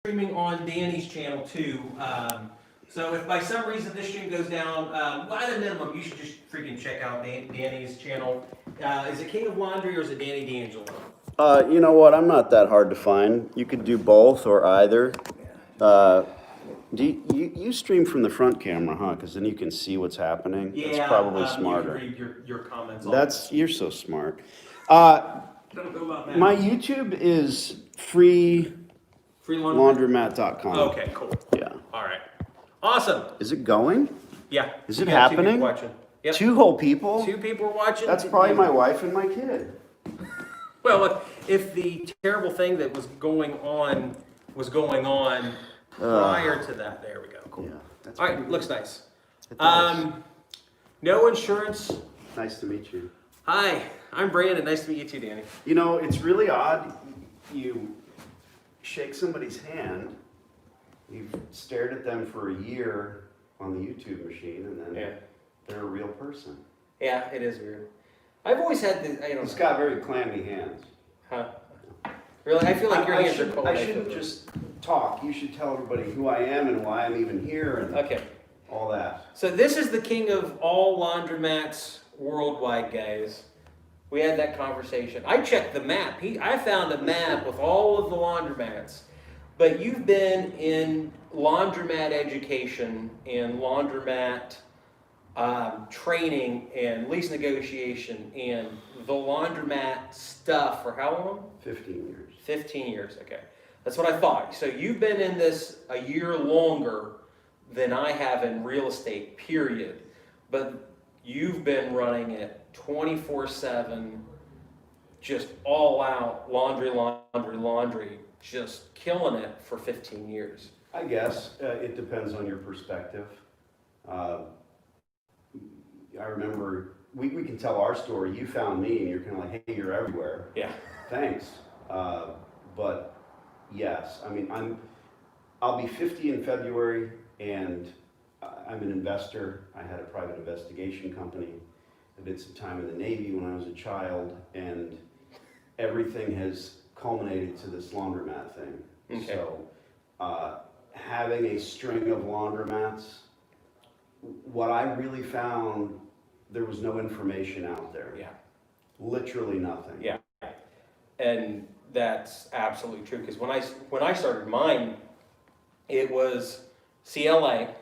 streaming on Danny's channel too. So if by some reason this stream goes down, well, at a minimum, you should just freaking check out Danny's channel. Is it King of Laundry or is it Danny D'Angelo? You know what? I'm not that hard to find. You could do both or either. Do you stream from the front camera, huh? Because then you can see what's happening. Yeah, that's probably smarter. You can read your comments. You're so smart. Don't know about that. My YouTube is free. Laundromat.com. Okay, cool. Yeah. All right. Awesome. Is it going? Yeah. Is it We got 2 happening? people watching. Yep. 2 whole people? 2 people are watching. That's probably my wife and my kid. Well, look, if the terrible thing that was going on prior to that, there we go. Cool. Yeah. That's All right, pretty looks good. nice. It does. No insurance. Nice to meet you. Hi, I'm Brandon. Nice to meet you too, Danny. You know, it's really odd. You shake somebody's hand, you've stared at them for a year on the YouTube machine, and then they're a real person. Yeah, it is weird. I've always had the, He's got very clammy hands. Huh? Really? I feel like your hands are cold. I shouldn't just talk. You should tell everybody who I am and why I'm even here and all that. So this is the king of all laundromats worldwide, guys. We had that conversation. I checked the map. I found a map with all of the laundromats. But you've been in laundromat education and laundromat training and lease negotiation and the laundromat stuff for how long? 15 years. 15 years, okay. That's what I thought. So you've been in this a year longer than I have in real estate, period. But you've been running it 24/7, just all out, laundry, just killing it for 15 years. I guess it depends on your perspective. I remember, we can tell our story. You found me and you're kind of like, hey, you're everywhere. Yeah. Thanks. But yes, I mean, I'll be 50 in February, and I'm an investor. I had a private investigation company. I did some time in the Navy when I was a child, and everything has culminated to this laundromat thing. Okay. So having a string of laundromats, what I really found, there was no information out there. Yeah. Literally nothing. Yeah. And that's absolutely true, because when I started mine, it was CLA,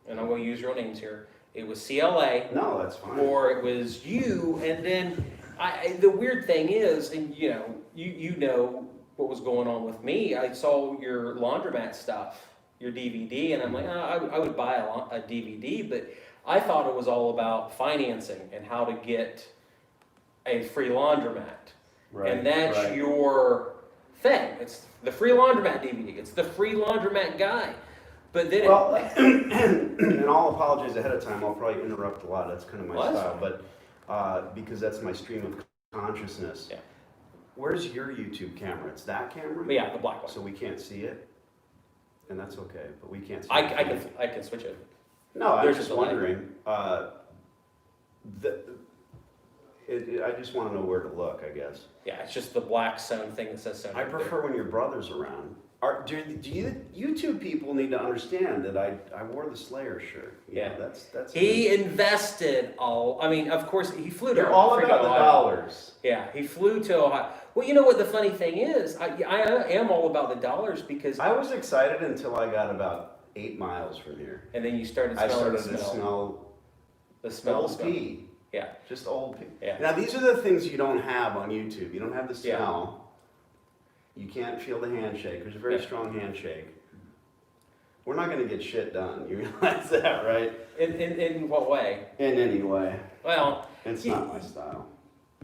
and I'm going to use your names here. It was CLA. No, that's fine. Or it was you, and then the weird thing is, and you know what was going on with me. I saw your laundromat stuff, your DVD, and I'm like, I would buy a DVD, but I thought it was all about financing and how to get a free laundromat. Right, and that's right. Your thing. It's the free laundromat DVD. It's the free laundromat guy. But then and I'll apologize ahead of time. I'll probably interrupt a lot. That's kind of my style, but because that's my stream of consciousness. Yeah. Where's your YouTube camera? It's that camera? Yeah, the black one. So we can't see it, and that's okay. But we can't see I can switch it. No, I'm There's just a delay. wondering. I just want to know where to look, I guess. Yeah, it's just the black Sony thing that says Sony. I prefer when your brother's around. Do you YouTube people need to understand that I wore the Slayer shirt? Yeah. That's He invested all. I mean, of course, he flew to. They're all about the Ohio. dollars. Yeah, he flew to Ohio. Well, you know what the funny thing is? I am all about the dollars because. I was excited until I got about 8 miles from here. And then you started I smelling started to smell the smell. old pee. Yeah. Just old pee. Yeah. Now these are the things you don't have on YouTube. You don't have the smell. You can't feel the handshake. There's a very strong handshake. We're not going to get shit done. You realize that, right? In what way? In any way. Well, It's not my style.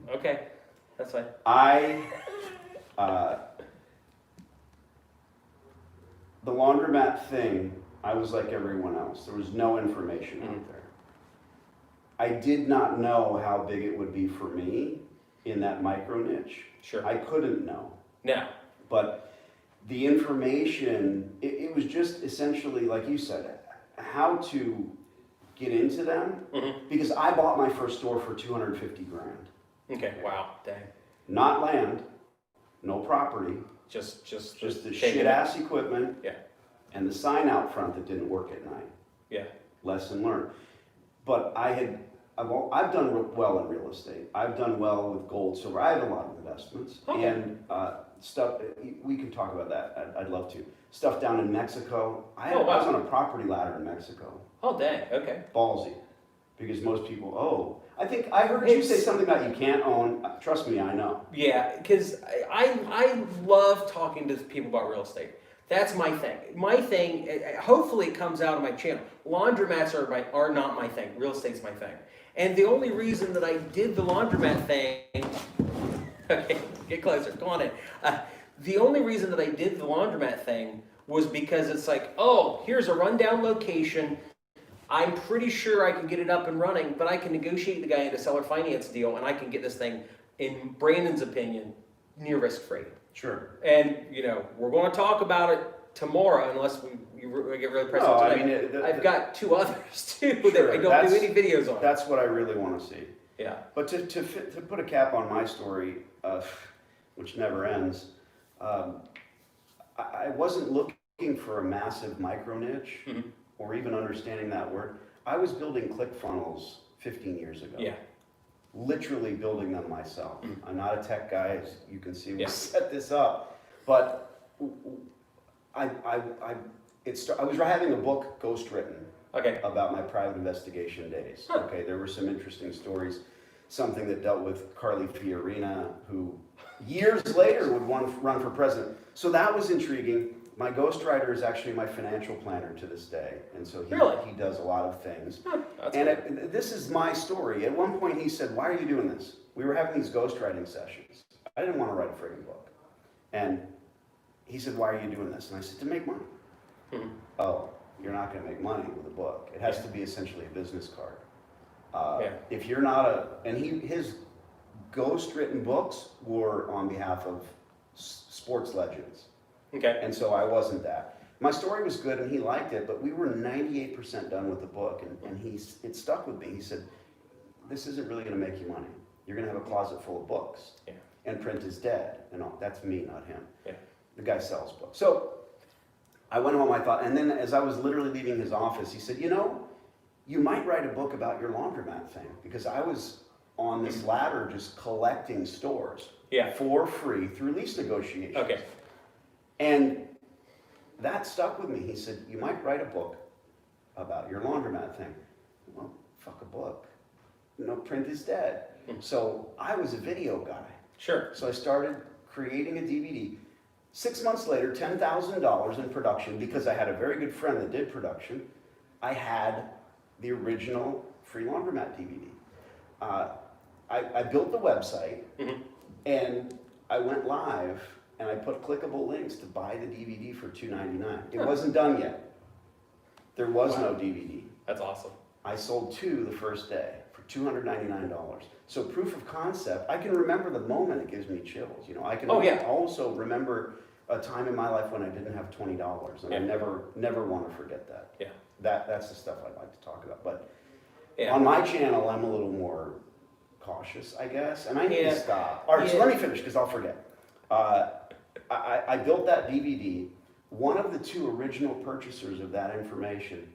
Okay, that's fine. The laundromat thing, I was like everyone else. There was no information out there. I did not know how big it would be for me in that micro niche. Sure. I couldn't know. No. But the information, it was just essentially, like you said, how to get into them. Mm-hmm. Because I bought my first store for $250,000. Okay, wow, dang. Not land, no property, Just Just the taking shit it. ass equipment. Yeah. And the sign out front that didn't work at night. Yeah. Lesson learned. But I've done well in real estate. I've done well with gold, silver. I have a lot of investments. Okay. And stuff, we can talk about that. I'd love to. Stuff down in Mexico. I Oh, wow. was on a property ladder in Mexico. Oh, dang. Okay. Ballsy. Because most people, I heard you say something about you can't own. Trust me, I know. Yeah, because I love talking to people about real estate. That's my thing. My thing, hopefully it comes out of my channel. Laundromats are not my thing. Real estate's my thing. And the only reason that I did the laundromat thing, okay, get closer, come on in. The only reason that I did the laundromat thing was because it's like, oh, here's a rundown location. I'm pretty sure I can get it up and running, but I can negotiate the guy into a seller finance deal, and I can get this thing, in Brandon's opinion, near risk-free. Sure. And, we're going to talk about it tomorrow, unless we get really pressed No, I today. mean, I've got two others, too, Sure, that I don't do any videos on. That's what I really want to see. Yeah. But to put a cap on my story, which never ends, I wasn't looking for a massive micro niche Mhm. or even understanding that word. I was building ClickFunnels 15 years ago. Yeah. Literally building them myself. Mhm. I'm not a tech guy, as you can see. We Yeah. set this up, but I was having a book ghostwritten Okay. about my private investigation days. Huh. Okay, there were some interesting stories. Something that dealt with Carly Fiorina, who years later would run for president. So that was intriguing. My ghostwriter is actually my financial planner to this day, and so Really? he does a lot of things. Huh, that's And cool. this is my story. At one point he said, "Why are you doing this?" We were having these ghostwriting sessions. I didn't want to write a friggin' book. And he said, "Why are you doing this?" And I said, "To make money." Mhm. Oh, you're not going to make money with a book. It has to be essentially a business card. Yeah. If you're not his ghost-written books were on behalf of sports legends. Okay. And so I wasn't that. My story was good and he liked it, but we were 98% done with the book, and it stuck with me. He said, "This isn't really going to make you money. You're going to have a closet full of books. Yeah. And print is dead." And all. That's me, not him. Yeah. The guy sells books. So I went home, I thought, and then as I was literally leaving his office, he said, "You might write a book about your laundromat thing," because I was on this ladder just collecting stores Yeah. for free through lease negotiations. Okay. And that stuck with me. He said, "You might write a book about your laundromat thing." Well, fuck a book. Print is dead. So I was a video guy. Sure. So I started creating a DVD. 6 months later, $10,000 in production, because I had a very good friend that did production. I had the original Free Laundromat DVD. I built the website, Mhm. and I went live, and I put clickable links to buy the DVD for $2.99. It Huh. wasn't done yet. There was Wow. no DVD. That's awesome. I sold 2 the first day for $299. So proof of concept, I can remember the moment. It gives me chills. I can Oh, yeah. also remember a time in my life when I didn't have $20, and Yeah. I never want to forget that. Yeah. That's the stuff I'd like to talk about. But Yeah. on my channel, I'm a little more cautious, I guess, and I need Yeah. to stop. All right, so Yeah. let me finish because I'll forget. I built that DVD. One of the 2 original purchasers of that information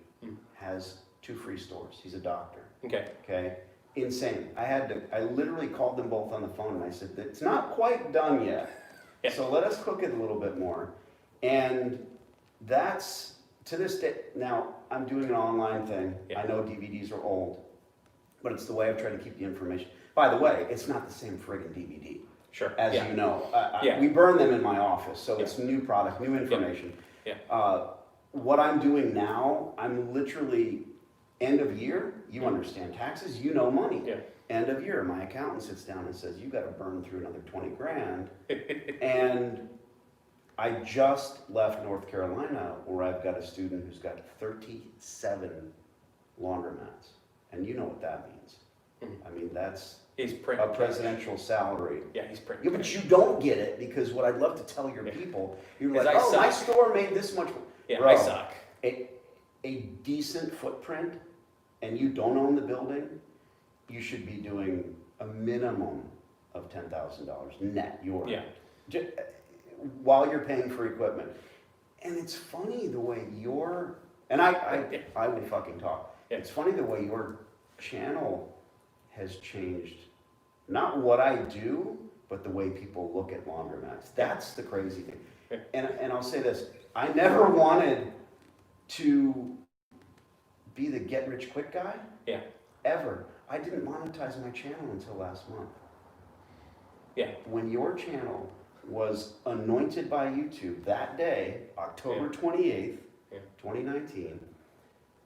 has 2 free stores. He's a doctor. Okay. Okay, insane. I literally called them both on the phone and I said, "It's not quite done yet. Yeah. So let us cook it a little bit more." And that's, to this day, now I'm doing an online thing. Yeah. I know DVDs are old, but it's the way I've tried to keep the information. By the way, it's not the same friggin' DVD, Sure. as Yeah. you know. Yeah. We burn them in my office, so Yeah. it's new product, new information. Yeah. What I'm doing now, I'm literally, end of year, you understand taxes, money. Yeah. End of year, my accountant sits down and says, "You gotta burn through another 20 grand. And I just left North Carolina, where I've got a student who's got 37 laundromats. And you know what that means. Mhm. I mean, that's He's a printing. presidential salary. Yeah, he's printing. Yeah, but you don't get it, because what I'd love to tell your Yeah. people, you're Is like, I "Oh, my suck." store made this much." Yeah, Bro, I suck. A decent footprint, and you don't own the building, you should be doing a minimum of $10,000 net. Yeah. while you're paying for equipment. And it's funny the way I will fucking talk. Yeah. It's funny the way your channel has changed. Not what I do, but the way people look at laundromats. That's the crazy thing. Yeah. And I'll say this, I never wanted to be the get rich quick guy. Yeah. Ever. I didn't monetize my channel until last month. Yeah. When your channel was anointed by YouTube that day, October 28th, 2019,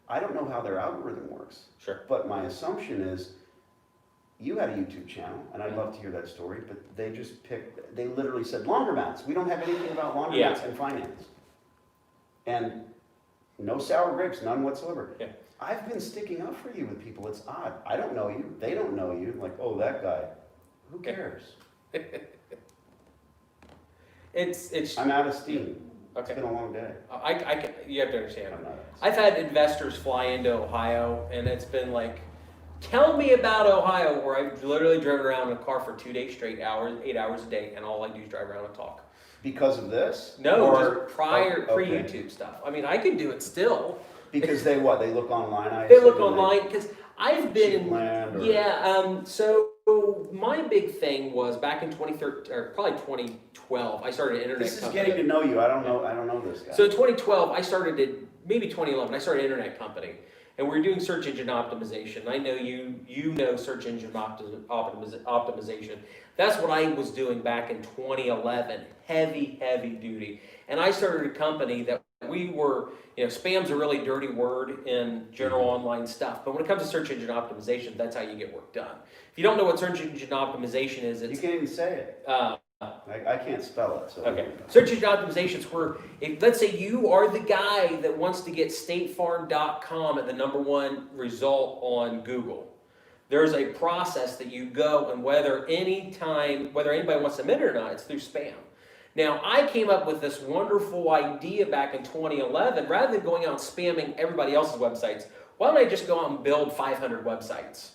I don't know how their algorithm works. Sure. But my assumption is you had a YouTube channel, and I'd love to hear that story, but they literally said, laundromats. We don't have anything about laundromats and finance. And no sour grapes, none whatsoever. Yeah. I've been sticking up for you with people. It's odd. I don't know you. They don't know you. Like, oh, that guy. Who cares? It's. I'm out of steam. Okay. It's been a long day. You have to understand. I'm not. I've had investors fly into Ohio, and it's been like, tell me about Ohio, where I've literally driven around in a car for 2 days straight, 8 hours a day, and all I do is drive around and talk. Because of this? No, or, just okay. pre-YouTube stuff. I mean, I can do it still. Because they what? They look online? They look online, because I've been in... so my big thing was back in 2013, or probably 2012, I started an internet company. company. This is getting to know you. I don't know this guy. So in 2012, I started it, maybe 2011, I started an internet company. And we're doing search engine optimization. I know you know search engine optimization. That's what I was doing back in 2011, heavy duty. And I started a company that we were, spam's a really dirty word in general online stuff. But when it comes to search engine optimization, that's how you get work done. If you don't know what search engine optimization is, you can't even say it. I can't spell it. So okay. Search engine optimization is where, let's say you are the guy that wants to get statefarm.com at the #1 result on Google. There's a process that you go, and whether anybody wants to admit it or not, it's through spam. Now, I came up with this wonderful idea back in 2011. Rather than going out and spamming everybody else's websites, why don't I just go out and build 500 websites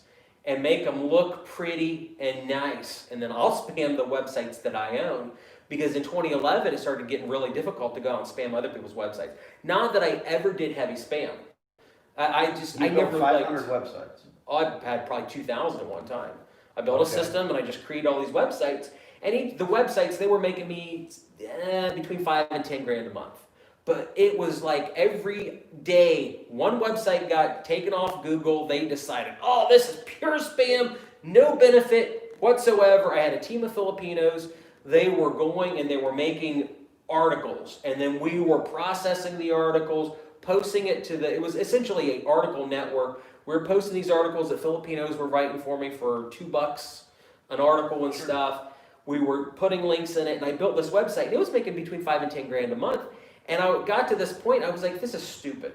and make them look pretty and nice, and then I'll spam the websites that I own, because in 2011 it started getting really difficult to go out and spam other people's websites. Not that I ever did heavy spam. I never 500 websites. I've had probably 2,000 at one time. I built a system and I just created all these websites, and the websites, they were making me between $5 and $10 grand a month. But it was like every day, one website got taken off Google. They decided, oh, this is pure spam, no benefit whatsoever. I had a team of Filipinos. They were going and they were making articles. And then we were processing the articles, posting it to it was essentially an article network. We were posting these articles that Filipinos were writing for me for $2 an article and stuff. We were putting links in it, and I built this website. And it was making between $5 and $10 grand a month. And I got to this point, I was like, this is stupid.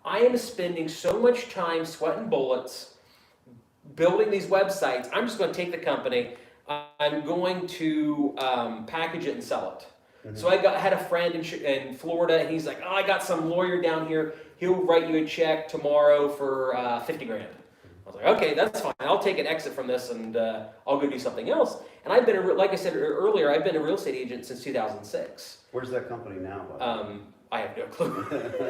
I am spending so much time sweating bullets building these websites. I'm just going to take the company. I'm going to package it and sell it. Mm-hmm. So I had a friend in Florida, and he's like, oh, I got some lawyer down here. He'll write you a check tomorrow for 50 grand. I was like, okay, that's fine. I'll take an exit from this, and I'll go do something else. And I've been, like I said earlier, I've been a real estate agent since 2006. Where's that company now? I have no clue.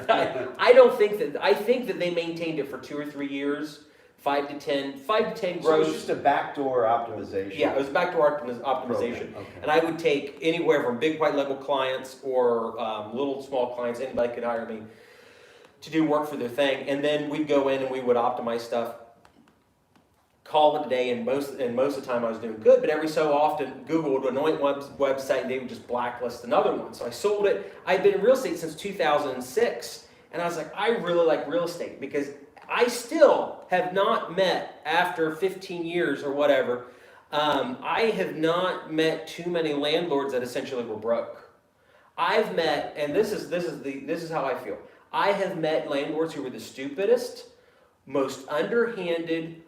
I think that they maintained it for 2 or 3 years, 5 to 10 growth. So it was just a backdoor optimization. Yeah, it was backdoor optimization. Okay. And I would take anywhere from big white label clients or little small clients, anybody could hire me to do work for their thing. And then we'd go in and we would optimize stuff, call it a day, and most of the time I was doing good, but every so often Google would anoint one website and they would just blacklist another one. So I sold it. I'd been in real estate since 2006, and I was like, I really like real estate, because I still have not met, after 15 years or whatever, I have not met too many landlords that essentially were broke. I've met, and this is how I feel, I have met landlords who were the stupidest, most underhanded,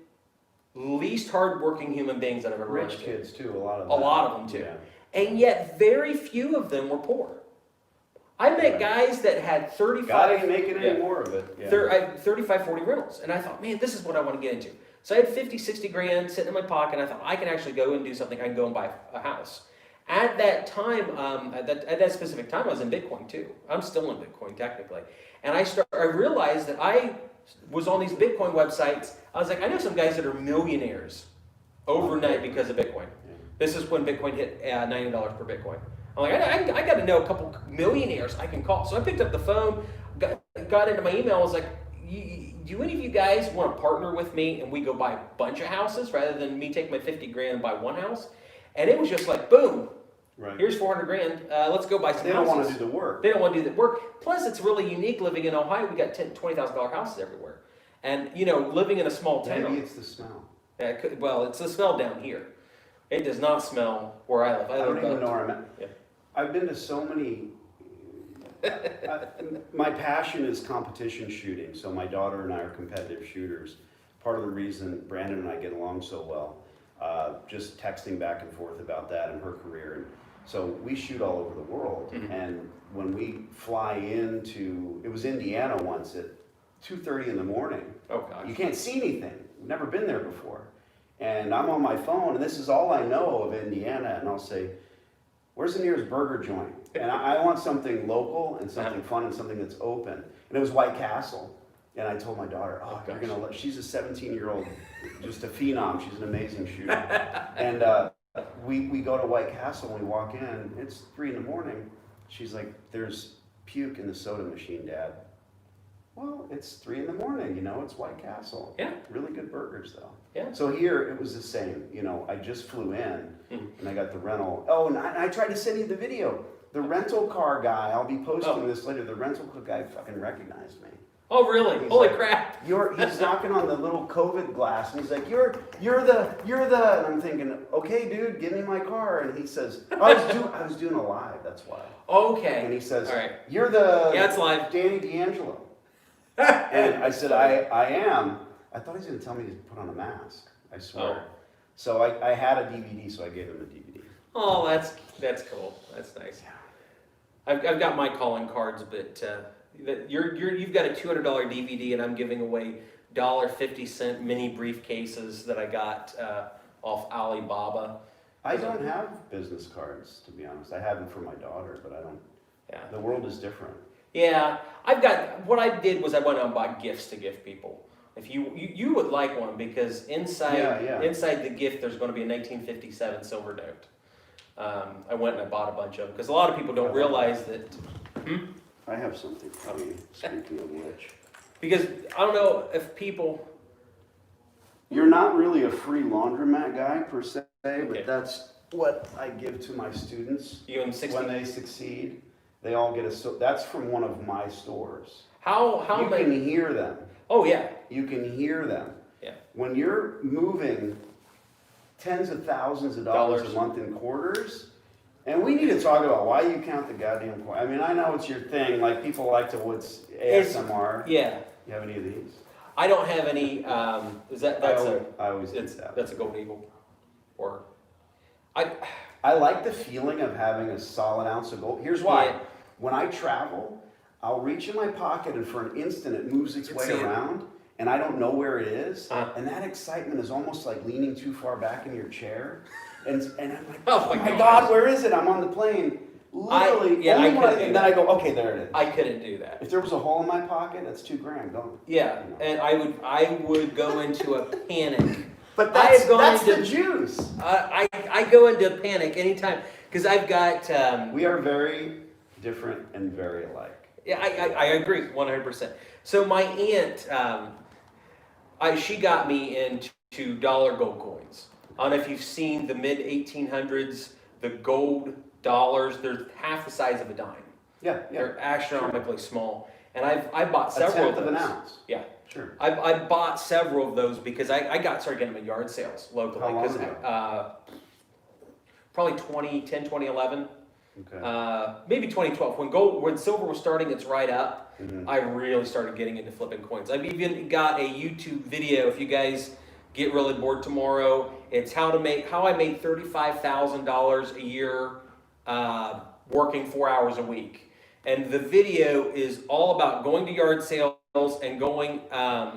least hardworking human beings that I've ever rich kids too, a lot of them too. Yeah. And yet very few of them were poor. I met guys that had 35... God ain't making any more of it. Yeah. 35, 40 rentals. And I thought, man, this is what I want to get into. So I had 50, 60 grand sitting in my pocket. And I thought, I can actually go and do something. I can go and buy a house. At that time, at that specific time, I was in Bitcoin too. I'm still in Bitcoin technically. And I realized that I was on these Bitcoin websites. I was like, I know some guys that are millionaires overnight because of Bitcoin. This is when Bitcoin hit $90 per Bitcoin. I'm like, I got to know a couple millionaires I can call. So I picked up the phone, got into my email. I was like, do any of you guys want to partner with me and we go buy a bunch of houses rather than me take my 50 grand and buy one house? And it was just like, boom, here's 400 grand. Let's go buy some houses. They don't want to do the work. They don't want to do the work. Plus, it's really unique living in Ohio. We got $20,000 houses everywhere. And, living in a small town. Maybe it's the smell. Yeah, well, it's the smell down here. It does not smell where I live. I don't even know where I'm at. Yeah. I've been to so many. My passion is competition shooting, so my daughter and I are competitive shooters. Part of the reason Brandon and I get along so well, just texting back and forth about that and her career. And so we shoot all over the world. Mm-hmm. And when we fly into, it was Indiana once at 2:30 in the morning. Oh, gosh. You can't see anything. We've never been there before. And I'm on my phone, and this is all I know of Indiana, and I'll say, where's the nearest burger joint? And I want something local and something fun and something that's open. And it was White Castle. And I told my daughter, you're going to love, she's a 17-year-old, just a phenom. She's an amazing shooter. And we go to White Castle, and we walk in. It's 3 in the morning. She's like, there's puke in the soda machine, Dad. Well, it's 3 in the morning, it's White Castle. Yeah. Really good burgers, though. Yeah. So here, it was the same. I just flew in, and I got the rental. Oh, and I tried to send you the video. The rental car guy, I'll be posting this later, the rental car guy fucking recognized me. Oh, really? He's Holy like, crap. He's knocking on the little COVID glass, and he's like, you're the, and I'm thinking, okay, dude, give me my car. And he says, I was doing a live, that's why. Okay. And he says, all right. You're the it's live. Danny D'Angelo. And I said, I am. I thought he was going to tell me to put on a mask. I swear. Oh. So I had a DVD, so I gave him a DVD. Oh, that's cool. That's nice. Yeah. I've got my calling cards, but you've got a $200 DVD, and I'm giving away $1.50 mini briefcases that I got off Alibaba. I don't have business cards, to be honest. I have them for my daughter, but I don't. Yeah. The world is different. Yeah, what I did was I went out and bought gifts to give people. If you would like one, because inside the gift there's going to be a 1957 silver note. I went and I bought a bunch of them, because a lot of people don't realize that. I have something for you, speaking of which. Because I don't know if people. You're not really a free laundromat guy per se, but that's what I give to my students. You give them 60? When they succeed. They all get that's from one of my stores. How you many? Can hear them. Oh yeah. You can hear them. Yeah. When you're moving tens of thousands of dollars a month in quarters, and we need to talk about why you count the goddamn quarter. I mean, I know it's your thing. Like people like to what's ASMR. Yeah. You have any of these? I don't have any. That's I always do that. That's a gold eagle, or I like the feeling of having a solid ounce of gold. Here's why. Yeah. When I travel, I'll reach in my pocket, and for an instant it moves its way around, and I don't know where it is. And that excitement is almost like leaning too far back in your chair. And I'm like, oh my God, where is it? I'm on the plane. Literally, and then I go, okay, there it is. I couldn't do that. If there was a hole in my pocket, that's $2,000 gone. Yeah, and I would go into a panic. But that's the juice. I go into panic anytime, because I've got. We are very different and very alike. Yeah, I agree 100%. So my aunt, she got me into dollar gold coins. I don't know if you've seen the mid 1800s, the gold dollars. They're half the size of a dime. Yeah. They're astronomically small, and I bought several of those. A tenth of an ounce. Yeah. Sure. I bought several of those because I started getting them at yard sales locally. How long ago? Probably 2011. Okay. Maybe 2012. When silver was starting its ride up, I really started getting into flipping coins. I've even got a YouTube video. If you guys get really bored tomorrow, it's how I made $35,000 a year working 4 hours a week. And the video is all about going to yard sales and going out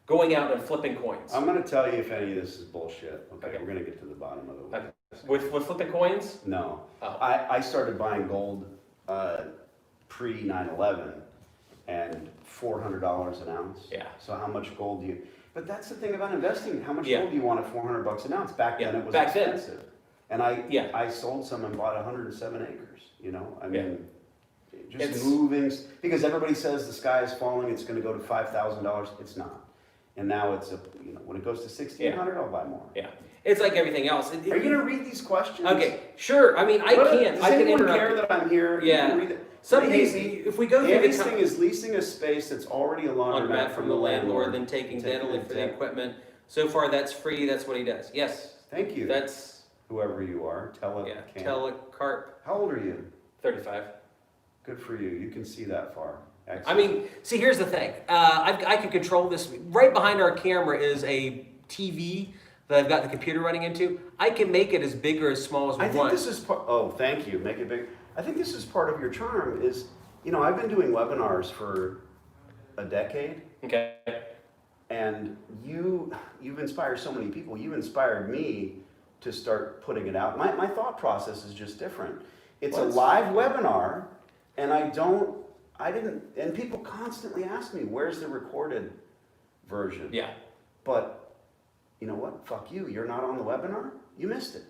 and flipping coins. I'm going to tell you if any of this is bullshit. Okay, we're going to get to the bottom of it. With flipping coins? No. Oh. I started buying gold pre 9/11 and $400 an ounce. Yeah. So how much gold do you? But that's the thing about investing. How much Yeah. gold do you want at $400 an ounce? Back then Yeah. it was Back then. expensive. And I Yeah. I sold some and bought 107 acres. You know, I mean, just It's- moving because everybody says the sky is falling. It's going to go to $5,000. It's not. And now it's when it goes to 1,600, I'll buy more. Yeah. It's like everything else. Are you going to read these questions? Okay, sure. I mean, I can't. Does I can anyone interrupt. care that I'm here? You Yeah. can read it. Some of They these, hate me. if we go through Andy's the thing is leasing a space that's already a laundromat from the landlord, then taking dental for the debt. equipment. So far, that's free. That's what he does. Yes. Thank you. That's Whoever you are, telecarp. How old are you? 35. Good for you. You can see that far. I Excellent. mean, see, here's the thing. I can control this. Right behind our camera is a TV that I've got the computer running into. I can make it as big or as small as we I think want. this is part. Oh, thank you. Make it big. I think this is part of your charm. Is I've been doing webinars for a decade. Okay. And you've inspired so many people. You inspired me to start putting it out. My thought process is just different. It's a live webinar, and and people constantly ask me, where's the recorded version? Yeah. But you know what? Fuck you. You're not on the webinar? You missed it.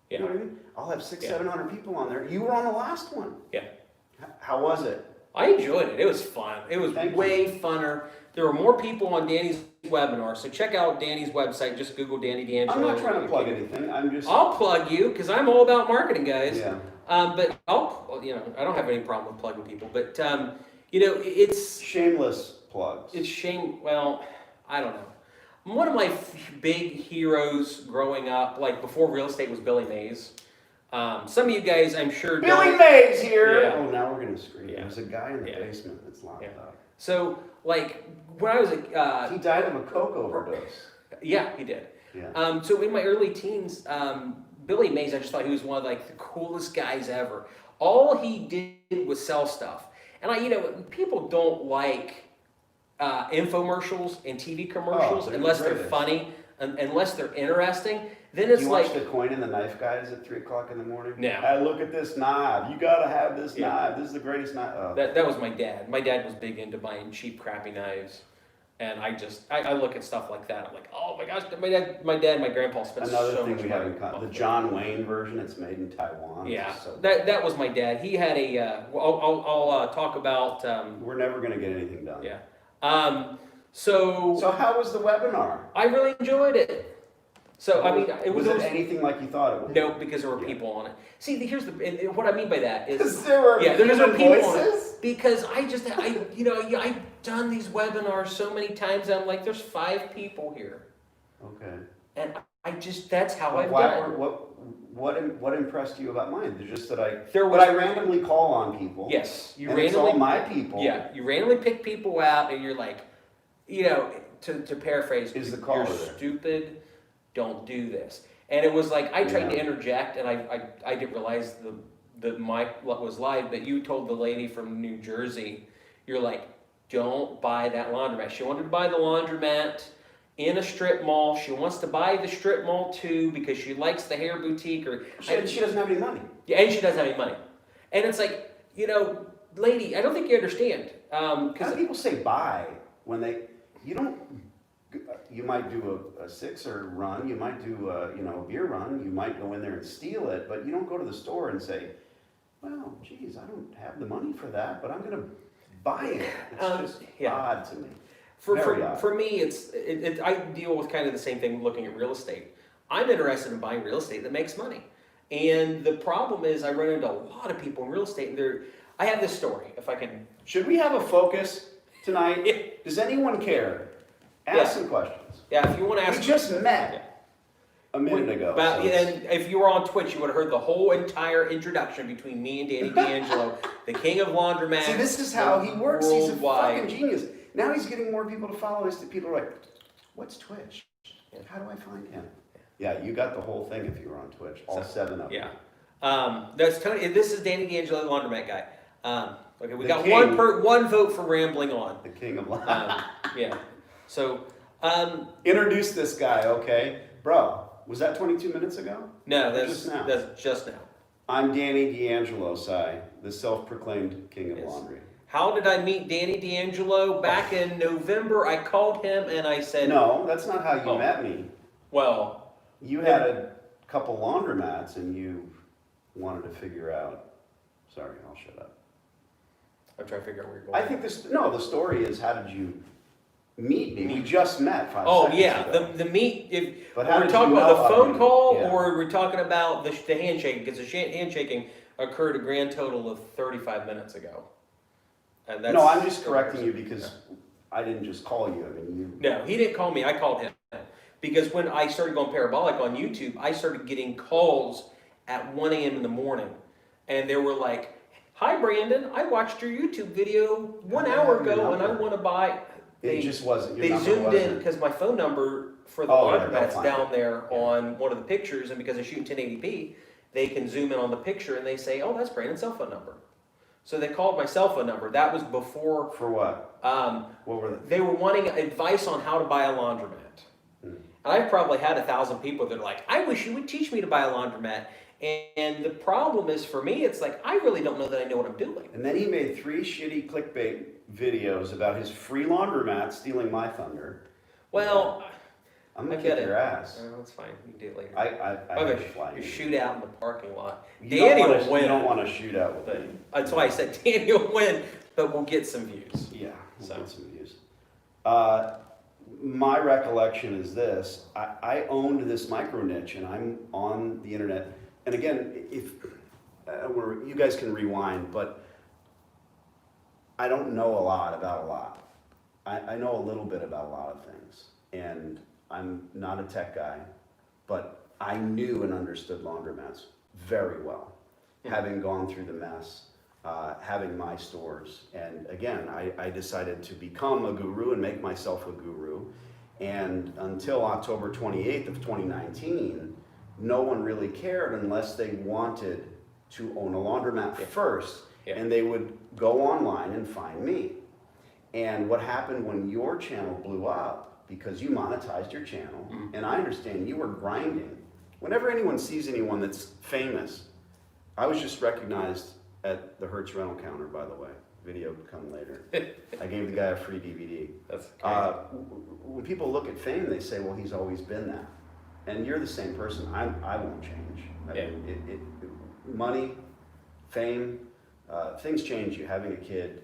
Yeah. You know what I mean? I'll have 600, Yeah. 700 people on there. You were on the last one. Yeah. How was it? I enjoyed it. It was fun. It was way funner. There were more people on Danny's webinar, so check out Danny's website. Just Google Danny D'Angelo. I'm not trying to plug anything. I'm just. I'll plug you because I'm all about marketing, guys. Yeah. But I don't have any problem with plugging people. But it's Shameless plugs. it's shame. Well, I don't know. One of my big heroes growing up, like before real estate, was Billy Mays. Some of you guys, I'm sure. Billy Mays here. Yeah. Oh, now we're gonna scream. Yeah. There's a guy in the Yeah. basement that's locked Yeah. up. So, like when I was a He died of a coke overdose. yeah, he did. Yeah. So in my early teens, Billy Mays, I just thought he was one of like the coolest guys ever. All he did was sell stuff, and people don't like infomercials and TV commercials they're unless the they're greatest. funny, unless they're interesting. Then it's You like watch the coin and the knife guys at 3:00 in the morning? No. Hey, look at this knife. You gotta have this Yeah. knife. This is the greatest knife. Oh. that was my dad. My dad was big into buying cheap, crappy knives. And I look at stuff like that. I'm like, oh my gosh, my dad, my grandpa spent Another so thing much we money. haven't got, the John Wayne version, it's made in Taiwan. Yeah, So that was my dad. He had a. I'll talk about. we're never gonna get anything done. Yeah. So So how was the webinar? I really enjoyed it. So I mean, it was anything like you thought it would? no, because there were people on it. See, and what I mean by that is Because there were there human were people on it. voices? Because I've done these webinars so many times. I'm like, there's 5 people here, Okay. and that's how I've Why done. what impressed you about mine? It's just that There I randomly call on people. Yes, you and randomly. it's all my people. Yeah, you randomly pick people out, and you're like, to paraphrase, Is the you're caller there? stupid. Don't do this. And it was like I tried to Yeah. interject, and I didn't realize the mic was live. But you told the lady from New Jersey, you're like, don't buy that laundromat. She wanted to buy the laundromat in a strip mall. She wants to buy the strip mall too because she likes the hair boutique. She doesn't have any money. Yeah, and she doesn't have any money. And it's like, lady, I don't think you understand. How do people say buy when you might do a sixer run, you might do a beer run, you might go in there and steal it, but you don't go to the store and say, well, geez, I don't have the money for that, but I'm going to buy it. It's just odd to me. For me, I deal with kind of the same thing looking at real estate. I'm interested in buying real estate that makes money. And the problem is I run into a lot of people in real estate, and I have this story, if I can. Should we have a focus tonight? Does anyone care? Ask some questions. Yeah, if you want to ask. We just met a minute ago. And if you were on Twitch, you would have heard the whole entire introduction between me and Danny D'Angelo, the king of laundromats. See, this is how he works. He's a worldwide. fucking genius. Now he's getting more people to follow us. People are like, what's Twitch? How do I find him? Yeah, you got the whole thing if you were on Twitch. All 7 of them. Yeah. That's Tony. This is Danny D'Angelo, the laundromat guy. Okay, we The got king. one vote for rambling on. The king of Yeah. So. Introduce this guy, okay? Bro, Was that 22 minutes ago? No, Or just now? that's just now. I'm Danny D'Angelo, the self-proclaimed king of Yes. laundry. How did I meet Danny D'Angelo? Back in November, I called him and I said, No, that's not how you Oh. met me. well, You had a couple laundromats and you wanted to figure out. Sorry, I'll shut up. I'm trying to figure out where you're going. I think the story is, how did you meet me? We just met 5 Oh, seconds yeah, ago. the meet, if, But how we're did talking you about know the of phone me? call, Yeah. or we're talking about the handshake, because the handshaking occurred a grand total of 35 minutes ago. And that's. No, I'm just correcting you because I didn't just call you. I mean, you. No, he didn't call me, I called him. Because when I started going parabolic on YouTube, I started getting calls at 1 a.m. in the morning. And they were like, hi Brandon, I watched your YouTube video 1 hour ago and I want to buy. It just wasn't. Your They number zoomed in wasn't. because my phone number for the Oh, yeah, they'll laundromat's find down it. there Yeah. on one of the pictures, and because I shoot in 1080p, they can zoom in on the picture and they say, oh, that's Brandon's cell phone number. So they called my cell phone number. That was before. For what? What were They were wanting advice on how to buy a laundromat. And I've probably had 1,000 people that are like, I wish you would teach me to buy a laundromat. And the problem is, for me, it's like, I really don't know that I know what I'm doing. And then he made 3 shitty clickbait videos about his free laundromat stealing my thunder. Well, I'm gonna I get kick it. your ass. Oh, that's fine. You can do it later. I Okay, have to fly you you. shoot out in the parking lot. You Danny don't will wanna- win. You don't want to shoot out with But me. that's why I said Danny will win, but we'll get some views. Yeah, we'll So. get some views. My recollection is this: I owned this micro niche, and I'm on the internet. And again, if you guys can rewind, but I don't know a lot about a lot. I know a little bit about a lot of things, and I'm not a tech guy, but I knew and understood laundromats very well, having gone through the mess. Having my stores. And again, I decided to become a guru and make myself a guru. And until October 28th of 2019, no one really cared unless they wanted to own a laundromat first. Yeah. And they would go online and find me. And what happened when your channel blew up, because you monetized your channel, and I understand you were grinding. Whenever anyone sees anyone that's famous, I was just recognized at the Hertz rental counter, by the way. Video come later. I gave the guy a free DVD. That's crazy. When people look at fame, they say, well, he's always been that. And you're the same person. I won't change. I mean, money, fame, things change you. Having a kid,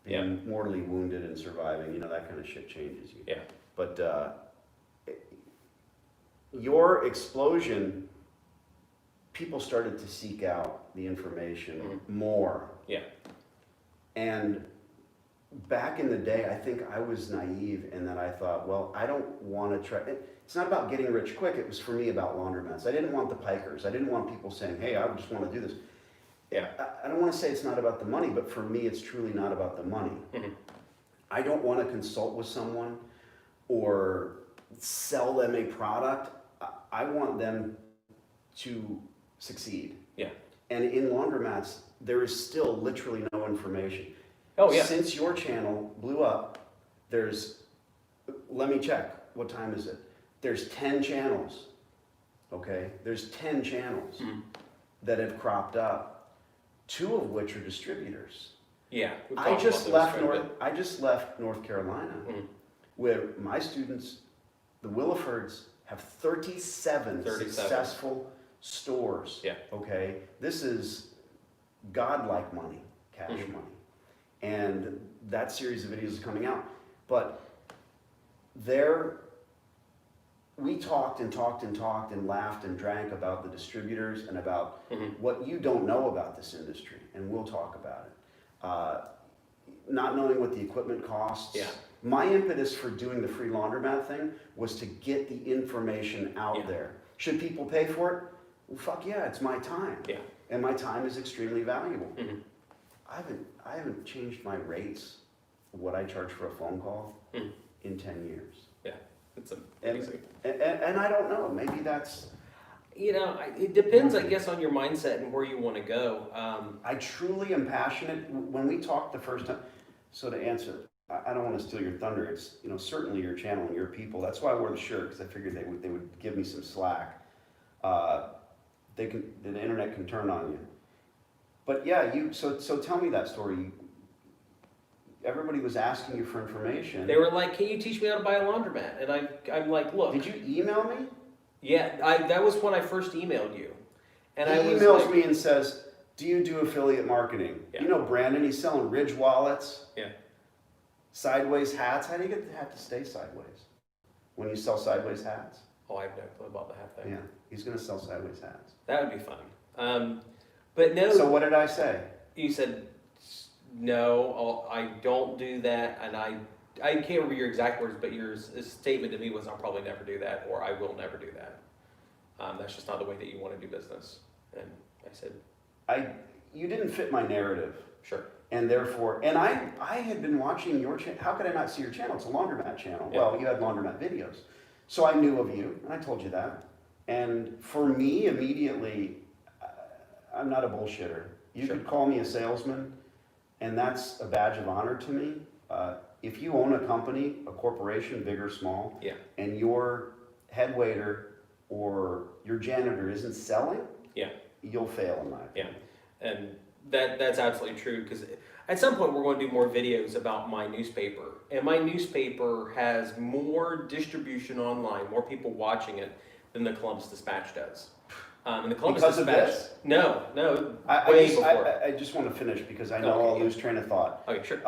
being mortally wounded and surviving, that kind of shit changes you. Yeah. But your explosion, people started to seek out the information more. Yeah. And back in the day, I think I was naive in that I thought, well, I don't want to try. It's not about getting rich quick. It was for me about laundromats. I didn't want the pikers. I didn't want people saying, hey, I just want to do this. Yeah. I don't want to say it's not about the money, but for me, it's truly not about the money. I don't want to consult with someone or sell them a product. I want them to succeed. Yeah. And in laundromats, there is still literally no information. Oh, yeah. Since your channel blew up, let me check, what time is it? There's 10 channels, okay? There's 10 channels that have cropped up, 2 of which are distributors. Yeah. I just left North Carolina, where my students, the Willafords, have 37 successful stores. Yeah. Okay, this is godlike money, cash money, and that series of videos is coming out. But we talked and talked and talked and laughed and drank about the distributors and about what you don't know about this industry, and we'll talk about it. Not knowing what the equipment costs. Yeah. My impetus for doing the free laundromat thing was to get the information out there. Should people pay for it? Well, fuck yeah, it's my time. Yeah. And my time is extremely valuable. I haven't changed my rates, what I charge for a phone call, in 10 years. Yeah. It's amazing. And I don't know, maybe that's... it depends, I guess, on your mindset and where you want to go. I truly am passionate. When we talked the first time, so to answer, I don't want to steal your thunder. It's, you know, certainly your channel and your people. That's why I wore the shirt, because I figured they would give me some slack. The internet can turn on you. But yeah, so tell me that story. Everybody was asking you for information. They were like, "Can you teach me how to buy a laundromat?" And I'm like, "Look." Did you email me? Yeah, that was when I first emailed you. And He I was emails like, me and says, "Do you do affiliate marketing?" Yeah. You know Brandon, he's selling Ridge wallets. Yeah. Sideways hats. How do you get the hat to stay sideways when you sell sideways hats? Oh, I have no clue about the hat thing. Yeah, he's going to sell sideways hats. That would be fun. But no. So what did I say? You said, "No, I don't do that," and I can't remember your exact words, but your statement to me was, "I'll probably never do that," or "I will never do that. That's just not the way that you want to do business." And I said, You didn't fit my narrative. "Sure." And therefore, and I had been watching your channel. How could I not see your channel? It's a laundromat channel. Yeah. Well, you had laundromat videos. So I knew of you, and I told you that. And for me, immediately, I'm not a bullshitter. You Sure. could call me a salesman, and that's a badge of honor to me. If you own a company, a corporation, big or small, Yeah. and your head waiter or your janitor isn't selling, Yeah. you'll fail in my opinion. And that's absolutely true, because at some point we're going to do more videos about my newspaper, and my newspaper has more distribution online, more people watching it than the Columbus Dispatch does. And the Columbus Because of Dispatch, this? No, I before. just want to finish because I know Okay, I'll yeah. lose train of thought. Okay, sure.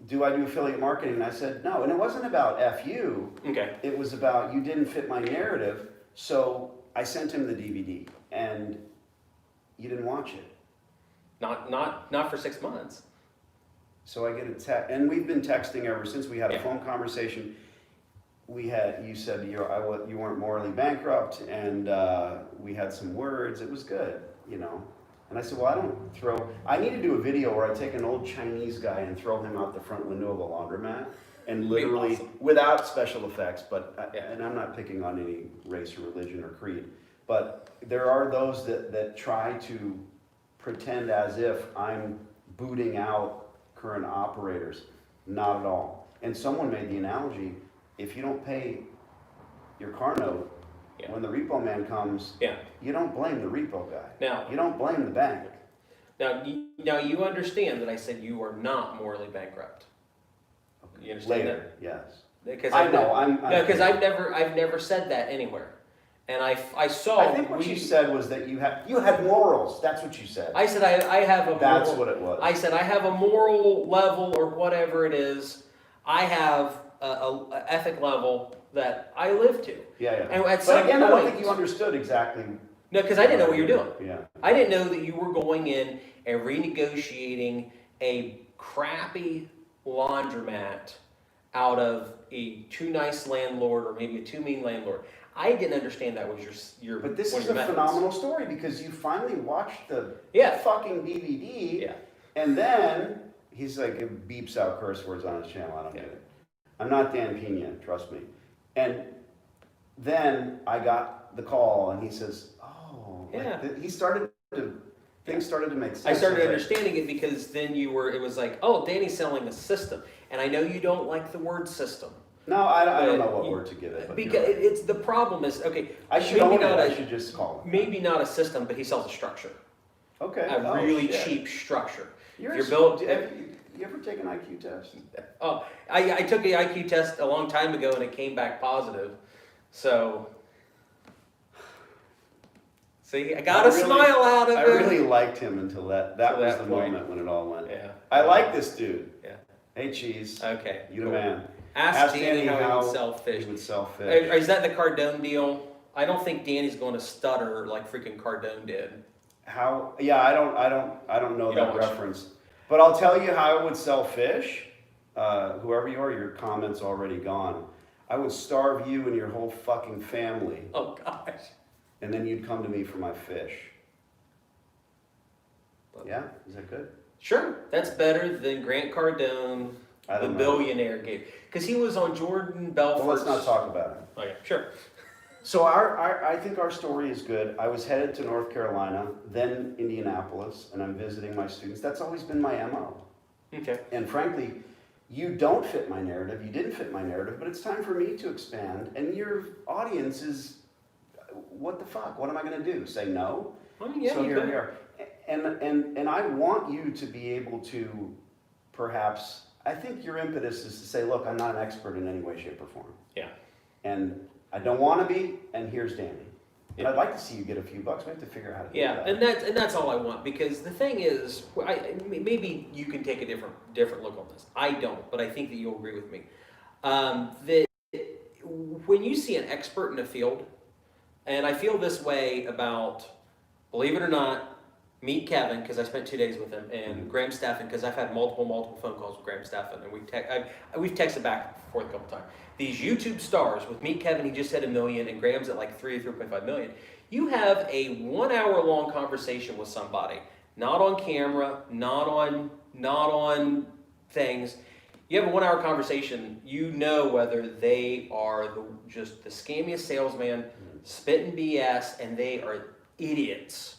Do I do affiliate marketing? And I said no. And it wasn't about FU. Okay. It was about you didn't fit my narrative. So I sent him the DVD and you didn't watch it. Not for 6 months. So I get a text, and we've been texting ever since. We had a Yeah. phone conversation. You said you weren't morally bankrupt, and we had some words. It was good, you know. And I said, well, I need to do a video where I take an old Chinese guy and throw him out the front window of a laundromat, and literally, awesome. without special effects, Yeah. and I'm not picking on any race or religion or creed, but there are those that try to pretend as if I'm booting out current operators. Not at all. And someone made the analogy, if you don't pay your car note, Yeah. when the repo man comes, Yeah. you don't blame the repo guy. Now, You don't blame the bank. now you understand that I said you are not morally bankrupt. You understand Later, that? yes. Because I know, because I've never said that anywhere, and I saw. I think what you said was that you had morals. That's what you said. I said I have a. That's moral, what it was. I said I have a moral level or whatever it is. I have a ethic level that I live to. Yeah, yeah. And at But some again, I don't point- think you understood exactly. No, because I didn't know what you were doing. Yeah. I didn't know that you were going in and renegotiating a crappy laundromat out of a too nice landlord or maybe a too mean landlord. I didn't understand that was your. But this one is of a your methods. phenomenal story because you finally watched the Yeah. fucking DVD, Yeah. and then he's like, it beeps out curse words on his channel. I don't get it. I'm not Dan Pena, trust me. And then I got the call, and he says, "Oh, Yeah. he started to things started to make sense." I started was like, understanding it because then it was like, oh, Danny's selling a system. And I know you don't like the word system. No, I don't know But what you- word to give it. But Because you're right. it's the problem is, okay, I should maybe own it. not I a- should just call it. maybe not a system, but he sells a structure. Okay. A Oh, really shit. cheap structure. You're If you're built. Have you ever taken an IQ test? Oh, I took the IQ test a long time ago and it came back positive. So, see, I got a smile out of I it. really liked him until that Till was that the point. moment when it all went. Yeah. I like this dude. Yeah. Hey, Cheese. Okay. You the cool. man. Ask Danny how he would sell fish. He would sell fish. Is that the Cardone deal? I don't think Danny's going to stutter like freaking Cardone did. How? Yeah, I don't know You that don't watch- reference. But I'll tell you how I would sell fish. Whoever you are, your comment's already gone. I would starve you and your whole fucking family, Oh gosh. and then you'd come to me for my fish. Yeah, is that good? Sure, that's better than Grant Cardone, I the don't know. billionaire gave, because he was on Jordan Belfort's. Well, let's not talk about it. Okay, sure. So I think our story is good. I was headed to North Carolina, then Indianapolis, and I'm visiting my students. That's always been my MO. Okay. And frankly, you don't fit my narrative, you didn't fit my narrative, but it's time for me to expand, and your audience is, what the fuck? What am I going to do? Say no? I mean, yeah, So you here could. we are. And I want you to be able to perhaps, I think your impetus is to say, look, I'm not an expert in any way, shape, or form. Yeah. And I don't want to be, and here's Danny. And Yeah. I'd like to see you get a few bucks. We have to figure out how to do that. And that's all I want, because the thing is, maybe you can take a different look on this. I don't, but I think that you'll agree with me. That when you see an expert in a field, and I feel this way about, believe it or not, meet Kevin, because I spent 2 days with him, and Graham Stephan, because I've had multiple phone calls with Graham Stephan, and we've texted back and forth a couple times. These YouTube stars, with Meet Kevin, he just hit 1 million, and Graham's at like 3.5 million. You have a 1 hour long conversation with somebody, not on camera, not on things. You have a 1 hour conversation, you know whether they are just the scammiest salesman, spitting BS, and they are idiots.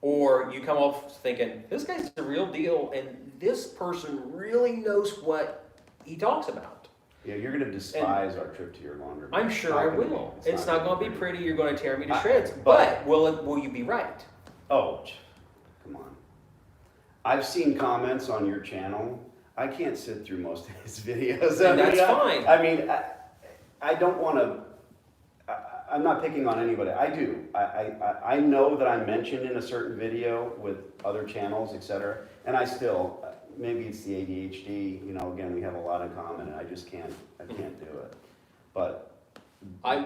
Or you come off thinking, this guy's the real deal, and this person really knows what he talks about. Yeah, you're going to despise our trip to your laundromat. I'm sure I will. It's not going to be pretty. You're going to tear me to shreds. but will you be right? Oh, come on. I've seen comments on your channel. I can't sit through most of his videos. And that's fine. I mean, I don't want to. I'm not picking on anybody. I do. I know that I'm mentioned in a certain video with other channels, etc. And I still, maybe it's the ADHD. You know, again, we have a lot in common, and I just can't. I can't do it. But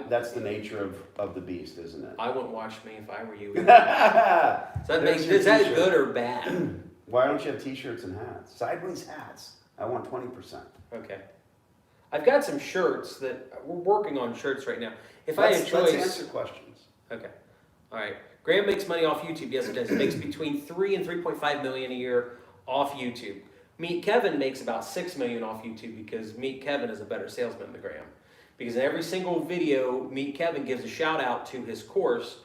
that's the nature of the beast, isn't it? I wouldn't watch me if I were you. Is Is that good or bad? Why don't you have T-shirts and hats? Sideways hats. I want 20%. Okay. I've got some shirts that we're working on shirts right now. If I had a choice, let's answer questions. Okay. All right. Graham makes money off YouTube. Yes, it does. He makes between 3 and 3.5 million a year off YouTube. Meet Kevin makes about 6 million off YouTube, because Meet Kevin is a better salesman than Graham. Because in every single video, Meet Kevin gives a shout out to his course.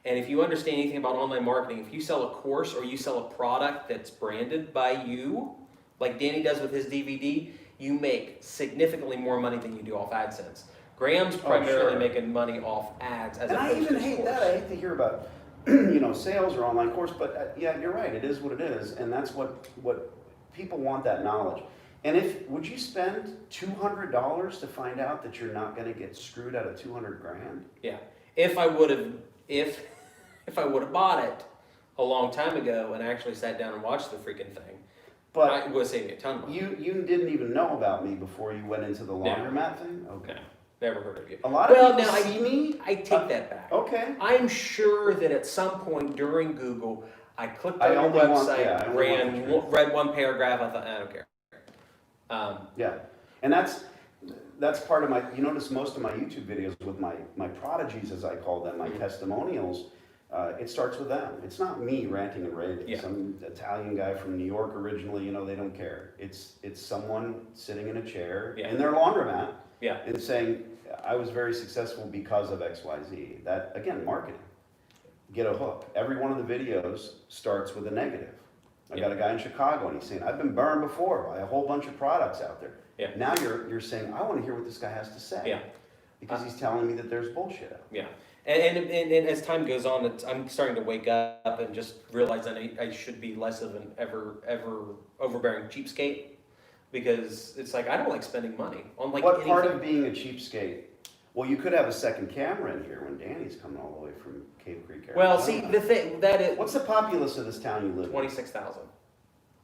And if you understand anything about online marketing, if you sell a course or you sell a product that's branded by you, like Danny does with his DVD, you make significantly more money than you do off AdSense. Graham's primarily making money off ads. And I even hate that. I hate to hear about, sales or online course. But yeah, you're right. It is what it is, and that's what people want, that knowledge. And would you spend $200 to find out that you're not going to get screwed out of $200 grand? Yeah. If I would have bought it a long time ago and actually sat down and watched the freaking thing, but I would save me a ton of money. You didn't even know about me before you went into the laundromat thing? Okay. No, never heard of you. A lot of people see me. I take that back. Okay. I'm sure that at some point during Google, I clicked on your website, read one paragraph, I thought, I don't care. Yeah, and that's part of my, you notice most of my YouTube videos with my prodigies, as I call them, my testimonials, it starts with them. It's not me ranting and raving. Yeah. Some Italian guy from New York originally, they don't care. It's someone sitting in a chair in their laundromat and saying, I was very successful because of XYZ. That, again, marketing. Get a hook. Every one of the videos starts with a negative. I got a guy in Chicago, and he's saying, I've been burned before by a whole bunch of products out there. Yeah. Now you're saying, I want to hear what this guy has to say. Yeah. Because he's telling me that there's bullshit out there. Yeah. And as time goes on, I'm starting to wake up and just realize that I should be less of an ever overbearing cheapskate, because it's like, I don't like spending money on like What anything. part of being a cheapskate? Well, you could have a second camera in here when Danny's coming all the way from Cave Creek, Arizona. Well, see, the thing, that is... What's the populace of this town you live in? 26,000.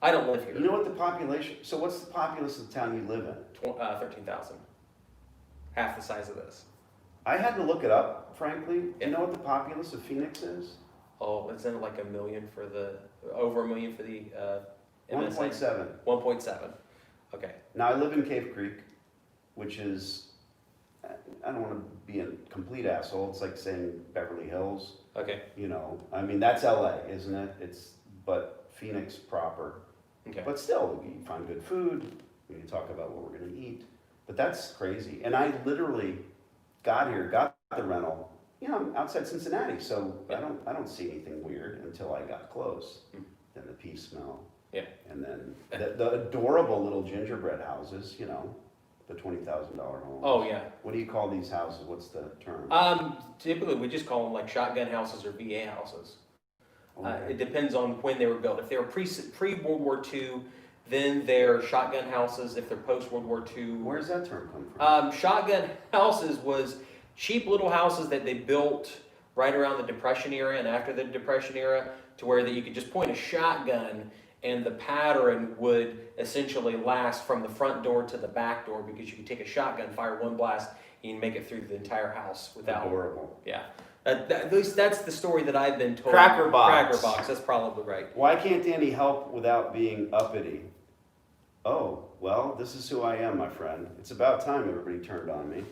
I don't live here. You know what the population... So what's the populace of the town you live in? 13,000. Half the size of this. I had to look it up, frankly. Do you know what the populace of Phoenix is? Oh, isn't it like over 1 million for the MSA? 1.7. 1.7. Okay. Now, I live in Cave Creek, which is... I don't want to be a complete asshole. It's like saying Beverly Hills. Okay. I mean, that's LA, isn't it? But Phoenix proper. Okay. But still, you find good food. We can talk about what we're going to eat. But that's crazy. And I literally got the rental, outside Cincinnati. So I don't see anything weird until I got close. Then the pee smell. Yeah. And then the adorable little gingerbread houses, you know, the $20,000 homes. Oh, yeah. What do you call these houses? What's the term? Typically we just call them like shotgun houses or VA houses. Okay. It depends on when they were built. If they were pre-World War II, then they're shotgun houses. If they're post-World War II. Where's that term come from? Shotgun houses was cheap little houses that they built right around the Depression era and after the Depression era, to where that you could just point a shotgun and the pattern would essentially last from the front door to the back door, because you could take a shotgun, fire one blast, and you make it through the entire house without. Adorable. Yeah. At least that's the story that I've been told. Cracker Box. Cracker Box, that's probably right. Why can't Danny help without being uppity? Oh, well, this is who I am, my friend. It's about time everybody turned on me.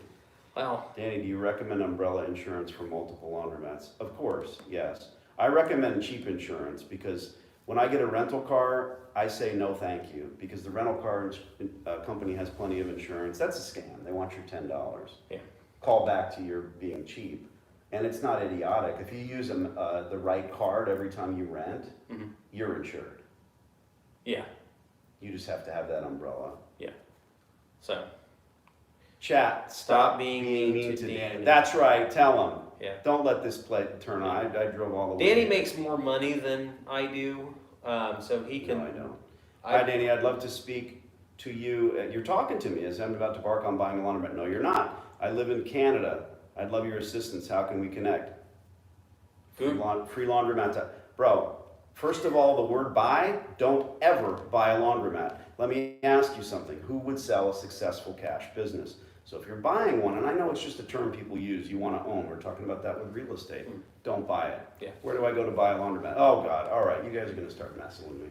Well, Danny, do you recommend umbrella insurance for multiple laundromats? Of course, yes. I recommend cheap insurance because when I get a rental car, I say no thank you, because the rental car company has plenty of insurance. That's a scam. They want your $10. Yeah. Call back to your being cheap. And it's not idiotic. If you use the right card every time you rent, you're insured. yeah, You just have to have that umbrella. yeah. So, Chat, Stop being mean to Danny. That's right, tell him. yeah. Don't let this play turn on. I drove all the way. Danny makes more money than I do, so he can. No, I don't. Hi, Danny, I'd love to speak to you. You're talking to me as I'm about to bark on buying a laundromat. No, you're not. I live in Canada. I'd love your assistance. How can we connect? Free laundromat. Bro, first of all, the word buy, don't ever buy a laundromat. Let me ask you something. Who would sell a successful cash business? So if you're buying one, and I know it's just a term people use, you want to own. We're talking about that with real estate. Don't buy it. Yeah. Where do I go to buy a laundromat? Oh, God. All right. You guys are going to start messing with me.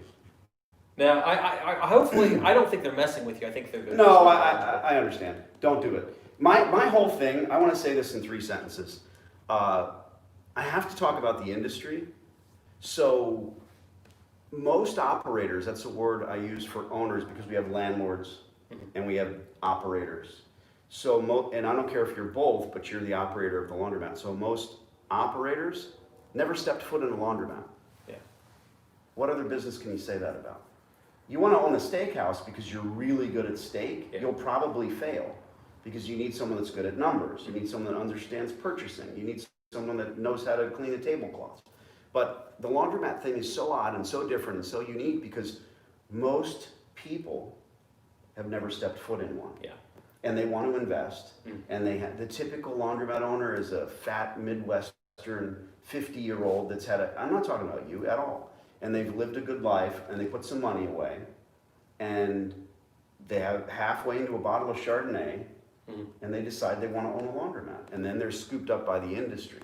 Now, I hopefully, I don't think they're messing with you. I think they're. No, I understand. Don't do it. My whole thing, I want to say this in 3 sentences. I have to talk about the industry. So most operators, that's a word I use for owners because we have landlords and we have operators. So, and I don't care if you're both, but you're the operator of the laundromat. So most operators never stepped foot in a laundromat. Yeah. What other business can you say that about? You want to own a steakhouse because you're really good at steak, you'll probably fail. Because you need someone that's good at numbers. You need someone that understands purchasing. You need someone that knows how to clean a tablecloth. But the laundromat thing is so odd and so different and so unique because most people have never stepped foot in one. Yeah. And they want to invest. And they have, the typical laundromat owner is a fat Midwestern 50-year-old that's had I'm not talking about you at all. And they've lived a good life and they put some money away. And they have halfway into a bottle of Chardonnay. And they decide they want to own a laundromat. And then they're scooped up by the industry.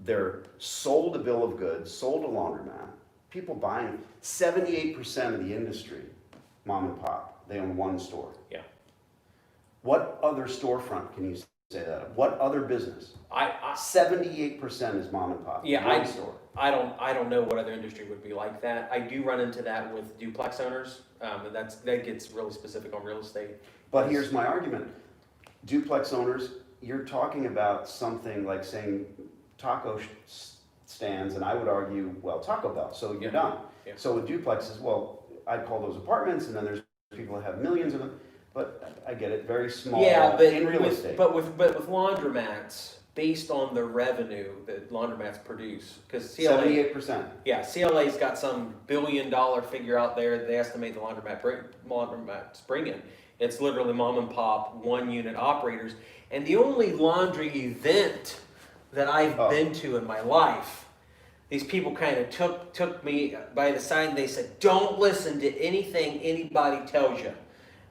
They're sold a bill of goods, sold a laundromat. People buying 78% of the industry, mom and pop. They own one store. Yeah. What other storefront can you say that of? What other business? 78% is mom and pop. Yeah, one store. I don't know what other industry would be like that. I do run into that with duplex owners, and that gets really specific on real estate. But here's my argument. Duplex owners, you're talking about something like saying taco stands, and I would argue, well, Taco Bell, so you're done. Yeah. So with duplexes, well, I'd call those apartments, and then there's people that have millions of them, but I get it, very small in real estate. But with laundromats, based on the revenue that laundromats produce, because CLA, 78%. Yeah, CLA's got some $1 billion figure out there that they estimate the laundromats bring in. It's literally mom and pop, one unit operators. And the only laundry event that I've been to in my life, these people kind of took me by the side and they said, don't listen to anything anybody tells you.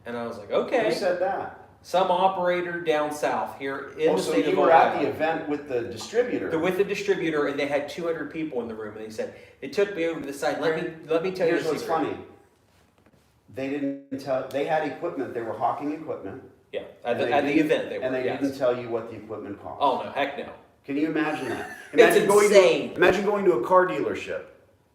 And I was like, okay. Who said that? Some operator down south here in the state of Ohio. So you were at the event with the distributor? With the distributor, and they had 200 people in the room. And they said, they took me over to the side. Let me tell you a secret. Here's what's funny. They didn't tell. They had equipment. They were hawking equipment. Yeah, at the event they were. And they didn't tell you what the equipment cost. Oh no, heck no. Can you imagine that? It's insane. Imagine going to a car dealership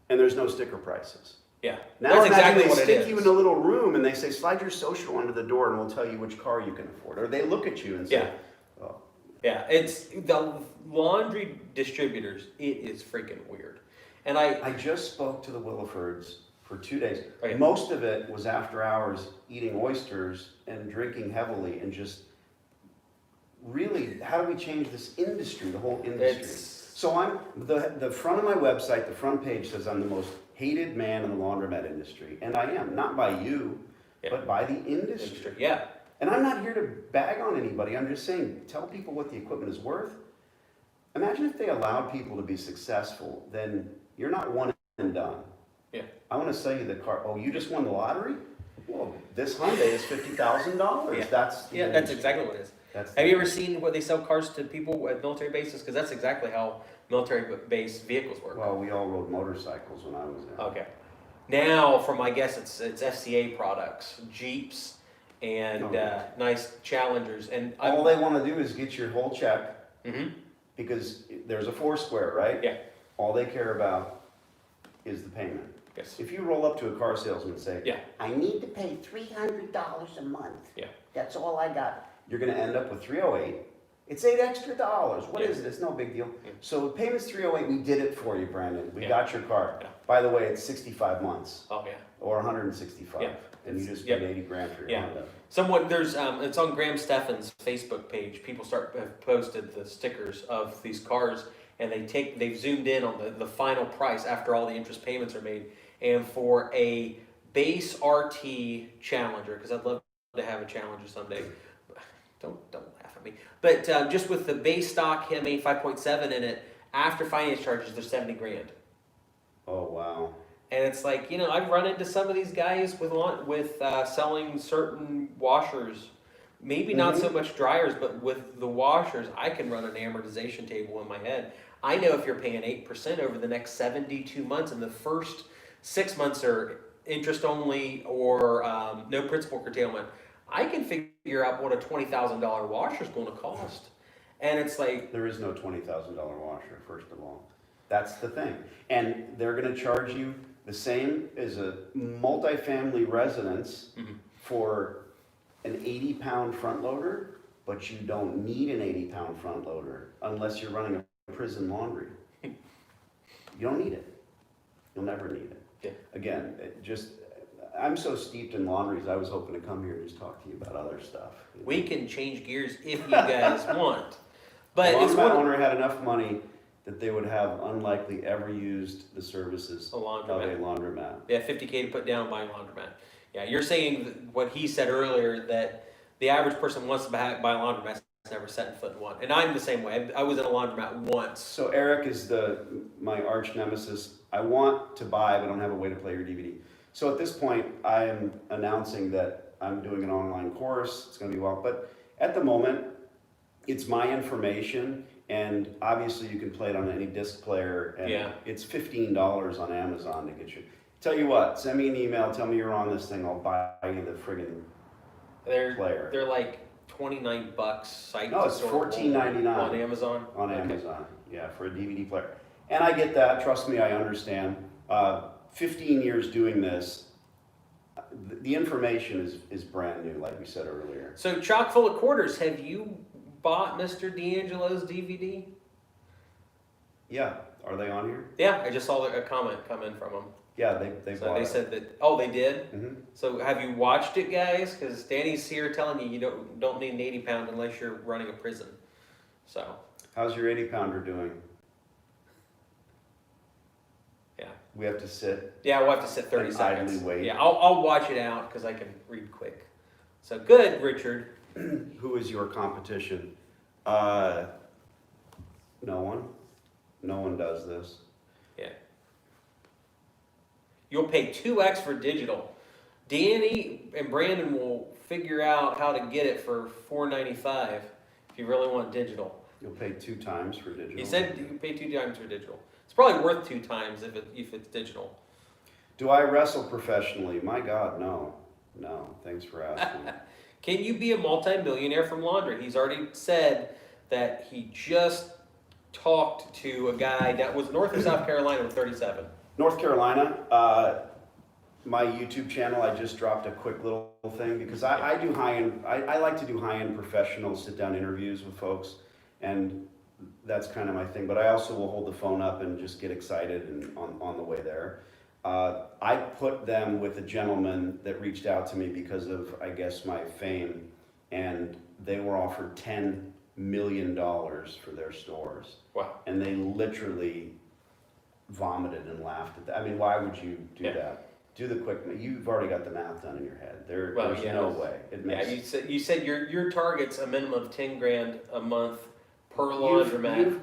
and there's no sticker prices. Yeah, Now that's imagine exactly they what it stick is. you in a little room and they say, slide your social under the door and we'll tell you which car you can afford. Or they look at you and say, oh. Yeah, it's the laundry distributors. It is freaking weird. And I just spoke to the Willifords for 2 days. Oh, yeah. Most of it was after hours eating oysters and drinking heavily and just really, how do we change this industry, the whole industry? So I'm, the front of my website, the front page says I'm the most hated man in the laundromat industry. And I am, not by you, Yeah. but by the industry. Yeah. And I'm not here to bag on anybody. I'm just saying, tell people what the equipment is worth. Imagine if they allowed people to be successful, then you're not one and done. Yeah. I want to sell you the car. Oh, you just won the lottery? Well, this Hyundai is $50,000. Yeah. That's That's exactly what it is. Have you ever seen what they sell cars to people at military bases? Because that's exactly how military base vehicles work. Well, we all rode motorcycles when I was there. Okay. Now, from I guess it's FCA products, Jeeps, and nice Challengers, and All they want to do is get your whole check Mm-hmm. because there's a Foursquare, right? Yeah. All they care about is the payment. Yes. If you roll up to a car salesman and say, Yeah. I need to pay $300 a month. Yeah. That's all I got. You're going to end up with $308. It's $8 extra. What Yeah. is it? It's no big deal. Yeah. So payment's $308. We did it for you, Brandon. We Yeah. got your car. Yeah. By the way, it's 65 months Oh yeah. or 165. Yeah. And you just Yeah. paid 80 grand for your Yeah. Honda. Someone there's it's on Graham Stephan's Facebook page. People have posted the stickers of these cars, and they've zoomed in on the final price after all the interest payments are made, and for a base RT Challenger, because I'd love to have a Challenger someday. Don't laugh at me. But just with the base stock Hemi 5.7 in it, after finance charges, they're 70 grand. Oh, wow. And it's like, I've run into some of these guys with selling certain washers, maybe not so much dryers, but with the washers, I can run an amortization table in my head. I know if you're paying 8% over the next 72 months, and the first 6 months are interest only or no principal curtailment, I can figure out what a $20,000 washer is going to cost. And it's like, There is no $20,000 washer, first of all. That's the thing. And they're going to charge you the same as a multifamily residence Mhm. for an 80-pound front loader, but you don't need an 80-pound front loader unless you're running a prison laundry. You don't need it. You'll never need it. Yeah. Again, I'm so steeped in laundries, I was hoping to come here and just talk to you about other stuff. we can change gears if you guys want. But The it's laundromat owner had enough money that they would have unlikely ever used the services a of laundromat. a laundromat. Yeah, 50K to put down by a laundromat. Yeah, you're saying what he said earlier, that the average person wants to buy a laundromat has never set foot in one. And I'm the same way. I was in a laundromat once. So Eric is my arch nemesis. I want to buy, but I don't have a way to play your DVD. So at this point, I am announcing that I'm doing an online course. It's going to be well, but at the moment, it's my information, and obviously you can play it on any disc player, and Yeah. it's $15 on Amazon to get you. Tell you what, send me an email, tell me you're on this thing, I'll buy you the friggin' player. They're like $29 site No, to it's sort $14.99 on Amazon. on Okay. Amazon, yeah, for a DVD player. And I get that, trust me, I understand. 15 years doing this, the information is brand new, like we said earlier. So chock full of quarters. Have you bought Mr. D'Angelo's DVD? Yeah, are they on here? Yeah, I just saw a comment come in from them. Yeah, they So bought they it. said that. Oh, they did. Mhm. So have you watched it, guys? Because Danny's here telling you don't need an 80-pound unless you're running a prison. So How's your 80-pounder doing? yeah, We have to sit. yeah, we'll have to sit 30 And seconds. idly wait. Yeah, I'll watch it out because I can read quick. So good, Richard. Who is your competition? No one. No one does this. Yeah. You'll pay 2x for digital. Danny and Brandon will figure out how to get it for $4.95 if you really want digital. You'll pay 2 times for digital. He said you pay 2 times for digital. It's probably worth 2 times if it's digital. Do I wrestle professionally? My God, no. No, thanks for asking. Can you be a multimillionaire from laundry? He's already said that he just talked to a guy that was north of South Carolina with 37. North Carolina, my YouTube channel, I just dropped a quick little thing because I do high-end, I like to do high-end professional sit-down interviews with folks, and that's kind of my thing, but I also will hold the phone up and just get excited and on the way there. I put them with a gentleman that reached out to me because of, I guess, my fame, and they were offered $10 million for their stores. Wow. And they literally vomited and laughed at that. I mean, why would you do that? Do the quick, you've already got the math done in your head. There's no way. It makes, you said your target's a minimum of 10 grand a month per laundromat.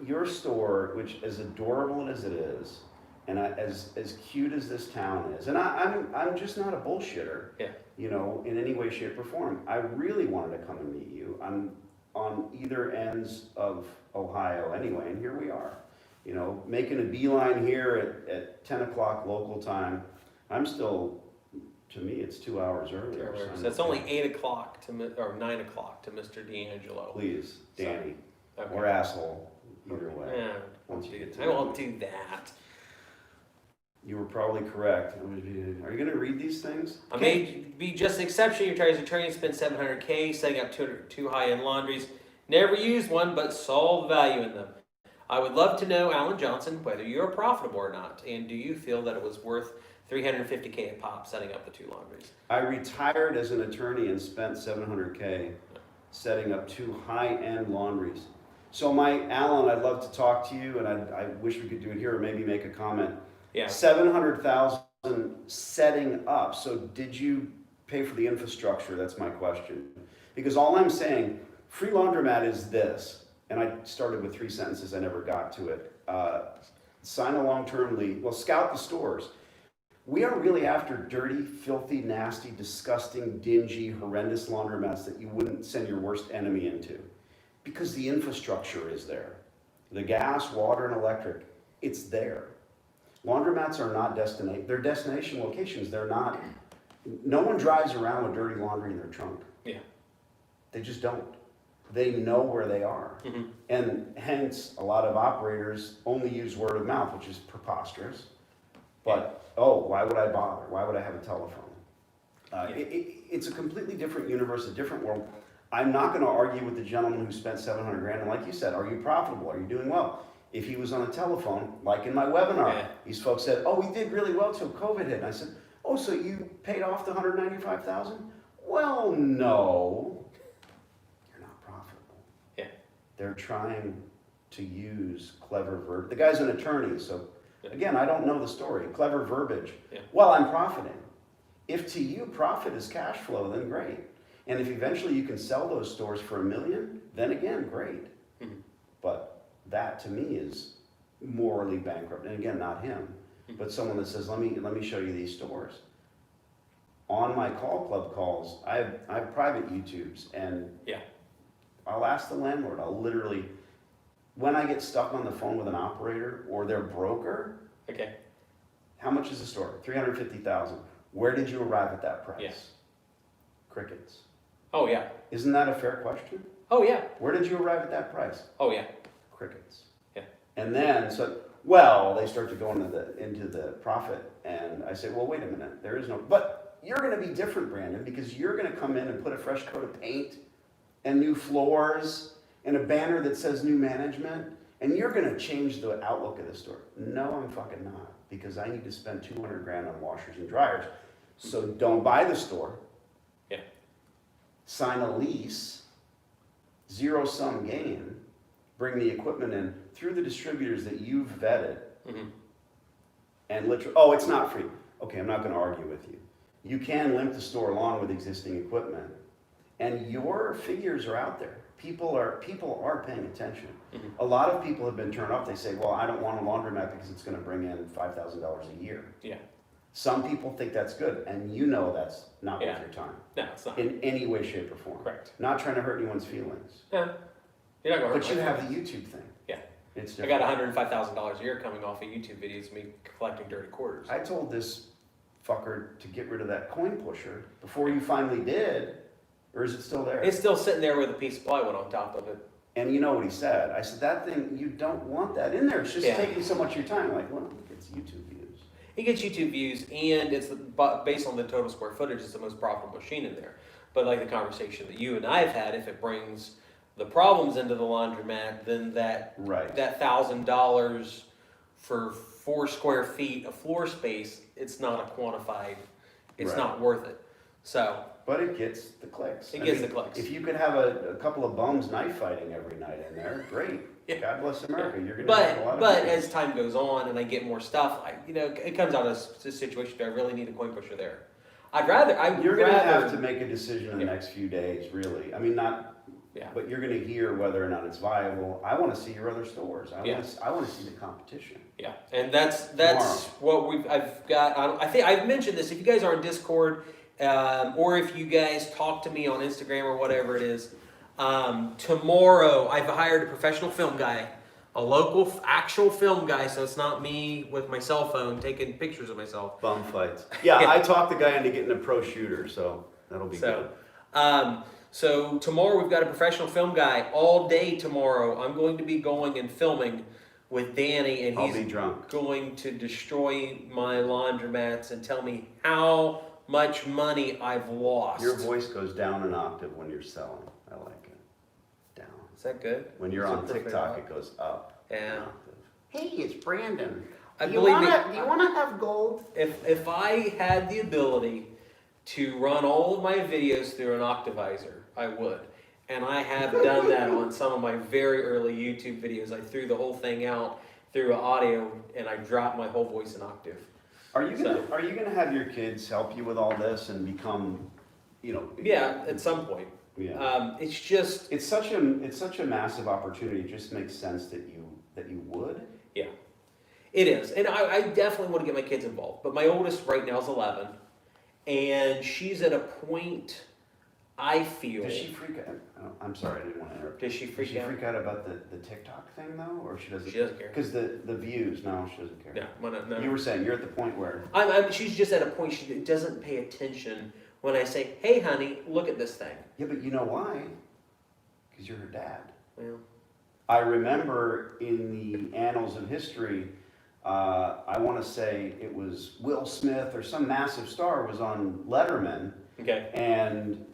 Your store, which as adorable as it is, and as cute as this town is, and I'm just not a bullshitter, you know, in any way, shape, or form. I really wanted to come and meet you. I'm on either ends of Ohio anyway, and here we are, you know, making a beeline here at 10 o'clock local time. I'm still, to me, it's 2 hours earlier. So it's only 8 o'clock or 9 o'clock to Mr. D'Angelo. Please, Danny, okay. or asshole, either way. Yeah, I won't do that. You were probably correct. Are you going to read these things? I may be just an exception. Your attorney spent $700K setting up two high-end laundries. Never used one, but saw the value in them. I would love to know, Alan Johnson, whether you are profitable or not, and do you feel that it was worth $350K a pop setting up the 2 laundries? I retired as an attorney and spent $700K setting up 2 high-end laundries. So Alan, I'd love to talk to you, and I wish we could do it here or maybe make a comment. Yeah. $700,000 setting up. So did you pay for the infrastructure? That's my question. Because all I'm saying, free laundromat is this, and I started with 3 sentences, I never got to it. Sign a long-term lease. Well, scout the stores. We are really after dirty, filthy, nasty, disgusting, dingy, horrendous laundromats that you wouldn't send your worst enemy into. Because the infrastructure is there. The gas, water, and electric, it's there. Laundromats are not they're destination locations. They're not, no one drives around with dirty laundry in their trunk. Yeah. They just don't. They know where they are. Mm-hmm. And hence, a lot of operators only use word of mouth, which is preposterous. But, why would I bother? Why would I have a telephone? It's a completely different universe, a different world. I'm not going to argue with the gentleman who spent $700 grand. And like you said, are you profitable? Are you doing well? If he was on a telephone, like in my webinar, these folks said, we did really well till COVID hit. And I said, so you paid off the $195,000? Well, no, you're not profitable. Yeah. They're trying to use clever verbiage. The guy's an attorney, so again, I don't know the story. Clever verbiage. Yeah. Well, I'm profiting. If to you profit is cash flow, then great. And if eventually you can sell those stores for $1 million, then again, great. Mm-hmm. But that to me is morally bankrupt. And again, not him, but someone that says, let me show you these stores. On my call club calls, I have private YouTubes, and I'll ask the landlord, I'll literally, when I get stuck on the phone with an operator or their broker, how much is the store? $350,000. Where did you arrive at that price? Yes. Crickets. Oh yeah. Isn't that a fair question? Oh yeah. Where did you arrive at that price? Oh yeah. Crickets. Yeah. And then, they start to go into the profit, and I say, well, wait a minute, there is no, but you're going to be different, Brandon, because you're going to come in and put a fresh coat of paint and new floors and a banner that says new management, and you're going to change the outlook of the store. No, I'm fucking not, because I need to spend $200 grand on washers and dryers. So don't buy the store. Yeah. Sign a lease, zero-sum game, bring the equipment in through the distributors that you've vetted, and literally, it's not free. Okay, I'm not going to argue with you. You can limp the store along with existing equipment, and your figures are out there. People are paying attention. A lot of people have been turned off. They say, well, I don't want a laundromat because it's going to bring in $5,000 a year. Yeah. Some people think that's good, and you know that's not worth your time. No, it's not. In any way, shape, or form. Correct. Not trying to hurt anyone's feelings. Yeah. You're not going to But you have the YouTube thing. Yeah. It's I got $105,000 a year coming off of YouTube videos of me collecting dirty quarters. I told this fucker to get rid of that coin pusher before you finally did, or is it still there? It's still sitting there with a piece of plywood on top of it. And you know what he said? I said, that thing, you don't want that in there. It's just taking so much of your time. Like, well, it's YouTube views. It gets YouTube views, and it's based on the total square footage, it's the most profitable machine in there. But like the conversation that you and I have had, if it brings the problems into the laundromat, then that $1,000 for 4 square feet of floor space, it's not a quantified, it's Right. not worth it. So, But it gets the clicks. it gets the clicks. If you could have a couple of bums knife fighting every night in there, great. Yeah. God bless America. You're gonna have a lot of But views. as time goes on and I get more stuff, it comes out as a situation, do I really need a coin pusher there? I would You're gonna have rather, to make a decision in the Yeah. next few days, really. I mean, not, yeah, but you're gonna hear whether or not it's viable. I wanna see your other stores. Yeah. I wanna see the competition. yeah, and that's what I've got. I think I've mentioned this. If you guys are on Discord, or if you guys talk to me on Instagram or whatever it is, tomorrow I've hired a professional film guy, a local actual film guy, so it's not me with my cell phone taking pictures of myself. Bum fights. Yeah, Yeah. I talked the guy into getting a pro shooter, so that'll be good. So tomorrow we've got a professional film guy all day tomorrow. I'm going to be going and filming with Danny, and I'll he's be drunk. going to destroy my laundromats and tell me how much money I've lost. Your voice goes down an octave when you're selling. I like it. Down. Is that good? When you're Is on it perfect? TikTok, it goes up. Yeah. An octave. Hey, it's Brandon. Do you want to have gold? If I had the ability to run all of my videos through an octavizer, I would. And I have done that on some of my very early YouTube videos. I threw the whole thing out through audio and I dropped my whole voice in octave. Are you gonna have your kids help you with all this and become, Yeah, at some point. Yeah. It's just, It's such a massive opportunity. It just makes sense that you would. yeah, it is. And I definitely want to get my kids involved. But my oldest right now is 11. And she's at a point, I feel. Does she freak out? I'm sorry, I didn't want to interrupt. Does she freak out? freak out about the TikTok thing though, or she doesn't? She doesn't care. Because the views, no, she doesn't care. No. You were saying you're at the point where She's just at a point she doesn't pay attention when I say, "Hey, honey, look at this thing." yeah, but you know why? Because you're her dad. Well, I remember in the annals of history, I want to say it was Will Smith or some massive star was on Letterman, okay. and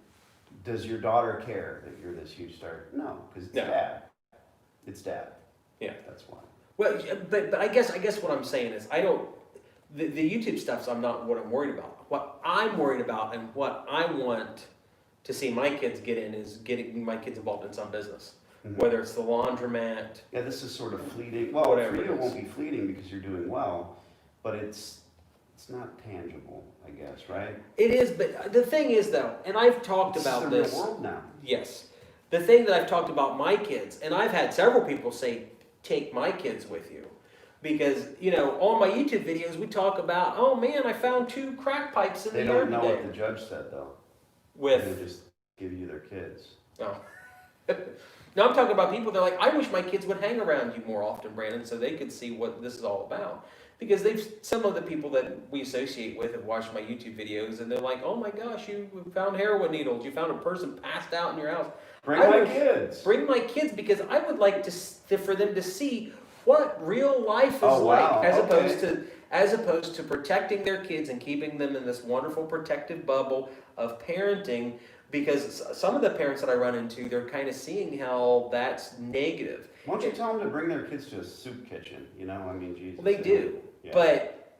does your daughter care that you're this huge star? No, because it's No. dad. It's dad. Yeah. That's why. Well, but I guess what I'm saying is I don't. The YouTube stuff's not what I'm worried about. What I'm worried about and what I want to see my kids get in is getting my kids involved in some business. Mhm. Whether it's the laundromat. Yeah, this is sort of fleeting. Well, Whatever for it you it is. won't be fleeting because you're doing well, but it's not tangible, I guess, right? It is, but the thing is though, and I've talked It's about the this. real world now. Yes. The thing that I've talked about my kids, and I've had several people say, take my kids with you. Because, on my YouTube videos, we talk about, oh man, I found 2 crack pipes in They the yard don't know today. what the judge said though. With, They just give you their kids. oh. No, I'm talking about people that are like, I wish my kids would hang around you more often, Brandon, so they could see what this is all about. Because some of the people that we associate with have watched my YouTube videos, and they're like, oh my gosh, you found heroin needles, you found a person passed out in your house. Bring I my would kids. Bring my kids because I would like for them to see what real life is Oh, wow. like, Okay. as opposed to protecting their kids and keeping them in this wonderful protective bubble of parenting. Because some of the parents that I run into, they're kind of seeing how that's negative. Why don't you tell them to bring their kids to a soup kitchen? I mean, Jesus. Well, they do, Yeah. but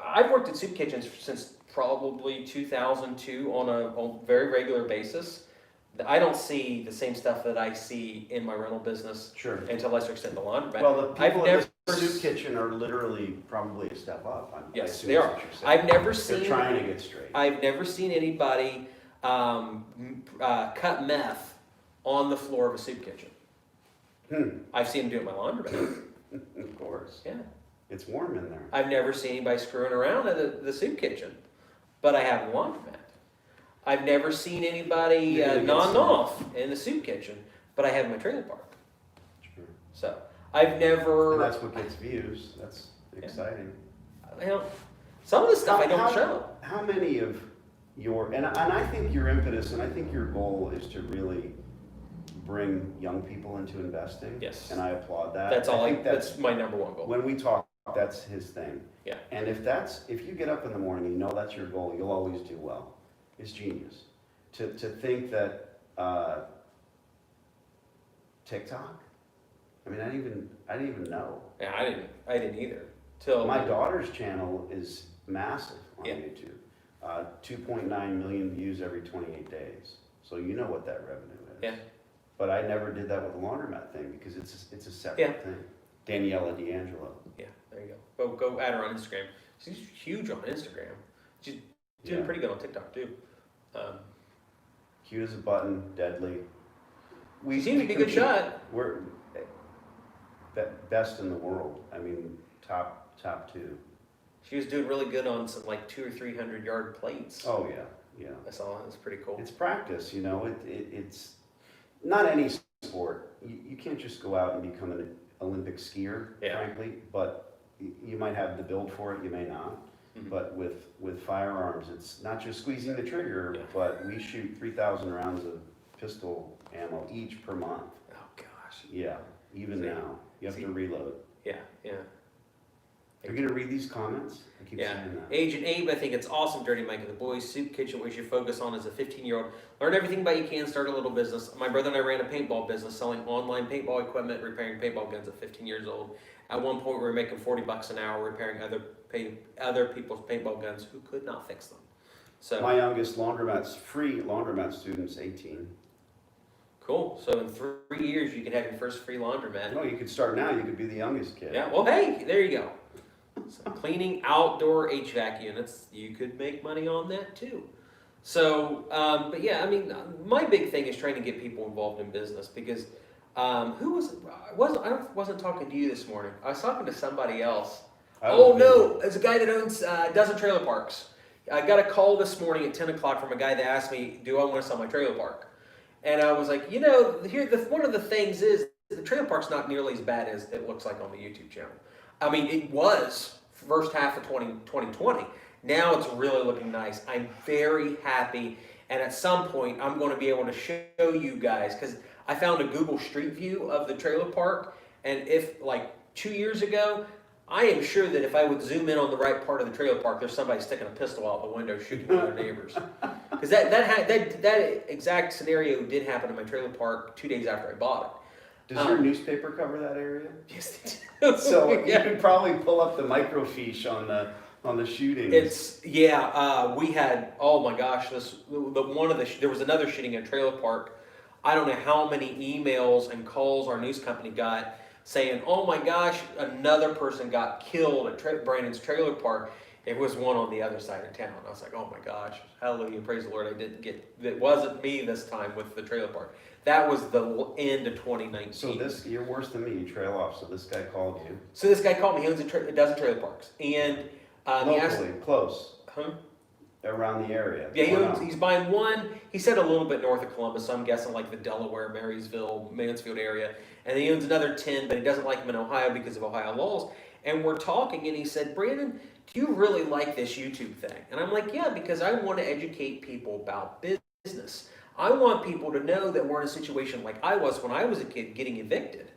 I've worked at soup kitchens since probably 2002 on a very regular basis. I don't see the same stuff that I see in my rental business, Sure. and to a lesser extent the laundromat. Well, the people in the never soup kitchen are literally probably a step up. I Yes, assume they that's are. what you're saying. I've never They're seen. trying to get straight. I've never seen anybody cut meth on the floor of a soup kitchen. I've seen them do it in my laundromat. Of course. Yeah. It's warm in there. I've never seen anybody screwing around at the soup kitchen, but I have a laundromat. I've never seen anybody You're gonna get nodding some. off in the soup kitchen, but I have my trailer park. Sure. So I've never. And that's what gets views. That's exciting. Well, some of the stuff I don't show. How many of your, and I think your impetus and I think your goal is to really bring young people into investing. Yes. And I applaud that. That's all. I think That's my number one goal. when we talk, that's his thing. Yeah. And if you get up in the morning and you know that's your goal, you'll always do well. It's genius. To think that TikTok, I mean, I didn't even know. Yeah, I didn't either. till My daughter's channel is massive on Yeah. YouTube. 2.9 million views every 28 days. So you know what that revenue is. Yeah. But I never did that with the laundromat thing because it's a separate Yeah. thing. Daniela D'Angelo. Yeah, there you go. Go add her on Instagram. She's huge on Instagram. She's doing Yeah. pretty good on TikTok too. Cute as a button, deadly. She seems to be a good shot. We're best in the world. I mean, top two. She was doing really good on some like 200 or 300 yard plates. Oh yeah, yeah. I saw it. It was pretty cool. It's practice, you know. It's not any sport. You can't just go out and become an Olympic skier, Yeah. frankly. But you might have the build for it. You may not. Mhm. But with firearms, it's not just squeezing the trigger, Yeah. but we shoot 3,000 rounds of pistol ammo each per month. Oh gosh. Yeah, even See. now. You have See. to reload. Yeah, yeah. Are you gonna read these comments? I keep Yeah. saying that. Agent Abe, I think it's awesome, Dirty Mike, the boys' soup kitchen, what you should focus on as a 15-year-old. Learn everything about you can, start a little business. My brother and I ran a paintball business, selling online paintball equipment, repairing paintball guns at 15 years old. At one point, we were making $40 an hour repairing other people's paintball guns who could not fix them. So My youngest free laundromat student's 18. cool. So in 3 years, you could have your first free laundromat. No, you could start now. You could be the youngest kid. Yeah. Well, hey, there you go. So cleaning outdoor HVAC units, you could make money on that too. So, but yeah, I mean, my big thing is trying to get people involved in business because I wasn't talking to you this morning. I was talking to somebody else. Oh no, it's a guy that owns a dozen trailer parks. I got a call this morning at 10 o'clock from a guy that asked me, do I want to sell my trailer park? And I was like, you know, one of the things is the trailer park's not nearly as bad as it looks like on the YouTube channel. I mean, it was first half of 2020. Now it's really looking nice. I'm very happy. And at some point, I'm going to be able to show you guys, because I found a Google Street View of the trailer park. And if like 2 years ago, I am sure that if I would zoom in on the right part of the trailer park, there's somebody sticking a pistol out the window shooting at their neighbors. Because that exact scenario did happen in my trailer park 2 days after I bought it. Does your newspaper cover that area? Yes, they do. So Yeah. you could probably pull up the microfiche on the shootings. We had, oh my gosh, there was another shooting in a trailer park. I don't know how many emails and calls our news company got saying, oh my gosh, another person got killed at Brandon's trailer park. It was one on the other side of town. I was like, oh my gosh, hallelujah, praise the Lord. It wasn't me this time with the trailer park. That was the end of 2019. So you're worse than me. You trail off. So this guy called you. So this guy called me. He owns a dozen trailer parks, and he asked, Locally, close, huh? around the area. Yeah, he's buying one. He said a little bit north of Columbus, so I'm guessing like the Delaware, Marysville, Mansfield area. And then he owns another 10, but he doesn't like them in Ohio because of Ohio laws. And we're talking, and he said, Brandon, do you really like this YouTube thing? And I'm like, yeah, because I want to educate people about business. I want people to know that we're in a situation like I was when I was a kid getting evicted.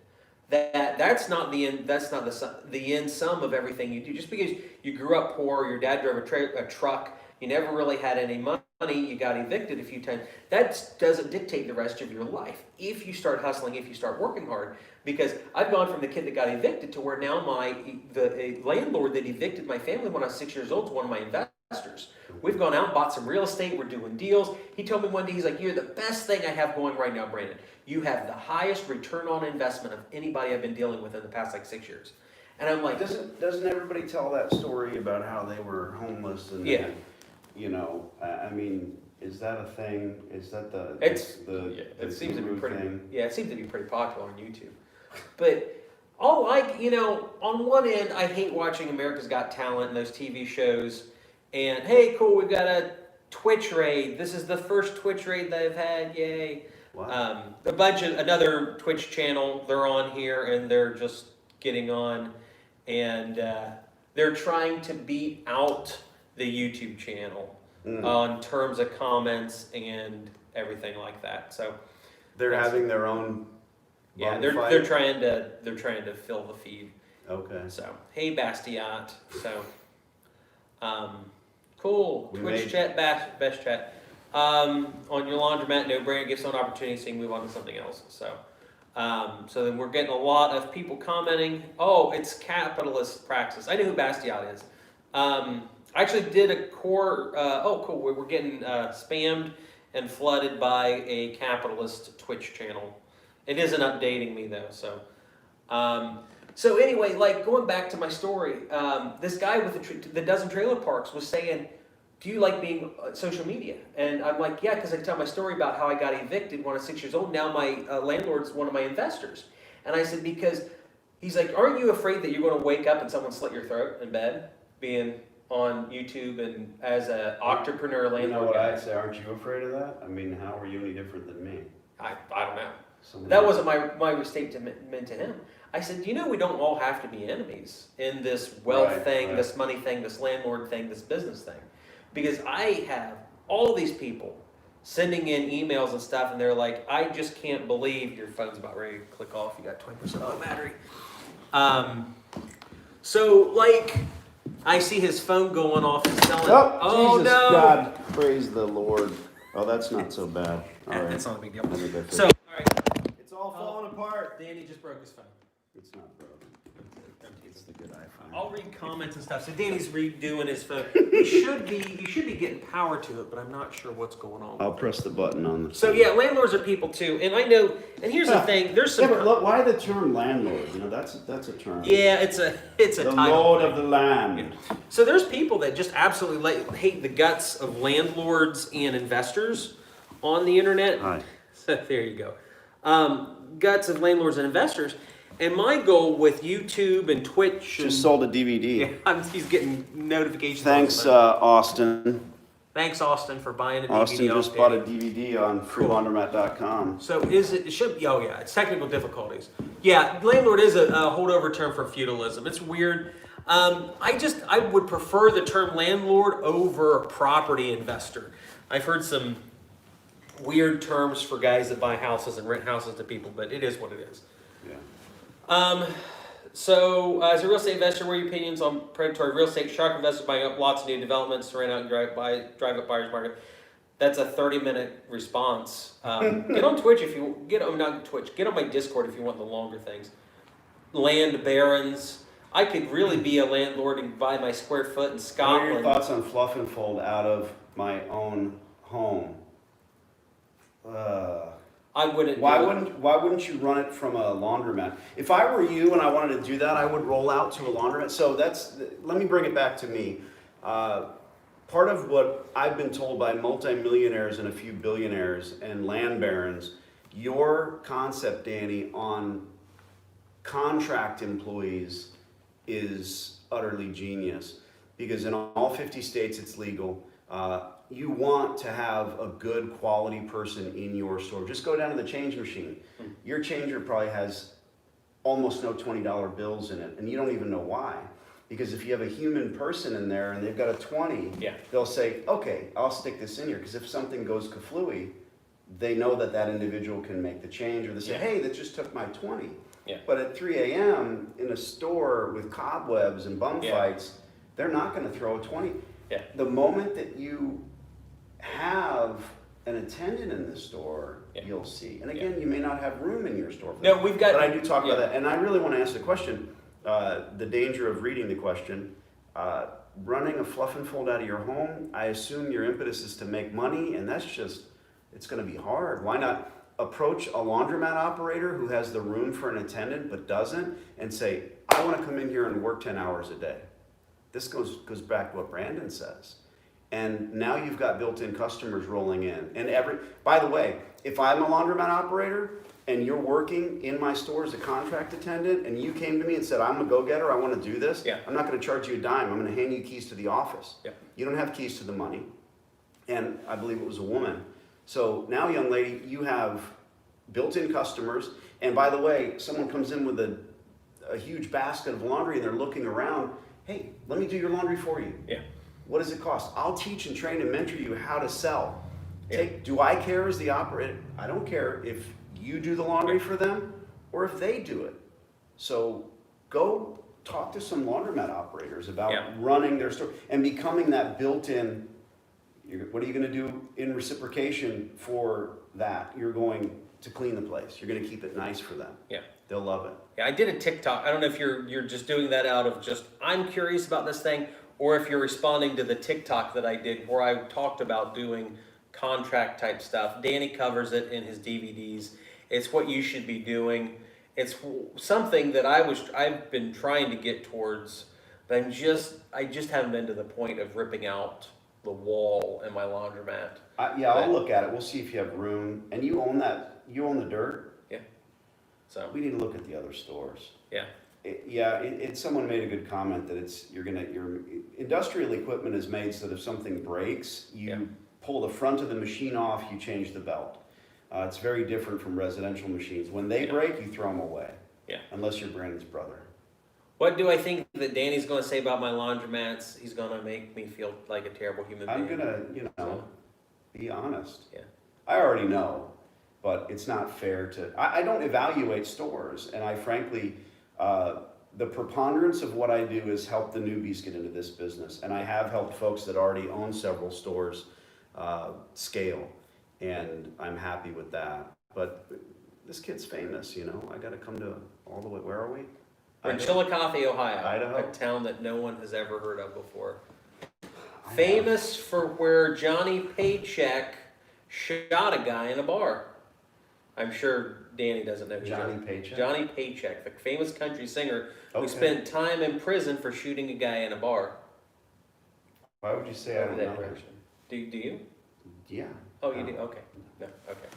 That's not the end. That's not the end sum of everything you do. Just because you grew up poor, your dad drove a truck, you never really had any money, you got evicted a few times. That doesn't dictate the rest of your life. If you start hustling, if you start working hard, because I've gone from the kid that got evicted to where now the landlord that evicted my family when I was 6 years old is one of my investors. We've gone out and bought some real estate. We're doing deals. He told me one day, he's like, you're the best thing I have going right now, Brandon. You have the highest return on investment of anybody I've been dealing with in the past like 6 years. And I'm like, doesn't everybody tell that story about how they were homeless and yeah. I mean, is that a thing? Is that it seems to be pretty thing? Yeah, it seems to be pretty popular on YouTube. But on one end, I hate watching America's Got Talent and those TV shows. And hey, cool, we've got a Twitch raid. This is the first Twitch raid that I've had. Yay! What? Another Twitch channel. They're on here and they're just getting on, and they're trying to beat out the YouTube channel on terms of comments and everything like that. So they're having their own. Yeah, they're trying to fill the feed. Okay. So hey, Bastiat. So cool. Twitch chat, best chat. On your laundromat, no brainer, gives someone opportunity, so you can move on to something else. So So then we're getting a lot of people commenting, oh, it's capitalist praxis. I know who Bastiat is. I actually did a core, oh cool, we're getting spammed and flooded by a capitalist Twitch channel. It isn't updating me though, so. So anyway, like going back to my story, this guy with the dozen trailer parks was saying, do you like being on social media? And I'm like, yeah, because I tell my story about how I got evicted when I was 6 years old. Now my landlord's one of my investors. And I said, because he's like, aren't you afraid that you're going to wake up and someone slit your throat in bed, being on YouTube and as an entrepreneur landlord? You know what I'd say, aren't you afraid of that? I mean, how are you any different than me? I don't know. That wasn't my statement to him. I said, you know, we don't all have to be enemies in this wealth thing, this money thing, this landlord thing, this business thing. Because I have all these people sending in emails and stuff, and they're like, I just can't believe your phone's about ready to click off. You got 20% on battery. So, like, I see his phone going off and selling. Oh, Jesus, no. God, praise the Lord. Oh, that's not so bad. All right. That's not a big deal. So, So, all right. it's all falling apart. Danny just broke his phone. It's not broken. It's the good iPhone. I'll read comments and stuff. So Danny's redoing his phone. He should be getting power to it, but I'm not sure what's going on. I'll press the button on the. So yeah, landlords are people too, and I know. And here's the thing: there's some. Yeah, but look, why the term landlord? You know, that's a term. Yeah, it's a the title lord thing. of the land. Yeah. So there's people that just absolutely hate the guts of landlords and investors on the internet. Hi. So there you go. Guts of landlords and investors. And my goal with YouTube and Twitch. Just sold a DVD. Yeah, he's getting notifications. Thanks, Austin. Thanks, Austin, for buying a DVD. Austin just bought a DVD on freelaundromat.com. So it should be, oh yeah, it's technical difficulties. Yeah, landlord is a holdover term for feudalism. It's weird. I would prefer the term landlord over property investor. I've heard some weird terms for guys that buy houses and rent houses to people, but it is what it is. Yeah. So as a real estate investor, what are your opinions on predatory real estate? Shark investors buying up lots of new developments to rent out and drive up buyer's market. That's a 30-minute response. Get on Twitch if you get on not Twitch. Get on my Discord if you want the longer things. Land barons. I could really be a landlord and buy my square foot in Scotland. What are your thoughts on fluff and fold out of my own home? I wouldn't. Why wouldn't you run it from a laundromat? If I were you and I wanted to do that, I would roll out to a laundromat. So let me bring it back to me. Part of what I've been told by multimillionaires and a few billionaires and land barons, your concept, Danny, on contract employees is utterly genius. Because in all 50 states it's legal. You want to have a good quality person in your store. Just go down to the change machine. Your changer probably has almost no $20 bills in it, and you don't even know why. Because if you have a human person in there and they've got a 20, they'll say, okay, I'll stick this in here. Because if something goes kaflooey, they know that individual can make the change. Or they say, hey, that just took my 20. Yeah. But at 3 a.m. in a store with cobwebs and bum fights, they're not going to throw a 20. Yeah. The moment that you have an attendant in the store, you'll see. And again, you may not have room in your store. No, we've got. But I do talk about that, and I really want to ask the question. The danger of reading the question. Running a fluff and fold out of your home. I assume your impetus is to make money, and that's just. It's going to be hard. Why not approach a laundromat operator who has the room for an attendant but doesn't, and say, I want to come in here and work 10 hours a day. This goes back to what Brandon says. And now you've got built-in customers rolling in. And by the way, if I'm a laundromat operator and you're working in my store as a contract attendant and you came to me and said, I'm a go-getter, I want to do this, I'm not going to charge you a dime. I'm going to hand you keys to the office. You don't have keys to the money. And I believe it was a woman. So now, young lady, you have built-in customers. And by the way, someone comes in with a huge basket of laundry and they're looking around. Hey, let me do your laundry for you. What does it cost? I'll teach and train and mentor you how to sell. Do I care as the operator? I don't care if you do the laundry for them or if they do it. So go talk to some laundromat operators about running their store and becoming that built-in. What are you going to do in reciprocation for that? You're going to clean the place. You're gonna keep it nice for them. Yeah. They'll love it. Yeah, I did a TikTok. I don't know if you're just doing that out of just I'm curious about this thing, or if you're responding to the TikTok that I did where I talked about doing contract type stuff. Danny covers it in his DVDs. It's what you should be doing. It's something that I've been trying to get towards, but I just haven't been to the point of ripping out the wall in my laundromat. I'll look at it. We'll see if you have room. And you own that. You own the dirt. Yeah. So we need to look at the other stores. yeah. Someone made a good comment that your industrial equipment is made so that if something breaks, you pull the front of the machine off, you change the belt. It's very different from residential machines. When they break, you throw them away. Yeah. Unless you're Brandon's brother. What do I think that Danny's going to say about my laundromats? He's going to make me feel like a terrible human being. I'm going to, be honest. Yeah. I already know, but it's not fair to. I don't evaluate stores, and I frankly, the preponderance of what I do is help the newbies get into this business, and I have helped folks that already own several stores scale, and I'm happy with that. But this kid's famous, I got to come to all the way. Where are we? We're in Chillicothe, Ohio, Idaho? a town that no one has ever heard of before. Famous for where Johnny Paycheck shot a guy in a bar. I'm sure Danny doesn't know who Johnny Paycheck? Johnny Paycheck, the famous country singer who Okay. spent time in prison for shooting a guy in a bar. Why would you say I don't know that? Do you? Yeah. Oh, you do? Okay. No, okay.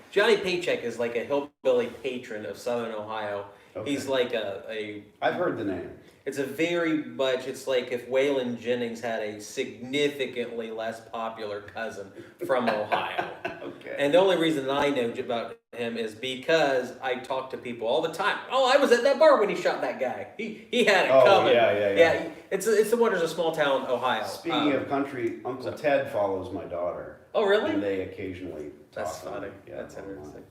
Johnny Paycheck is like a hillbilly patron of Southern Ohio. Okay. He's like a I've heard the name. It's a very much, it's like if Waylon Jennings had a significantly less popular cousin from Ohio. Okay. And the only reason I know about him is because I talk to people all the time. Oh, I was at that bar when he shot that guy. He had it coming. Yeah. It's the wonders of small town Ohio. Speaking of country, Uncle Ted follows my daughter. Oh, really? And they occasionally talk. That's funny. Yeah, That's online. interesting.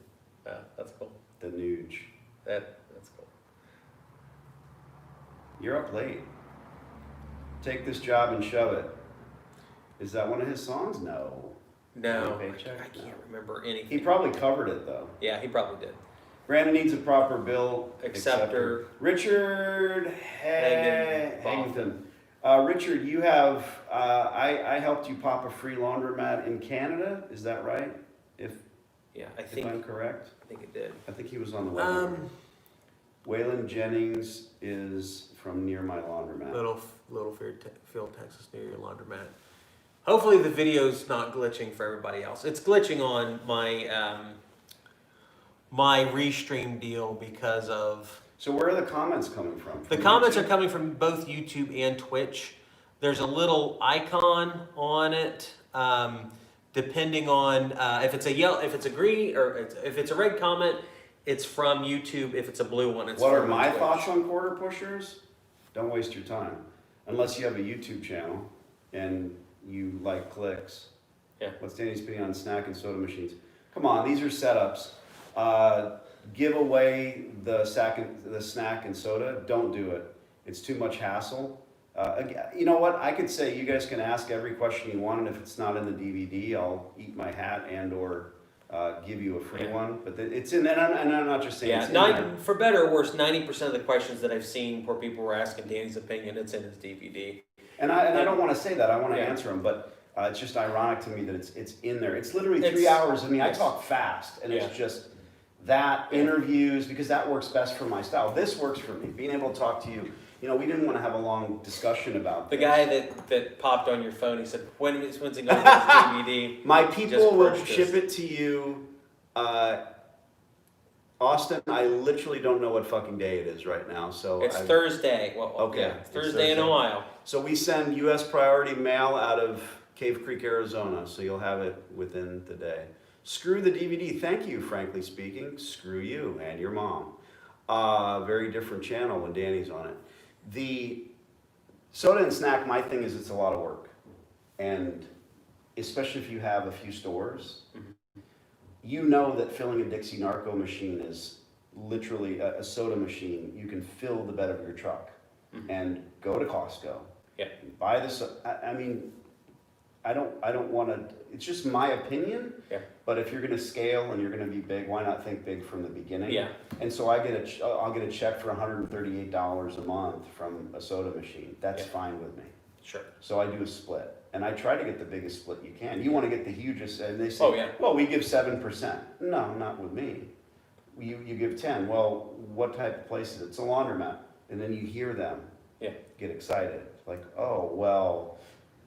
Yeah, that's cool. The Nuge. That's cool. You're up late. Take this job and shove it. Is that one of his songs? No. No, Paycheck? I can't remember anything. He probably covered it though. Yeah, he probably did. Brandon needs a proper bill Acceptor. Richard Hagington. Richard, you have, I helped you pop a free laundromat in Canada, is that right? If I'm correct? I think it did. I think he was on the webinar. Waylon Jennings is from near my laundromat. Littlefield, Texas, near your laundromat. Hopefully the video's not glitching for everybody else. It's glitching on my my restream deal because of... So where are the comments coming from? The comments are coming from both YouTube and Twitch. There's a little icon on it, depending on if it's a yellow, if it's a green, or if it's a red comment, it's from YouTube. If it's a blue one, it's What from are my Twitch. thoughts on quarter pushers? Don't waste your time. Unless you have a YouTube channel and you like clicks. Yeah. What's Danny's opinion on snack and soda machines? Come on, these are setups. Give away the snack and soda. Don't do it. It's too much hassle. You know what? I could say you guys can ask every question you want, and if it's not in the DVD, I'll eat my hat and/or give you a free one. But it's in, and I'm not just saying. Yeah, for better or worse, 90% of the questions that I've seen where people were asking Danny's opinion, it's in his DVD. And I don't want to say that. I want to answer them, but it's just ironic to me that it's in there. It's literally 3 hours. I mean, I talk fast, and it's just that interviews, because that works best for my style. This works for me. Being able to talk to you. We didn't want to have a long discussion about the this. guy that popped on your phone. He said, "When's it going to get his DVD?" My people will ship it to you. Austin, I literally don't know what fucking day it is right now. So it's Thursday. Well, okay, yeah, Thursday in Ohio. So we send U.S. priority mail out of Cave Creek, Arizona. So you'll have it within the day. Screw the DVD. Thank you, frankly speaking. Screw you and your mom. Very different channel when Danny's on it. The soda and snack, my thing is it's a lot of work. And especially if you have a few stores, you know that filling a Dixie Narco machine is literally a soda machine. You can fill the bed of your truck and go to Costco. Yeah. Buy this. I mean, I don't want to, it's just my opinion. Yeah. But if you're going to scale and you're going to be big, why not think big from the beginning? Yeah. And so I'll get a check for $138 a month from a soda machine. That's fine with me. Sure. So I do a split, and I try to get the biggest split you can. You want to get the hugest, and they say, Oh, yeah. well, we give 7%. No, not with me. You give 10. Well, what type of place is it? It's a laundromat. And then you hear them get excited. Like, oh, well,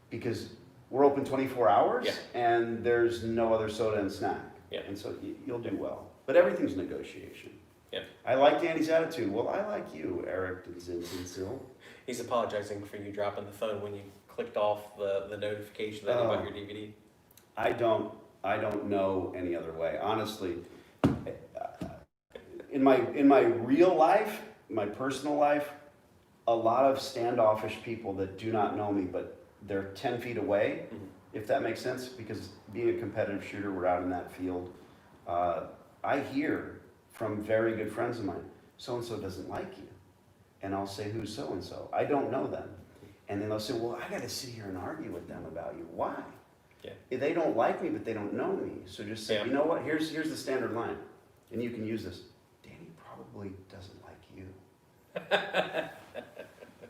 because we're open 24 hours and there's no other soda and snack. Yeah. And so you'll do well. But everything's negotiation. Yeah. I like Danny's attitude. Well, I like you, Eric Zinsil. He's apologizing for you dropping the phone when you clicked off the notification that you bought your DVD. I don't know any other way. Honestly, in my real life, my personal life, a lot of standoffish people that do not know me, but they're 10 feet away, if that makes sense, because being a competitive shooter, we're out in that field. I hear from very good friends of mine, so-and-so doesn't like you. And I'll say, who's so-and-so? I don't know them. And then they'll say, well, I got to sit here and argue with them about you. Why? Yeah. They don't like me, but they don't know me. So just say, you know what, here's the standard line. And you can use this. Danny probably doesn't like you.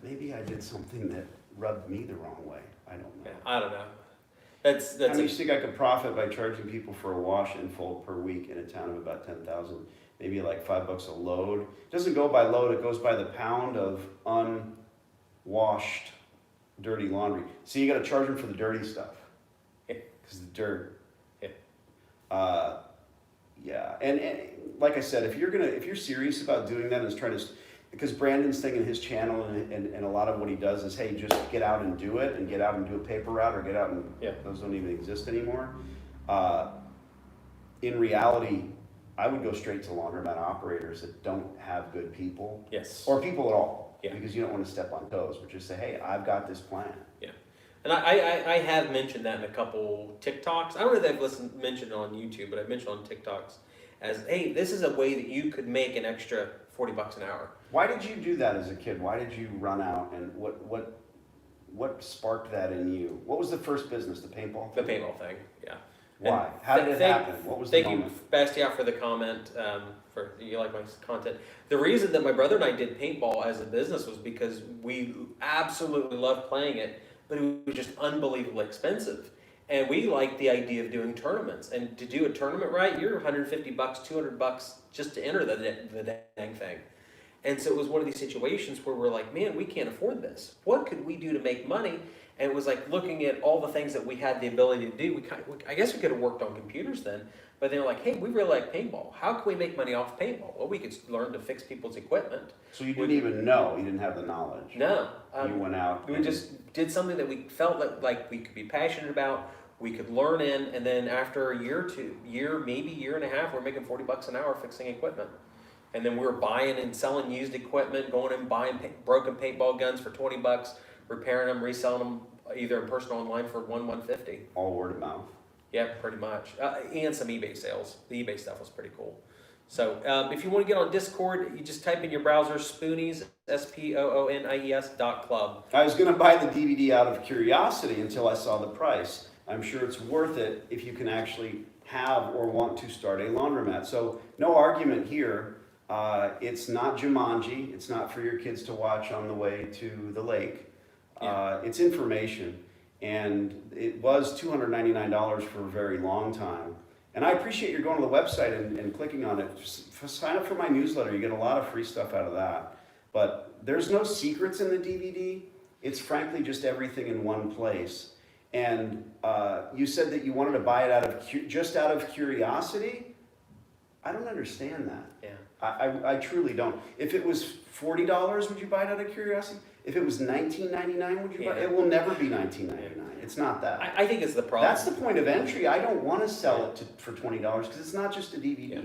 Maybe I did something that rubbed me the wrong way. I don't know. Yeah, I don't know. That's How do you think I could profit by charging people for a wash and fold per week in a town of about 10,000? Maybe like $5 a load. It doesn't go by load, it goes by the pound of unwashed dirty laundry. So you got to charge them for the dirty stuff. Because the dirt. Yeah. And like I said, if you're serious about doing that and is trying to, because Brandon's thing in his channel and a lot of what he does is, hey, just get out and do it, and get out and do a paper route, or get out and those don't even exist anymore. In reality, I would go straight to laundromat operators that don't have good people. Yes. Or people at all. Yeah. Because you don't want to step on toes, but just say, hey, I've got this plan. Yeah. And I have mentioned that in a couple TikToks. I don't know if I've mentioned it on YouTube, but I've mentioned on TikToks as, hey, this is a way that you could make an extra $40 an hour. Why did you do that as a kid? Why did you run out, and what sparked that in you? What was the first business, the paintball thing? The paintball thing, yeah. Why? How did it happen? What was the moment? Thank you, Bastia, for the comment, for you like my content. The reason that my brother and I did paintball as a business was because we absolutely loved playing it, but it was just unbelievably expensive. And we liked the idea of doing tournaments. And to do a tournament right, you're $150, $200 just to enter the dang thing. And so it was one of these situations where we're like, man, we can't afford this. What could we do to make money? And it was like looking at all the things that we had the ability to do. I guess we could have worked on computers then, but they were like, hey, we really like paintball. How can we make money off paintball? Well, we could learn to fix people's equipment. So you didn't even know, you didn't have the knowledge. No. You went out. We just did something that we felt like we could be passionate about, we could learn in, and then after a year or two, maybe year and a half, we're making $40 an hour fixing equipment. And then we were buying and selling used equipment, going and buying broken paintball guns for $20, repairing them, reselling them either in person or online for $150. All word of mouth. Yeah, pretty much. And some eBay sales. The eBay stuff was pretty cool. So if you want to get on Discord, you just type in your browser Spoonies, SPOONIES.club. I was going to buy the DVD out of curiosity until I saw the price. I'm sure it's worth it if you can actually have or want to start a laundromat. So no argument here. It's not Jumanji. It's not for your kids to watch on the way to the lake. It's information. And it was $299 for a very long time. And I appreciate you going to the website and clicking on it. Sign up for my newsletter. You get a lot of free stuff out of that. But there's no secrets in the DVD. It's frankly just everything in one place. And you said that you wanted to buy it just out of curiosity. I don't understand that. Yeah. I truly don't. If it was $40, would you buy it out of curiosity? If it was $19.99, would you buy it? It will never be $19.99. It's not that. I think it's the problem. That's the point of entry. I don't want to sell it for $20 because it's not just a DVD. Yeah.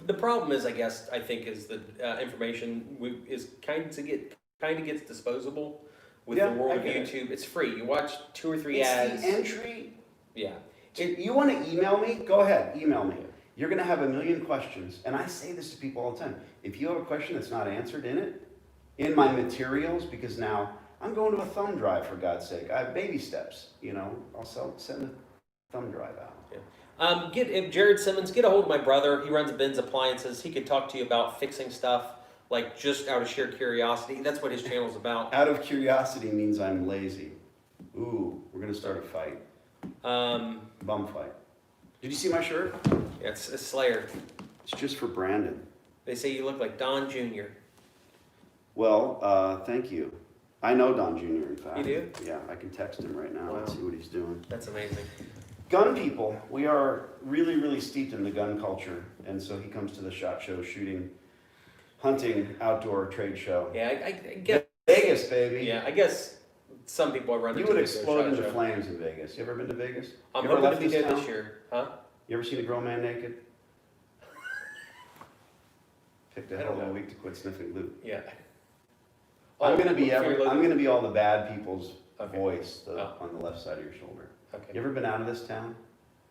The problem is, I think, is that information is kind of gets disposable with the world of YouTube. It's free. You watch 2 or 3 ads. It's the entry. Yeah. You want to email me? Go ahead. Email me. You're going to have a million questions. And I say this to people all the time. If you have a question that's not answered in my materials, because now I'm going to a thumb drive, for God's sake. I have baby steps, you know. I'll send a thumb drive out. Yeah. If Jared Simmons, get a hold of my brother. He runs Ben's Appliances. He could talk to you about fixing stuff, like just out of sheer curiosity. That's what his channel's about. Out of curiosity means I'm lazy. Ooh, we're gonna start a fight. Bum fight. Did you see my shirt? Yeah, it's a Slayer. It's just for Brandon. They say you look like Don Jr. Well, thank you. I know Don Jr. in fact. You do? Yeah, I can text him right now Wow. and see what he's doing. That's amazing. Gun people, we are really, really steeped in the gun culture, and so he comes to the SHOT Show, shooting, hunting, outdoor trade show. Yeah, I guess. Vegas, baby. Yeah, I guess some people I run You into. would at their explode SHOT into show. flames in Vegas. You ever been to Vegas? I'm You ever hoping to left be there town? this year. Huh? You ever seen a grown man naked? Picked a I hell don't of a know. week to quit sniffing glue. Yeah. I'm gonna be if you're looking- I'm gonna be all the bad people's Okay. voice Oh. on the left side of your shoulder. Okay. You ever been out of this town?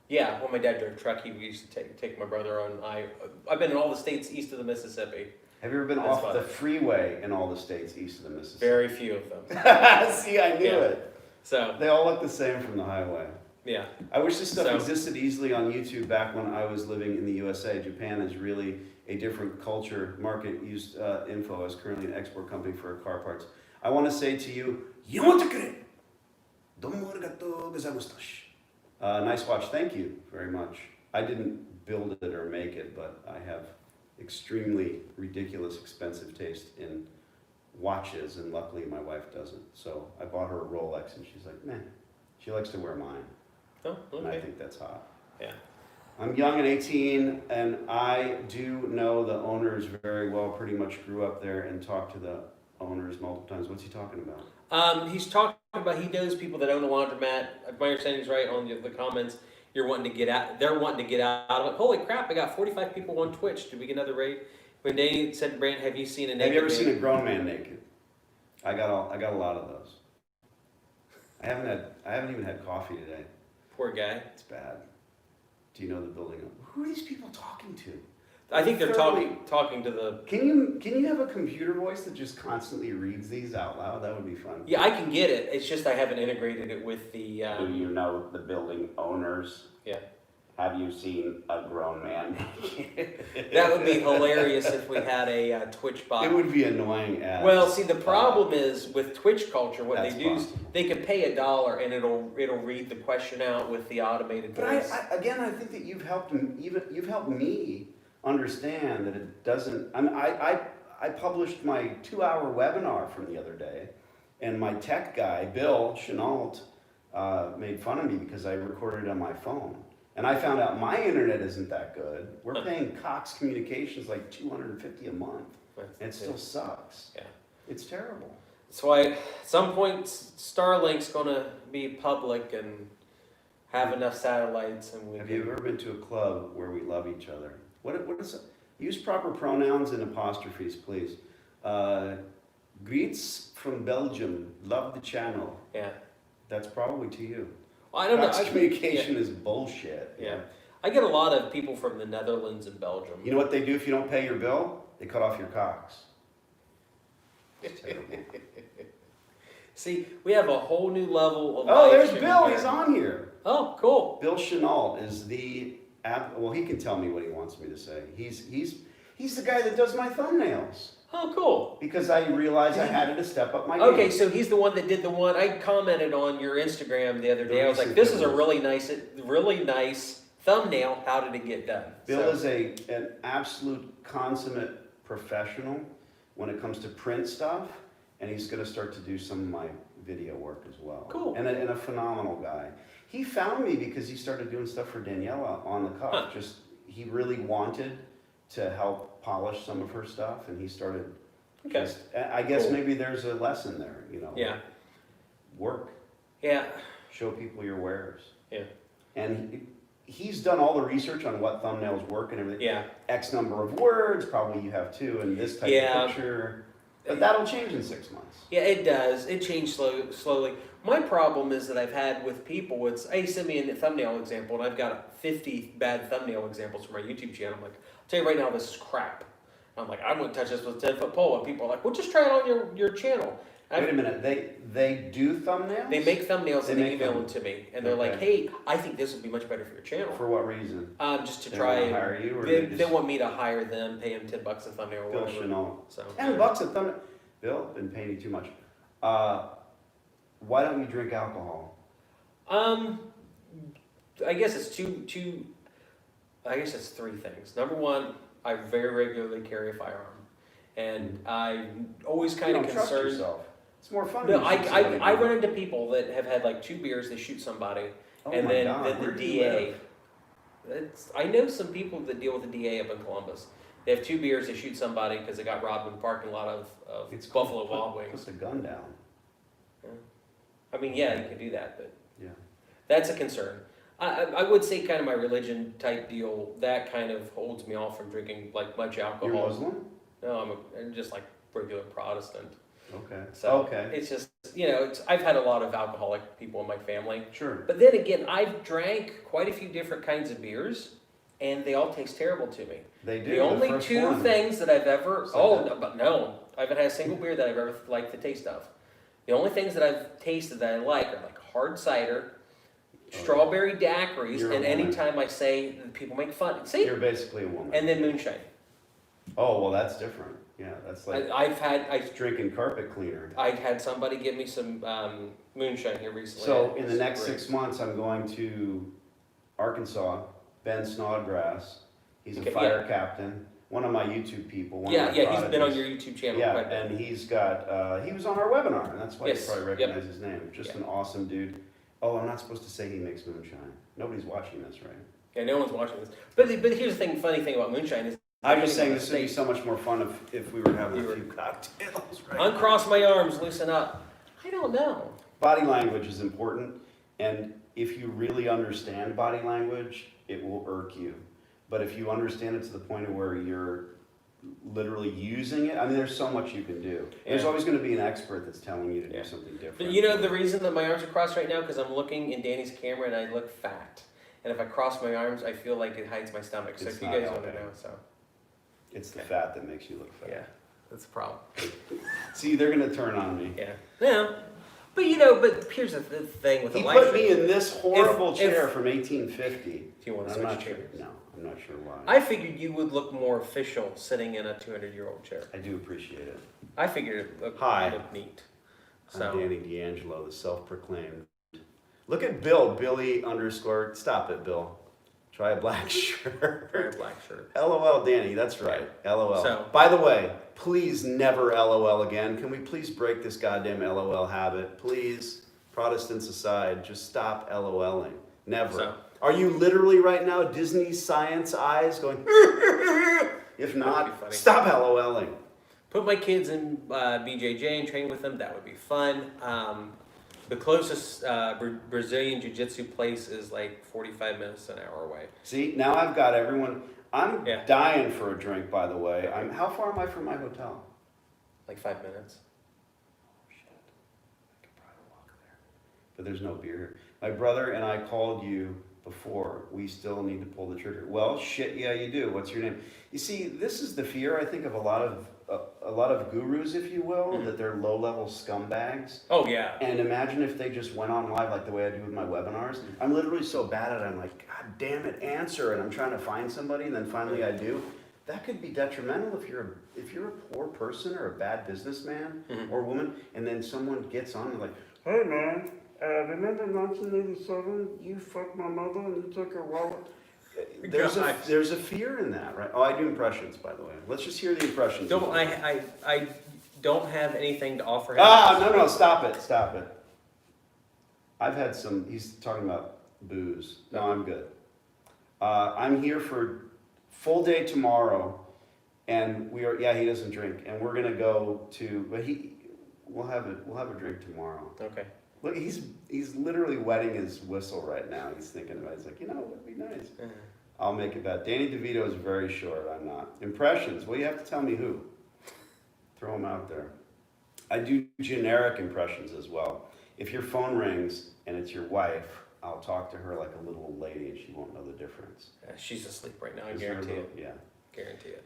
Yeah, when my dad drove a truck, he used to take my brother on. I've been in all the states east of the Mississippi. Have you ever been That's off fun. the freeway in all the states east of the Mississippi? Very few of them. See, I knew Yeah. it. So They all look the same from the highway. yeah, I wish this stuff So- existed easily on YouTube back when I was living in the USA. Japan is really a different culture. Market used Info is currently an export company for car parts. I want to say to you, nice watch. Thank you very much. I didn't build it or make it, but I have extremely ridiculous expensive taste in watches, and luckily my wife doesn't. So I bought her a Rolex, and she's like, man, she likes to wear mine. oh, And I okay, think that's hot. yeah. I'm young and 18, and I do know the owners very well. Pretty much grew up there and talked to the owners multiple times. What's he talking about? He's talking about he knows people that own a laundromat. If my understanding is right on the comments, you're wanting to get out. They're wanting to get out of it. Holy crap! I got 45 people on Twitch. Did we get another raid? When Danny said, "Brand, have you seen a naked?" Have you ever man?" seen a grown man naked? I got a lot of those. I haven't even had coffee today. Poor guy. It's bad. Do you know the building? Who are these people talking to? I think they're Thoroughly- talking to the. Can you have a computer voice that just constantly reads these out loud? That would be fun. Yeah, I can get it. It's just I haven't integrated it with the. Do you know the building owners? Yeah. Have you seen a grown man? That would be hilarious if we had a Twitch bot. It would be annoying as. Well, see, the problem is with Twitch culture, what they That's do is possible. they can pay $1 and it'll read the question out with the automated But voice. I think that you've helped me understand that it doesn't. I published my 2-hour webinar from the other day, and my tech guy Bill Chenault made fun of me because I recorded it on my phone. And I found out my internet isn't that good. We're paying Cox Communications like $250 a month. And it still sucks. Yeah. It's terrible. That's why at some point Starlink's gonna be public and have enough satellites, and we. Have you ever been to a club where we love each other? What is it? Use proper pronouns and apostrophes, please. Greets from Belgium. Love the channel. Yeah. That's probably to you. Well, I don't know. Cox Communication is bullshit. Yeah. I get a lot of people from the Netherlands and Belgium. You know what they do if you don't pay your bill? They cut off your Cox. It's terrible. See, we have a whole new level of. Oh, live there's streaming Bill. here. He's on here. Oh, cool. Bill Chenault is the well, he can tell me what he wants me to say. He's the guy that does my thumbnails Oh, cool. because I realized I had to step up my game. Okay, so he's the one that did the one. I commented on your Instagram the other day. I was like, "This is a really nice thumbnail. How did it get done?" Bill is an absolute consummate professional when it comes to print stuff, and he's going to start to do some of my video work as well. Cool. And a phenomenal guy. He found me because he started doing stuff for Daniela on the cuff. Huh. He really wanted to help polish some of her stuff, and he started. Okay. I guess Cool. maybe there's a lesson there. Yeah. Work. Yeah. Show people your wares. Yeah. And he's done all the research on what thumbnails work and everything. Yeah. X number of words, probably you have too, and this type Yeah. of picture. But that'll change in 6 months. Yeah, it does. It changed slowly. My problem is that I've had with people, it's, hey, send me a thumbnail example, and I've got 50 bad thumbnail examples for my YouTube channel. I'm like, I'll tell you right now, this is crap. I'm like, I wouldn't touch this with a 10-foot pole. And people are like, well, just try it on your channel. Wait a minute, they do thumbnails? They make thumbnails and They they make email them. them to me, and they're like, Okay. "Hey, I think this would be much better for your channel." For what reason? Just to They try wanna and hire you, or they, they they just- want me to hire them, pay them $10 a thumbnail or Bill whatever. Chanel. So $10 a thumbnail. Bill, been paying you too much. Why don't you drink alcohol? I guess it's two. I guess it's three things. Number one, I very regularly carry a firearm, and I'm always kind You of don't trust concerned. yourself. It's more fun. No, when you shoot somebody I with run it. into people that have had like 2 beers, they shoot somebody, Oh and my then God, the where do you DA. live? I know some people that deal with the DA up in Columbus. They have 2 beers, they shoot somebody because they got robbed in the parking lot of It's Buffalo cool. Wild Wings. Put the gun down. I mean, yeah, you can do that, but Yeah. that's a concern. I would say kind of my religion type deal, that kind of holds me off from drinking like much alcohol. You're Muslim? No, I'm just like regular Protestant. Okay. So Okay. it's just, I've had a lot of alcoholic people in my family. Sure. But then again, I've drank quite a few different kinds of beers, and they all taste terrible to me. They do. The only first 2 one. things that I've ever, So no, I haven't had a single beer that I've ever liked the taste of. The only things that I've tasted that I like are like hard cider, strawberry daiquiris, You're a and woman. anytime I say, people make fun. See? You're basically a woman. And then moonshine. Oh, well, that's different. Yeah, that's like drinking carpet cleaner. I had somebody give me some moonshine here recently. So in the It's next great. 6 months, I'm going to Arkansas. Ben Snodgrass, he's Okay, a fire captain, one of my YouTube people. One Yeah, of my he's been on prodigies. your YouTube channel Yeah, quite a bit. and he's got, he was on our webinar, and that's why Yes, you probably yep. recognize his name. Just Yeah. an awesome dude. Oh, I'm not supposed to say he makes moonshine. Nobody's watching this, right? Yeah, no one's watching this. But here's the funny thing about moonshine is. I'm just saying this would be so much more fun if we were having You a were- few cocktails, right? Uncross my arms, loosen up. I don't know. Body language is important, and if you really understand body language, it will irk you. But if you understand it to the point of where you're literally using it, I mean, there's so much you can do. There's Yeah. always going to be an expert that's telling you to Yeah. do something different. But the reason that my arms are crossed right now, because I'm looking in Danny's camera and I look fat. And if I cross my arms, I feel like it hides my stomach. So It's if you not guys want to helping. know, so It's the fat that makes you look fat. yeah, that's a problem. See, they're going to turn on me. Yeah. Yeah. But but here's the thing with He the life. put me in this horrible if- chair from 1850. Do you want to I'm switch not sure. chairs? No, I'm not sure why. I figured you would look more official sitting in a 200-year-old chair. I do appreciate it. I figured it looked Hi. neat. I'm So Danny D'Angelo, the self-proclaimed. Look at Bill, Billy _ stop it, Bill. Try a black shirt. wear a black shirt. LOL, Danny, that's right. LOL. So- By the way, please never LOL again. Can we please break this goddamn LOL habit? Please, Protestants aside, just stop LOLing. Never. So- Are you literally right now Disney science eyes going, if That'd be not, funny. stop LOLing. Put my kids in BJJ and train with them. That would be fun. The closest Brazilian Jiu-Jitsu place is like 45 minutes to an hour away. See, now I've got everyone. I'm Yeah. dying for a drink, by the way. How far am I from my hotel? Like 5 minutes. Shit. I could probably walk there. But there's no beer here. My brother and I called you before. We still need to pull the trigger. Well, shit, yeah, you do. What's your name? You see, this is the fear, I think, of a lot of gurus, if you will, Mhm. that they're low-level scumbags. Oh yeah. And imagine if they just went on live like the way I do with my webinars. I'm literally so bad at it, I'm like, God damn it, answer. And I'm trying to find somebody, and then finally I do. That could be detrimental if you're a poor person or a bad businessman Mhm. or woman, and then someone gets on and like, hey man, remember 1987? You fucked my mother and you took her wallet. There's a fear in that, right? Oh, I do impressions, by the way. Let's just hear the impressions. Don't I don't have anything to offer him. No, stop it. I've had some, he's talking about booze. No, I'm good. I'm here for full day tomorrow, and he doesn't drink, and we're gonna go to, but we'll have a drink tomorrow. Okay. Look, he's literally wetting his whistle right now. He's thinking about it. He's like, it would be nice. I'll make it bad. Danny DeVito is very short. I'm not. Impressions. Well, you have to tell me who. Throw them out there. I do generic impressions as well. If your phone rings and it's your wife, I'll talk to her like a little old lady and she won't know the difference. She's asleep right now. I Is guarantee there a it. little- Yeah. Guarantee it.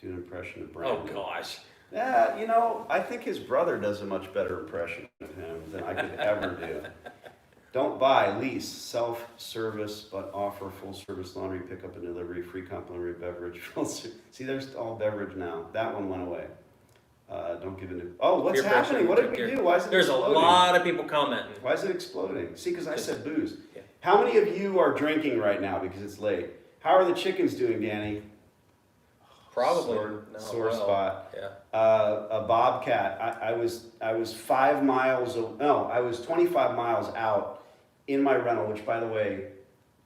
Do an impression of Oh Brandon. gosh. Yeah, you know, I think his brother does a much better impression of him than I could ever do. Don't buy, lease, self-service, but offer full-service laundry, pickup and delivery, free complimentary beverage. See, there's all beverage now. That one went away. Don't give in. Oh, what's Peer happening? pressure, What did we do? Why is it There's exploding? a lot of people commenting. Why is it exploding? See, because I said booze. Yeah. How many of you are drinking right now because it's late? How are the chickens doing, Danny? Probably Sore spot. Yeah. A bobcat. I was 5 miles. No, I was 25 miles out in my rental. Which, by the way,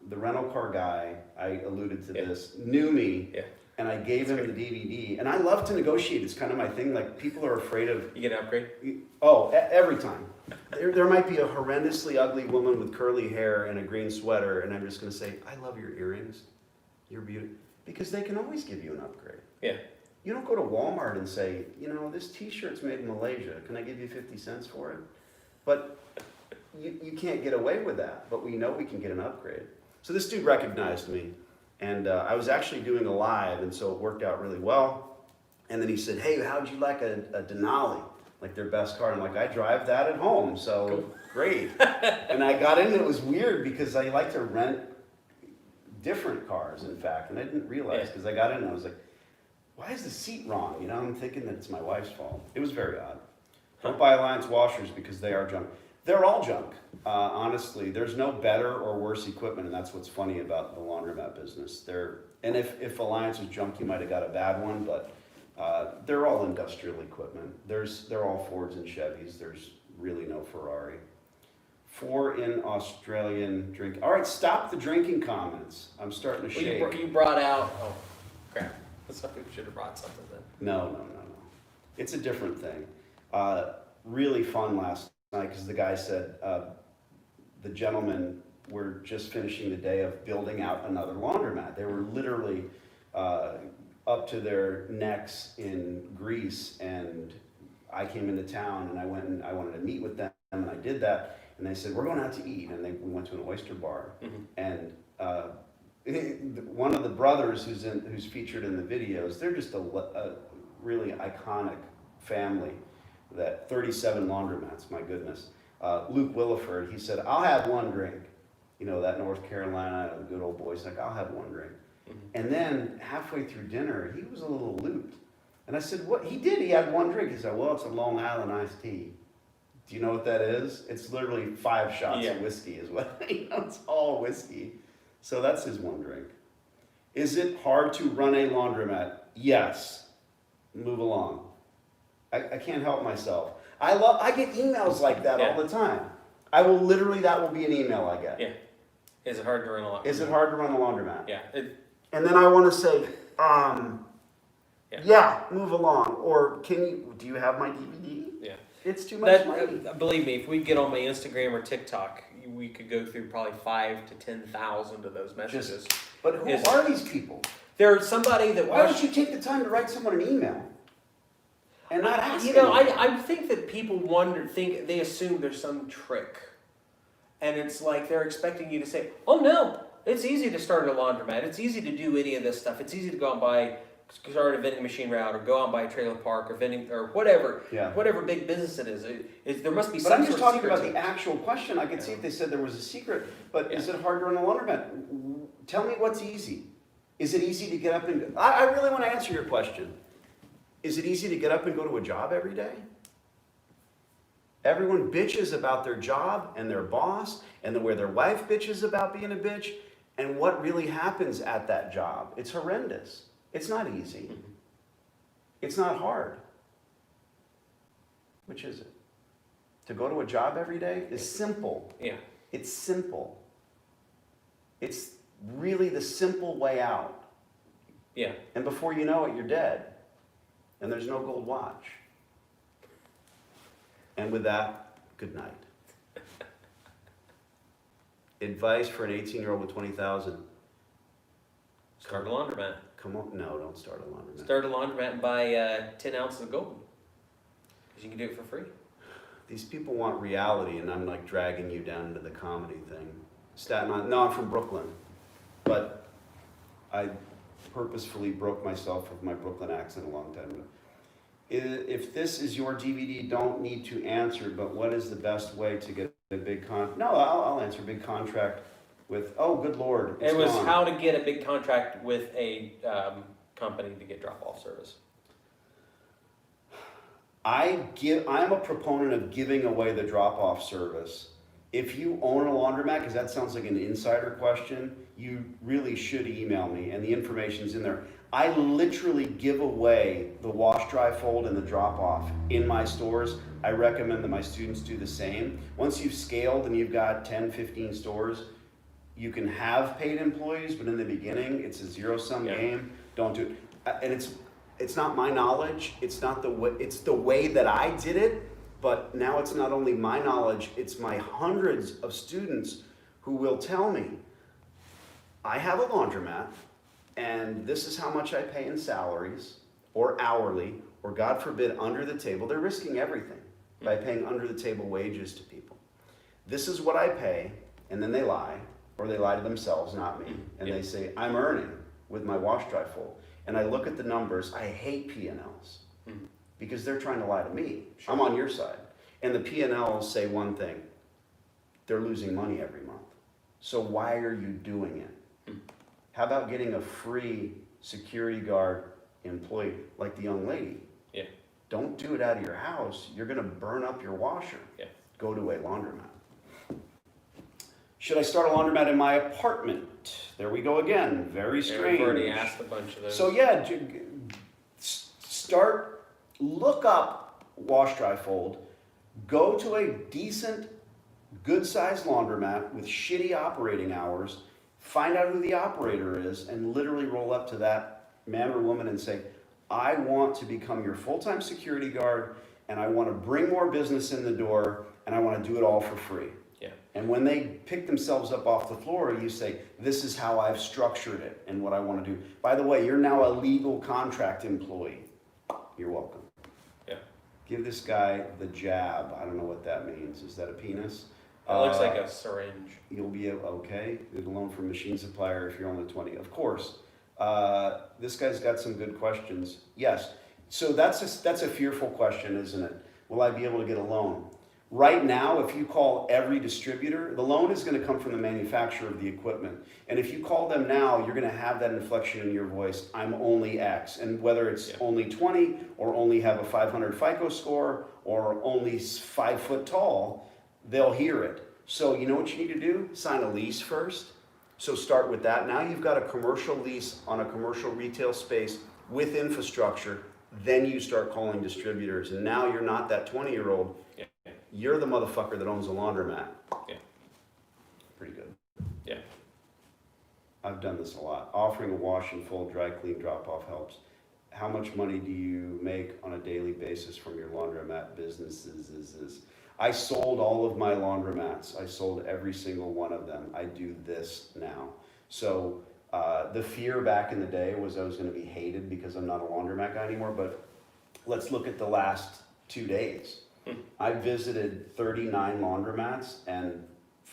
the rental car guy, I alluded to this, knew me. Yeah. And I gave him the DVD. And I love to negotiate. It's kind of my thing. Like, people are afraid of. You get an upgrade? Oh, every time. There might be a horrendously ugly woman with curly hair and a green sweater, and I'm just going to say, I love your earrings. You're beautiful. Because they can always give you an upgrade. Yeah. You don't go to Walmart and say, you know, this t-shirt's made in Malaysia. Can I give you 50 cents for it? But you can't get away with that. But we know we can get an upgrade. So this dude recognized me. And I was actually doing a live, and so it worked out really well. And then he said, hey, how'd you like a Denali? Like their best car. I'm like, I drive that at home, so cool. Great. And I got in, it was weird because I like to rent different cars, in fact. And I didn't realize because I got in and I was like, why is the seat wrong? You know, I'm thinking that it's my wife's fault. It was very odd. Don't buy Alliance washers because they are junk. They're all junk. Honestly, there's no better or worse equipment, and that's what's funny about the laundromat business. And if Alliance is junk, you might have got a bad one, but they're all industrial equipment. They're all Fords and Chevys. There's really no Ferrari. 4 in Australian drink. All right, stop the drinking comments. I'm starting to shake. You brought out. Oh, crap! We should have brought something then. No. It's a different thing. Really fun last night because the guy said the gentlemen were just finishing the day of building out another laundromat. They were literally up to their necks in grease, and I came into town and I went and I wanted to meet with them, and I did that. And they said, we're going out to eat, and we went to an oyster bar. And one of the brothers who's featured in the videos, they're just a really iconic family. That 37 laundromats, my goodness. Luke Williford, he said, I'll have one drink. You know, that North Carolina, the good old boys, like, I'll have one drink. And then halfway through dinner, he was a little looped. And I said, what? He did, he had one drink. He said, well, it's a Long Island iced tea. Do you know what that is? It's literally 5 shots of whiskey is what, you know, it's all whiskey. So that's his one drink. Is it hard to run a laundromat? Yes. Move along. I can't help myself. I get emails like that all the time. That will be an email I get. Yeah. Is it hard to run a laundromat? Is it hard to run a laundromat? Yeah. And then I want to say, yeah, move along. Or do you have my DVD? Yeah. It's too much money. Believe me, if we get on my Instagram or TikTok, we could go through probably 5,000 to 10,000 of those messages. But who are these people? There's somebody that. Why don't you take the time to write someone an email? And not ask I think that people they assume there's some trick. And it's like they're expecting you to say, oh no, it's easy to start a laundromat. It's easy to do any of this stuff. It's easy to go and start a vending machine route or go out and buy a trailer park or vending or whatever. Yeah. Whatever big business it is. There must be some. But I'm just talking about the actual question. I could see if they said there was a secret, but is it hard to run a laundromat? Tell me what's easy. Is it easy to get up and I really want to answer your question. Is it easy to get up and go to a job every day? Everyone bitches about their job and their boss and where their wife bitches about being a bitch and what really happens at that job. It's horrendous. It's not easy. It's not hard. Which is it? To go to a job every day is simple. Yeah. It's simple. It's really the simple way out. Yeah. And before you know it, you're dead. And there's no gold watch. And with that, good night. Advice for an 18-year-old with 20,000. Start a laundromat. Come on, no, don't start a laundromat. Start a laundromat and buy 10 ounces of gold. Because you can do it for free. These people want reality, and I'm like dragging you down into the comedy thing. Staten Island, no, I'm from Brooklyn. But I purposefully broke myself of my Brooklyn accent a long time ago. If this is your DVD, don't need to answer, but what is the best way to get a big No, I'll answer. Big contract with, oh, good Lord, it's It was gone. how to get a big contract with a company to get drop-off service. I'm a proponent of giving away the drop-off service. If you own a laundromat, because that sounds like an insider question, you really should email me, and the information's in there. I literally give away the wash, dry, fold, and the drop-off in my stores. I recommend that my students do the same. Once you've scaled and you've got 10, 15 stores, you can have paid employees, but in the beginning, it's a zero-sum game. Don't do it. And it's not my knowledge. It's not it's the way that I did it. But now it's not only my knowledge, it's my hundreds of students who will tell me, I have a laundromat, and this is how much I pay in salaries, or hourly, or God forbid, under the table. They're risking everything by paying under the table wages to people. This is what I pay, and then they lie, or they lie to themselves, not me, and they say, I'm earning with my wash, dry, fold. And I look at the numbers, I hate P&Ls. Because they're trying to lie to me. Sure. I'm on your side. And the P&Ls say one thing, they're losing money every month. So why are you doing it? How about getting a free security guard employee like the young lady? Yeah. Don't do it out of your house. You're gonna burn up your washer. Yeah. Go to a laundromat. Should I start a laundromat in my apartment? There we go again, very strange. We've already asked a bunch of those. So yeah, look up wash, dry, fold, go to a decent, good-sized laundromat with shitty operating hours, find out who the operator is, and literally roll up to that man or woman and say, I want to become your full-time security guard, and I want to bring more business in the door, and I want to do it all for free. Yeah. And when they pick themselves up off the floor, you say, this is how I've structured it and what I want to do. By the way, you're now a legal contract employee. You're welcome. Yeah. Give this guy the jab. I don't know what that means. Is that a penis? It looks like a syringe. You'll be okay. Get a loan from machine supplier if you're on the 20. Of course. This guy's got some good questions. Yes. So that's a fearful question, isn't it? Will I be able to get a loan? Right now, if you call every distributor, the loan is going to come from the manufacturer of the equipment. And if you call them now, you're going to have that inflection in your voice, I'm only X. And whether it's only 20 or only have a 500 FICO score or only 5 foot tall, they'll hear it. So you know what you need to do? Sign a lease first. So start with that. Now you've got a commercial lease on a commercial retail space with infrastructure. Then you start calling distributors. And now you're not that 20-year-old. You're the motherfucker that owns a laundromat. Yeah. Pretty good. Yeah. I've done this a lot. Offering a wash and fold, dry clean, drop off helps. How much money do you make on a daily basis from your laundromat businesses? I sold all of my laundromats. I sold every single one of them. I do this now. So the fear back in the day was I was going to be hated because I'm not a laundromat guy anymore. But let's look at the last 2 days. I visited 39 laundromats and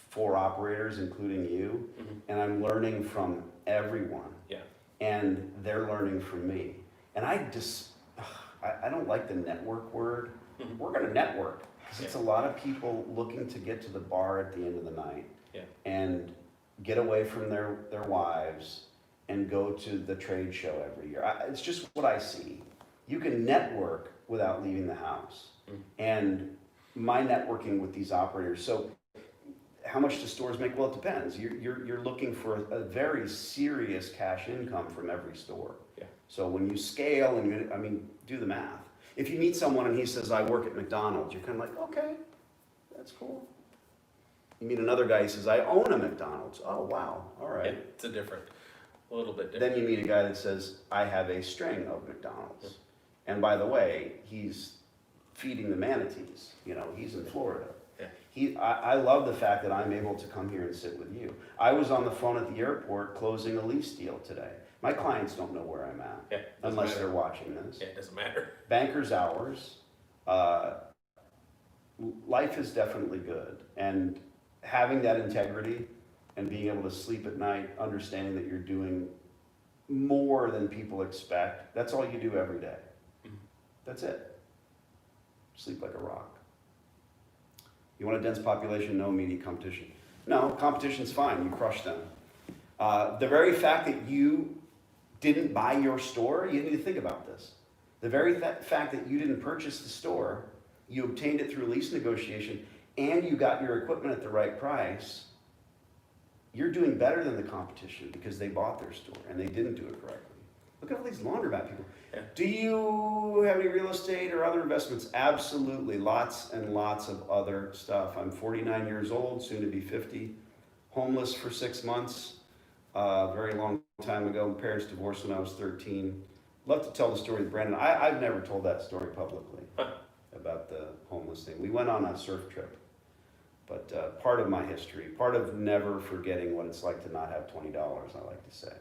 4 operators, including you, and I'm learning from everyone. Yeah. And they're learning from me. And I don't like the network word. We're going to network because it's a lot of people looking to get to the bar at the end of the night and get away from their wives and go to the trade show every year. It's just what I see. You can network without leaving the house. And my networking with these operators. So how much do stores make? Well, it depends. You're looking for a very serious cash income from every store. Yeah. So when you scale do the math. If you meet someone and he says, I work at McDonald's, you're kind of like, okay, that's cool. You meet another guy, he says, I own a McDonald's. Oh, wow, all right. Yeah, it's a little bit different. Then you meet a guy that says, I have a string of McDonald's. And by the way, he's feeding the manatees. He's in Florida. Yeah. I love the fact that I'm able to come here and sit with you. I was on the phone at the airport closing a lease deal today. My clients don't know where I'm at unless they're watching this. Yeah, it doesn't matter. Banker's hours. Life is definitely good. And having that integrity and being able to sleep at night, understanding that you're doing more than people expect, that's all you do every day. That's it. Sleep like a rock. You want a dense population, no immediate competition. No, competition's fine, you crush them. The very fact that you didn't buy your store, you need to think about this. The very fact that you didn't purchase the store, you obtained it through lease negotiation, and you got your equipment at the right price, you're doing better than the competition because they bought their store and they didn't do it correctly. Look at all these laundromat people. Yeah. Do you have any real estate or other investments? Absolutely, lots and lots of other stuff. I'm 49 years old, soon to be 50, homeless for 6 months, very long time ago. My parents divorced when I was 13. Love to tell the story with Brandon. I've never told that story publicly about the homeless thing. We went on a surf trip, but part of my history, part of never forgetting what it's like to not have $20, I like to say.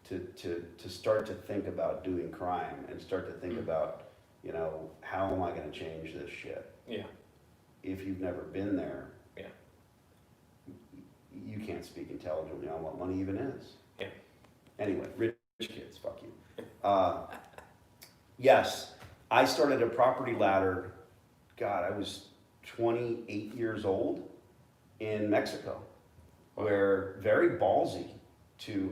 To start to think about doing crime and start to think about, you know, how am I going to change this shit? Yeah. If you've never been there, yeah, you can't speak intelligently on what money even is. Yeah. Anyway, rich kids, fuck you. Yes, I started a property ladder. God, I was 28 years old in Mexico, where very ballsy.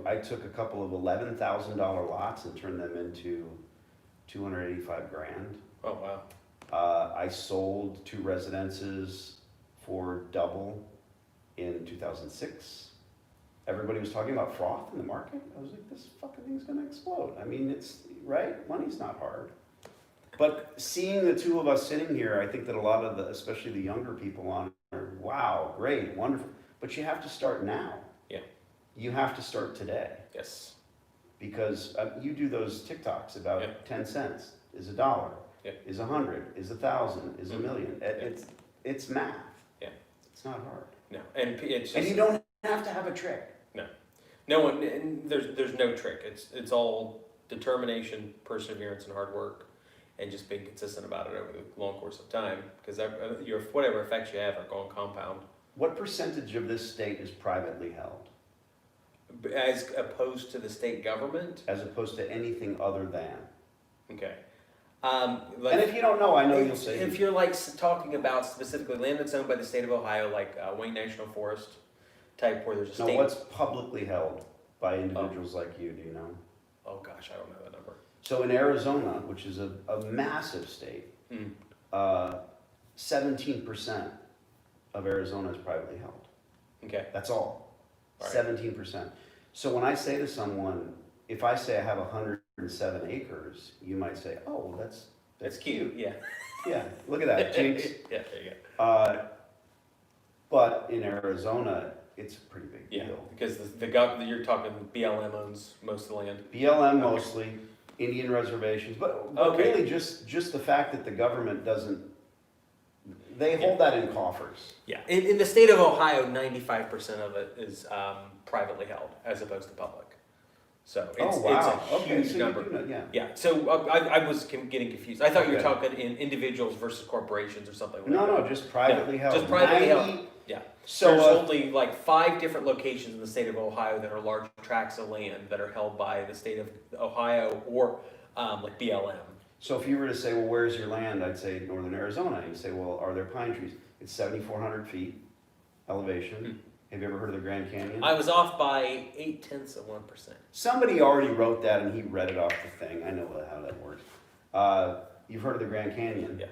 I took a couple of $11,000 lots and turned them into 285 grand. Oh, wow. I sold 2 residences for double in 2006. Everybody was talking about froth in the market. I was like, this fucking thing's gonna explode. I mean, it's, right? Money's not hard. But seeing the two of us sitting here, I think that a lot of especially the younger people on are, wow, great, wonderful. But you have to start now. Yeah. You have to start today. Yes. Because you do those TikToks about 10 cents is $1, is 100, is 1,000, is a million. It's math. Yeah. It's not hard. No, and it's just, and you don't have to have a trick. No one. And there's no trick. It's all determination, perseverance, and hard work, and just being consistent about it over the long course of time. Because your whatever effects you have are going to compound. What percentage of this state is privately held? As opposed to the state government? As opposed to anything other than. Okay. And if you don't know, I know you'll say. If you're like talking about specifically land that's owned by the state of Ohio, like Wayne National Forest type, where there's a state. No, what's publicly held by individuals like you, do you know? Oh gosh, I don't know that number. So in Arizona, which is a massive state, 17% of Arizona is privately held. Okay. That's all. Right. 17%. So when I say to someone, if I say I have 107 acres, you might say, oh, that's cute. Yeah. Yeah, look at that, jinx. Yeah, there you go. But in Arizona, it's a pretty big deal. Because the government, you're talking BLM owns most of the land. BLM mostly, Indian reservations, but really just the fact that the government doesn't, they hold that in coffers. Yeah, in the state of Ohio, 95% of it is privately held as opposed to public. So it's a huge number. Yeah. So I was getting confused. I thought you were talking in individuals versus corporations or something like that. No, just privately held. Just privately held. Yeah. So there's only like 5 different locations in the state of Ohio that are large tracts of land that are held by the state of Ohio or like BLM. So if you were to say, well, where's your land? I'd say northern Arizona. You say, well, are there pine trees? It's 7,400 feet elevation. Have you ever heard of the Grand Canyon? I was off by 0.8%. Somebody already wrote that and he read it off the thing. I know how that works. You've heard of the Grand Canyon? Yeah.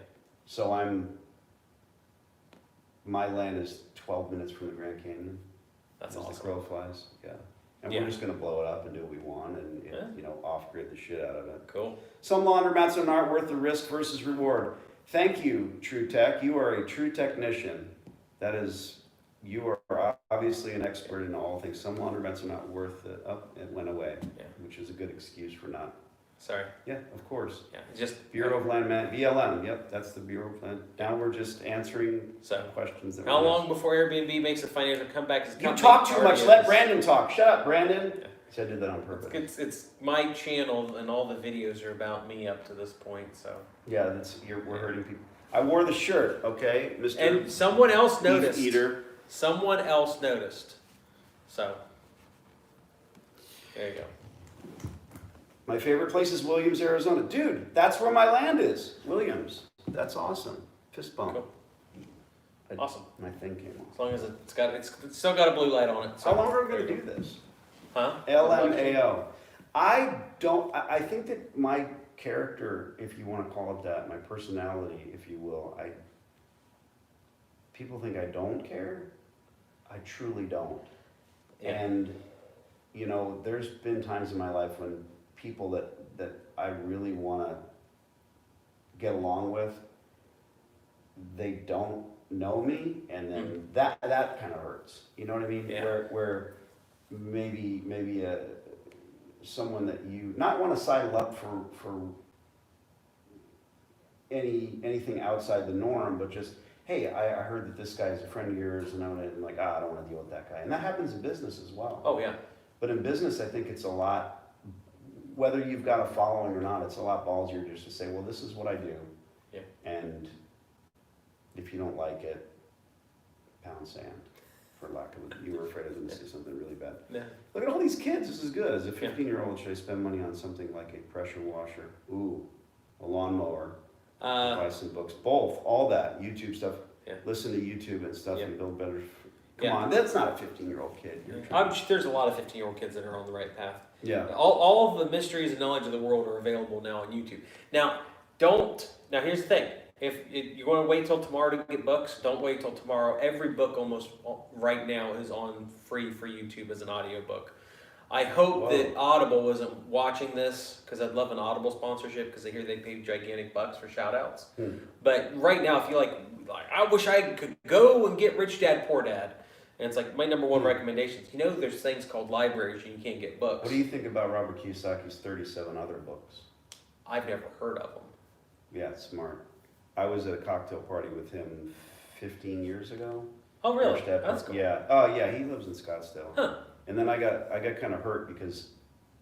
So my land is 12 minutes from the Grand Canyon. That's awesome. awesome. The crow flies, yeah. And we're just going to blow it up and do what we want and you know, off-grid the shit out of it. Cool. Some laundromats are not worth the risk versus reward. Thank you, True Tech. You are a true technician. That is, you are obviously an expert in all things. Some laundromats are not worth it. Oh, it went away, which is a good excuse for not. Sorry. Yeah, of course. Yeah, just Bureau of Land Management, BLM. Yep, that's the Bureau of Land. Now we're just answering questions. That how long before Airbnb makes a financial comeback? You talk too much. Let Brandon talk. Shut up, Brandon. Yeah. I did that on purpose. It's my channel, and all the videos are about me up to this point. So yeah, we're hurting people. I wore the shirt, okay, Mr. And someone else noticed. Beef eater. Someone else noticed. So there you go. My favorite place is Williams, Arizona. Dude, that's where my land is. Williams. That's awesome. Fist bump. Cool. Awesome. My thing came off. As long as it's still got a blue light on it. So. How long are we going to do this? Huh? LMAO. I think that my character, if you want to call it that, my personality, if you will, people think I don't care. I truly don't. Yeah. And, you know, there's been times in my life when people that I really want to get along with, they don't know me, and then that kind of hurts. You know what I mean? Yeah. Where maybe someone that you not want to sidle up for anything outside the norm, but just, hey, I heard that this guy's a friend of yours, and I'm like, I don't want to deal with that guy. And that happens in business as well. Oh yeah. But in business, I think it's a lot, whether you've got a following or not, it's a lot ballsier just to say, well, this is what I do. Yeah. And if you don't like it, pound sand, for lack of it. You were afraid of them to say something really bad. Yeah. Look at all these kids. This is good. As a 15-year-old, should I spend money on something like a pressure washer? Ooh, a lawnmower. Buy some books. Both. All that. YouTube stuff. Yeah. Listen to YouTube and stuff and build better. Come Yeah. on. That's not a 15-year-old kid. There's a lot of 15-year-old kids that are on the right path. Yeah. All of the mysteries and knowledge of the world are available now on YouTube. Now here's the thing. If you want to wait till tomorrow to get books, don't wait till tomorrow. Every book almost right now is on free for YouTube as an audiobook. I hope that Audible isn't watching this, because I'd love an Audible sponsorship, because I hear they pay gigantic bucks for shout outs. But right now, if you like, I wish I could go and get Rich Dad Poor Dad. And it's like my number one recommendation. You know, there's things called libraries and you can't get books. What do you think about Robert Kiyosaki's 37 other books? I've never heard of them. Yeah, smart. I was at a cocktail party with him 15 years ago. Oh, really? That's cool. Yeah. Oh, yeah. He lives in Scottsdale. Huh. And then I got kind of hurt because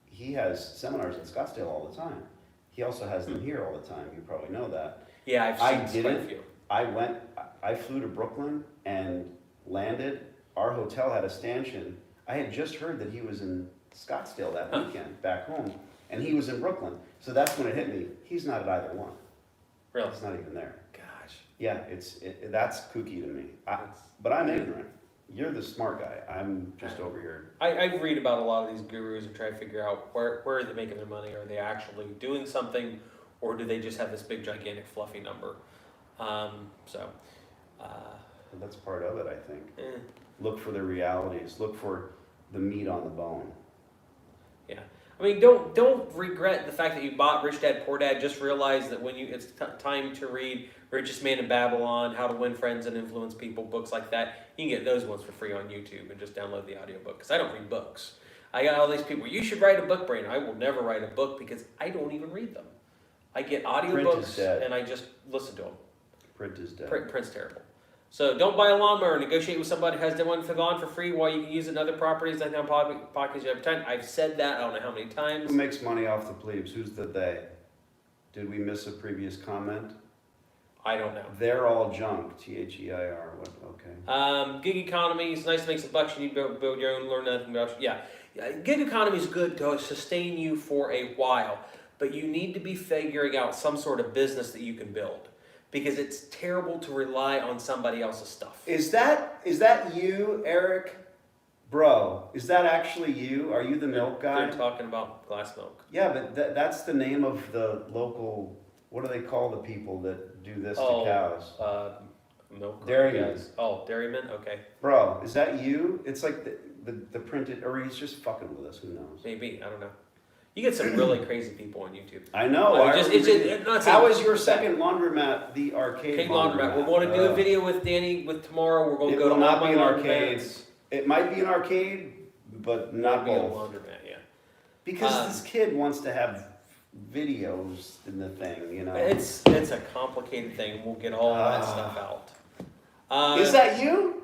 he has seminars in Scottsdale all the time. He also has them here all the time. You probably know that. Yeah, I've seen quite a few. I flew to Brooklyn and landed. Our hotel had a stanchion. I had just heard that he was in Scottsdale that weekend back home, and he was in Brooklyn. So that's when it hit me. He's not at either one. Really? He's not even there. Gosh. Yeah, that's kooky to me. But I'm ignorant. You're the smart guy. I'm just over here. I read about a lot of these gurus and try to figure out where are they making their money? Are they actually doing something, or do they just have this big, gigantic, fluffy number? That's part of it, I think. Look for the realities. Look for the meat on the bone. Yeah. I mean, don't regret the fact that you bought Rich Dad Poor Dad. Just realize that when it's time to read Richest Man in Babylon, How to Win Friends and Influence People, books like that, you can get those ones for free on YouTube and just download the audiobook. Because I don't read books. I got all these people, you should write a book, Brandon. I will never write a book because I don't even read them. I get audiobooks and I just listen to them. Print is dead. Print's terrible. So don't buy a lawnmower. Negotiate with somebody who has one for lawn for free while you can use it in other properties like on podcasts you have time. I've said that I don't know how many times. Who makes money off the plebes? Who's the they? Did we miss a previous comment? I don't know. They're all junk. THEIR. What? Okay. Gig economy. It's nice to make some bucks. You need to build your own, learn nothing about. Yeah. Gig economy is good to sustain you for a while, but you need to be figuring out some sort of business that you can build. Because it's terrible to rely on somebody else's stuff. Is that you, Eric? Bro, is that actually you? Are you the milk guy? They're talking about glass milk. Yeah, but that's the name of the local, what do they call the people that do this to cows? Milk Dairymen. guys. Oh, dairymen? Okay. Bro, is that you? It's like the printed, or he's just fucking with us, who knows? Maybe, I don't know. You get some really crazy people on YouTube. I know. How was your second laundromat, the arcade laundromat? We're going to do a video with Danny tomorrow. We're going to go to all not my be an arcade. It might be an arcade, but not be a both. laundromat, yeah. Because this kid wants to have videos in the thing, you know. It's a complicated thing. We'll get all that stuff out. Is that you?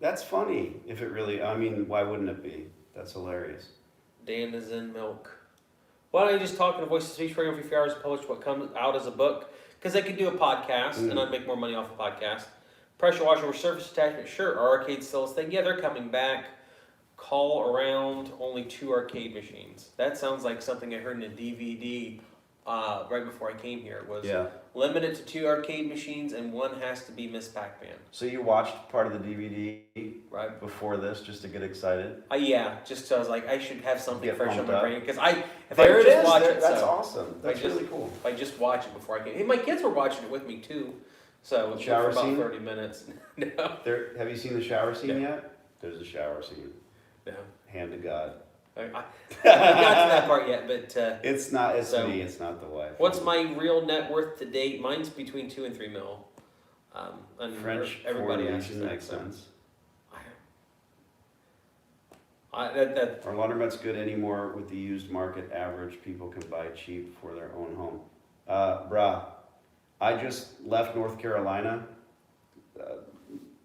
That's funny. If it really, I mean, why wouldn't it be? That's hilarious. Dan is in milk. Why don't you just talk in a voice-to-speech program for a few hours and publish what comes out as a book? Because I could do a podcast, and I'd make more money off a podcast. Pressure washer with surface attachment, sure. Are arcades still a thing? Yeah, they're coming back. call around only 2 arcade machines. That sounds like something I heard in a DVD right before I came here. It was Yeah. limited to 2 arcade machines and 1 has to be Miss Pac-Man. So you watched part of the DVD Right. before this just to get excited? Yeah, just I was like, I should have something Get fresh on pumped my up. brain because if There I it just is. watch There- it, That's so awesome. That's just- really cool. if I just watch it before I came. Hey, my kids were watching it with me too, so it was Shower for about scene? 30 minutes. No, Have you seen the shower scene Yeah. yet? There's a shower scene. no, Hand to God. I haven't got to that part yet. But It's not. It's So, me. It's not the wife. what's my real net worth to date? Mine's between 2 and 3 mil. And French everybody Foreign asks Legion that. makes So sense. that Are laundromats good anymore with the used market average? People can buy cheap for their own home. Brah, I just left North Carolina. A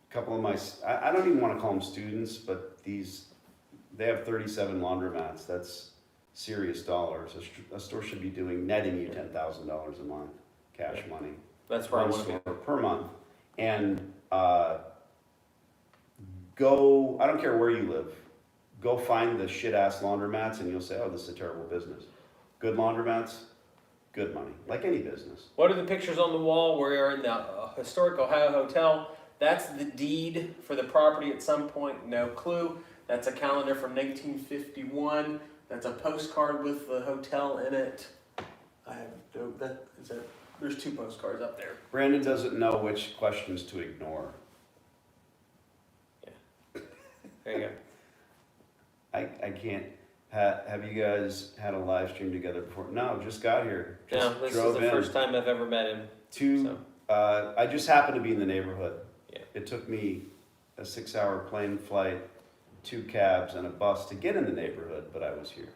couple of I don't even want to call them students, but they have 37 laundromats. That's serious dollars. A store should be netting you $10,000 a month, cash money. that's where I One want to be. store per month. And go, I don't care where you live, go find the shit ass laundromats and you'll say, oh, this is a terrible business. Good laundromats, good money, like any business. What are the pictures on the wall? We're in the historic Ohio Hotel. That's the deed for the property at some point. No clue. That's a calendar from 1951. That's a postcard with the hotel in it. I have no, there's 2 postcards up there. Brandon doesn't know which questions to ignore. There you go. I can't, have you guys had a live stream together before? No, just got here. Just No, this is drove the in. first time I've ever met him. I just happened to be in the neighborhood. Yeah. It took me a 6-hour plane flight, 2 cabs, and a bus to get in the neighborhood, but I was here.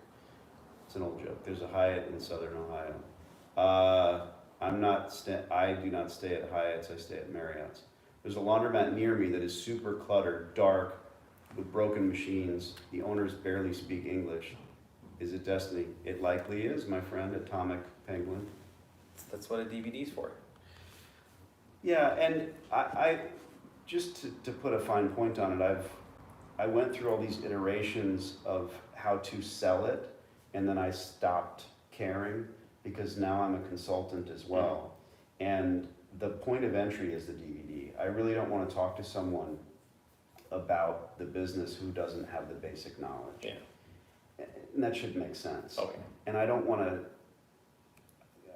It's an old joke. There's a Hyatt in Southern Ohio. I do not stay at Hyatt's. I stay at Marriott's. There's a laundromat near me that is super cluttered, dark, with broken machines. The owners barely speak English. Is it destiny? It likely is, my friend. Atomic Penguin. That's what a DVD's for. Yeah, and I just to put a fine point on it, I went through all these iterations of how to sell it, and then I stopped caring because now I'm a consultant as well. And the point of entry is the DVD. I really don't want to talk to someone about the business who doesn't have the basic knowledge. Yeah. And that should make sense. Okay. And I don't want to,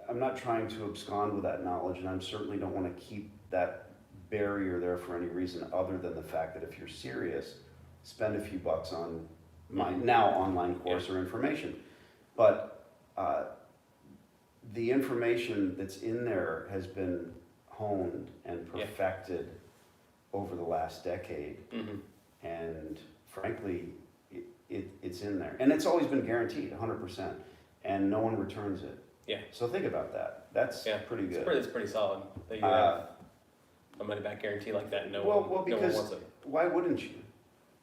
I'm not trying to abscond with that knowledge, and I certainly don't want to keep that barrier there for any reason other than the fact that if you're serious, spend a few bucks on my now online course or information. But the information that's in there has been honed and perfected over the last decade. Mm-hmm. And frankly, it's in there. And it's always been guaranteed, 100%. And no one returns it. Yeah. So think about that. That's pretty good. It's pretty solid that you have a money back guarantee like that. No one wants it. Why wouldn't you?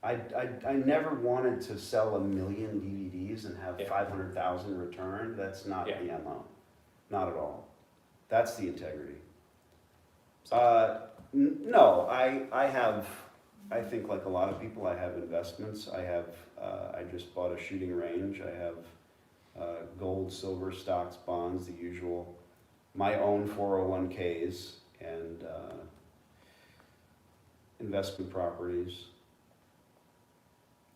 I never wanted to sell 1 million DVDs and have 500,000 returned. That's not the MO. Not at all. That's the integrity. No, I think like a lot of people, I have investments. I just bought a shooting range. I have gold, silver, stocks, bonds, the usual. My own 401ks and investment properties.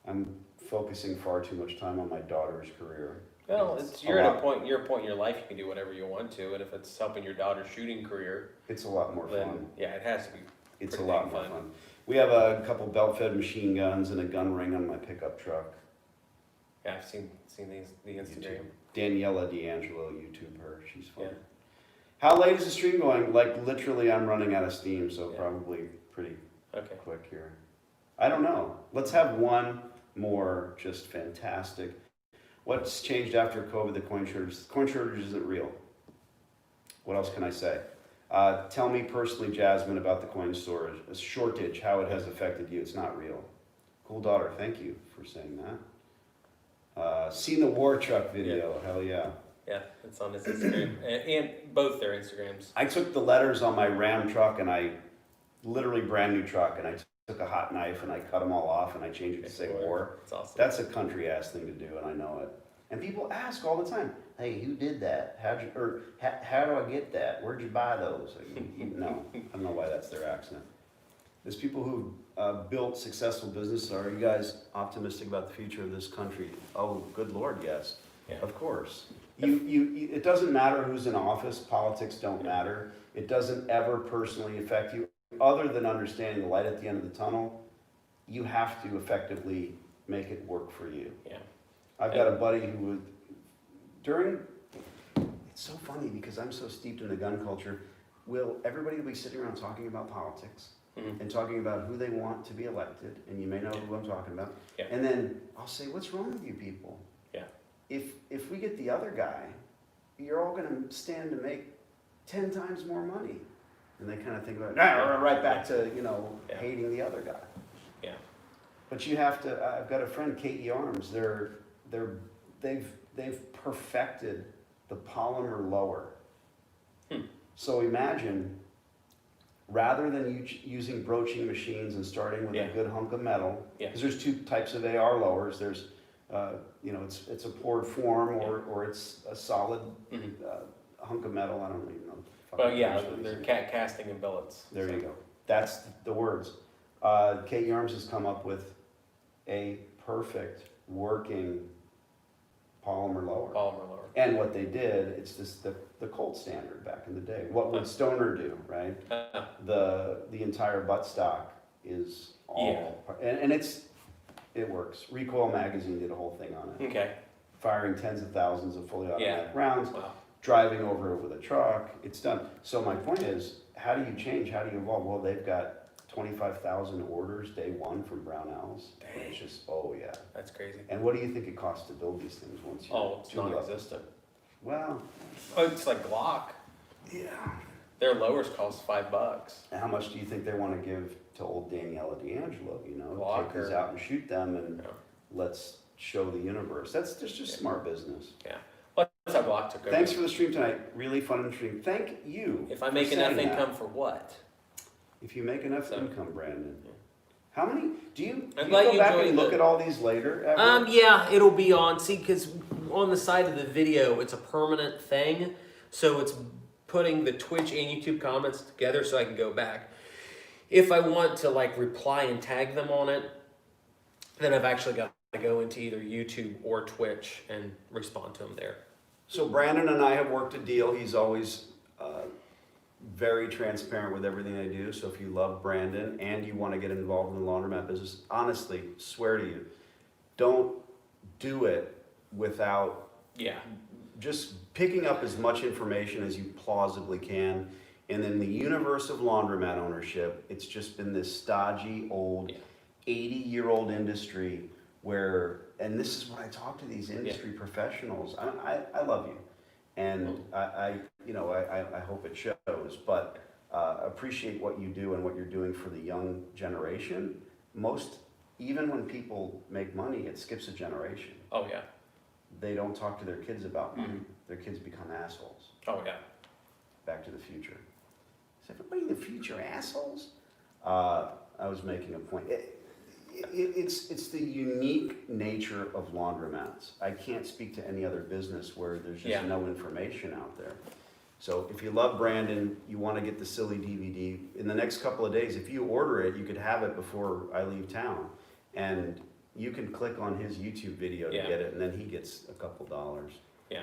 I'm focusing far too much time on my daughter's career. Well, you're at a point in your life you can do whatever you want to, and if it's helping your daughter's shooting career, It's a lot more then fun. yeah, it has to be. It's a pretty lot dang more fun. fun. We have a couple belt-fed machine guns and a gun ring on my pickup truck. Yeah, I've seen the Instagram. Daniela D'Angelo, YouTube her. She's fun. Yeah. How late is the stream going? Like literally, I'm running out of steam, so Yeah. probably pretty Okay. quick here. I don't know. Let's have one more just fantastic. What's changed after COVID? The coin shortage. The coin shortage isn't real. What else can I say? Tell me personally, Jasmine, about the coin storage, a shortage, how it has affected you. It's not real. Cool daughter, thank you for saying that. Seen the war truck video, hell yeah. Yeah, it's on his Instagram and both their Instagrams. I took the letters on my Ram truck and literally brand new truck, and I took a hot knife and I cut them all off and I changed it to say war. That's awesome. That's a country ass thing to do, and I know it. And people ask all the time, "Hey, who did that? How do I get that? Where'd you buy those?" No, I don't know why that's their accent. There's people who built successful businesses. Are you guys optimistic about the future of this country? Oh, good Lord, yes. Yeah. Of course. It doesn't matter who's in office. Politics don't matter. It doesn't ever personally affect you, other than understanding the light at the end of the tunnel. You have to effectively make it work for you. Yeah. I've got a buddy who would, it's so funny because I'm so steeped in the gun culture, everybody will be sitting around talking about politics and talking about who they want to be elected, and you may know who I'm talking about. Yeah. And then I'll say, what's wrong with you people? Yeah. If we get the other guy, you're all gonna stand to make 10 times more money. And they kind of think about, right back to, hating the other guy. Yeah. But you have to, I've got a friend, Katie Arms, they've perfected the polymer lower. So imagine, rather than using broaching machines and starting with a good hunk of metal, because there's two types of AR lowers. There's, it's a poured form or it's a solid hunk of metal. I don't even know. Well, yeah, they're casting in billets. There you go. That's the words. Katie Arms has come up with a perfect working polymer lower. And what they did, it's the Colt standard back in the day. What would Stoner do, right? The entire buttstock is all, and it works. Recoil Magazine did a whole thing on it. Okay. Firing tens of thousands of fully automatic rounds, Wow. driving over it with a truck, it's done. So my point is, how do you change? How do you evolve? Well, they've got 25,000 orders day one from Brownells. It's just, oh yeah. That's crazy. And what do you think it costs to build these things once you It's non-existent. Well, It's like Glock. yeah. Their lowers cost $5. And how much do you think they want to give to old Daniela D'Angelo, Glock take these or- out and shoot them and let's show the universe. That's just smart business. Yeah. Well, that's how Glock took over. Thanks for the stream tonight. Really fun and stream. Thank you. If I for make enough saying that. income for what? If you make enough So- income, Brandon. How many, do you I'm go glad you back and enjoyed look the- at all these later? Ever? Yeah, it'll be on. See, because on the side of the video, it's a permanent thing. So it's putting the Twitch and YouTube comments together so I can go back. If I want to reply and tag them on it, then I've actually got to go into either YouTube or Twitch and respond to them there. So Brandon and I have worked a deal. He's always very transparent with everything I do. So if you love Brandon and you want to get involved in the laundromat business, honestly, swear to you, don't do it without just picking up as much information as you plausibly can. And in the universe of laundromat ownership, it's just been this stodgy old 80-year-old industry where, and this is what I talk to these industry professionals. I love you. And I hope it shows, but appreciate what you do and what you're doing for the young generation. Even when people make money, it skips a generation. Oh, yeah. They don't talk to their kids about money. Their kids become assholes. Oh, yeah. Back to the Future. Is everybody in the future assholes? I was making a point. It's the unique nature of laundromats. I can't speak to any other business where there's just no information out there. So if you love Brandon, you want to get the silly DVD, in the next couple of days, if you order it, you could have it before I leave town. And you can click on his YouTube video to get it, and then he gets a couple dollars. Yeah.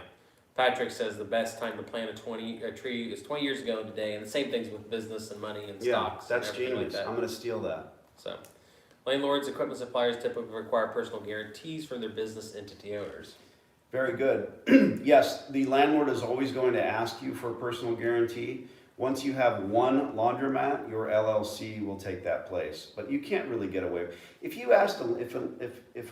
Patrick says the best time to plant a tree is 20 years ago today, and the same things with business and money and stocks. That's and everything genius. like that. I'm going to steal that. So, landlords, equipment suppliers typically require personal guarantees from their business entity owners. Very good. Yes, the landlord is always going to ask you for a personal guarantee. Once you have one laundromat, your LLC will take that place. But you can't really get away. If you asked them, if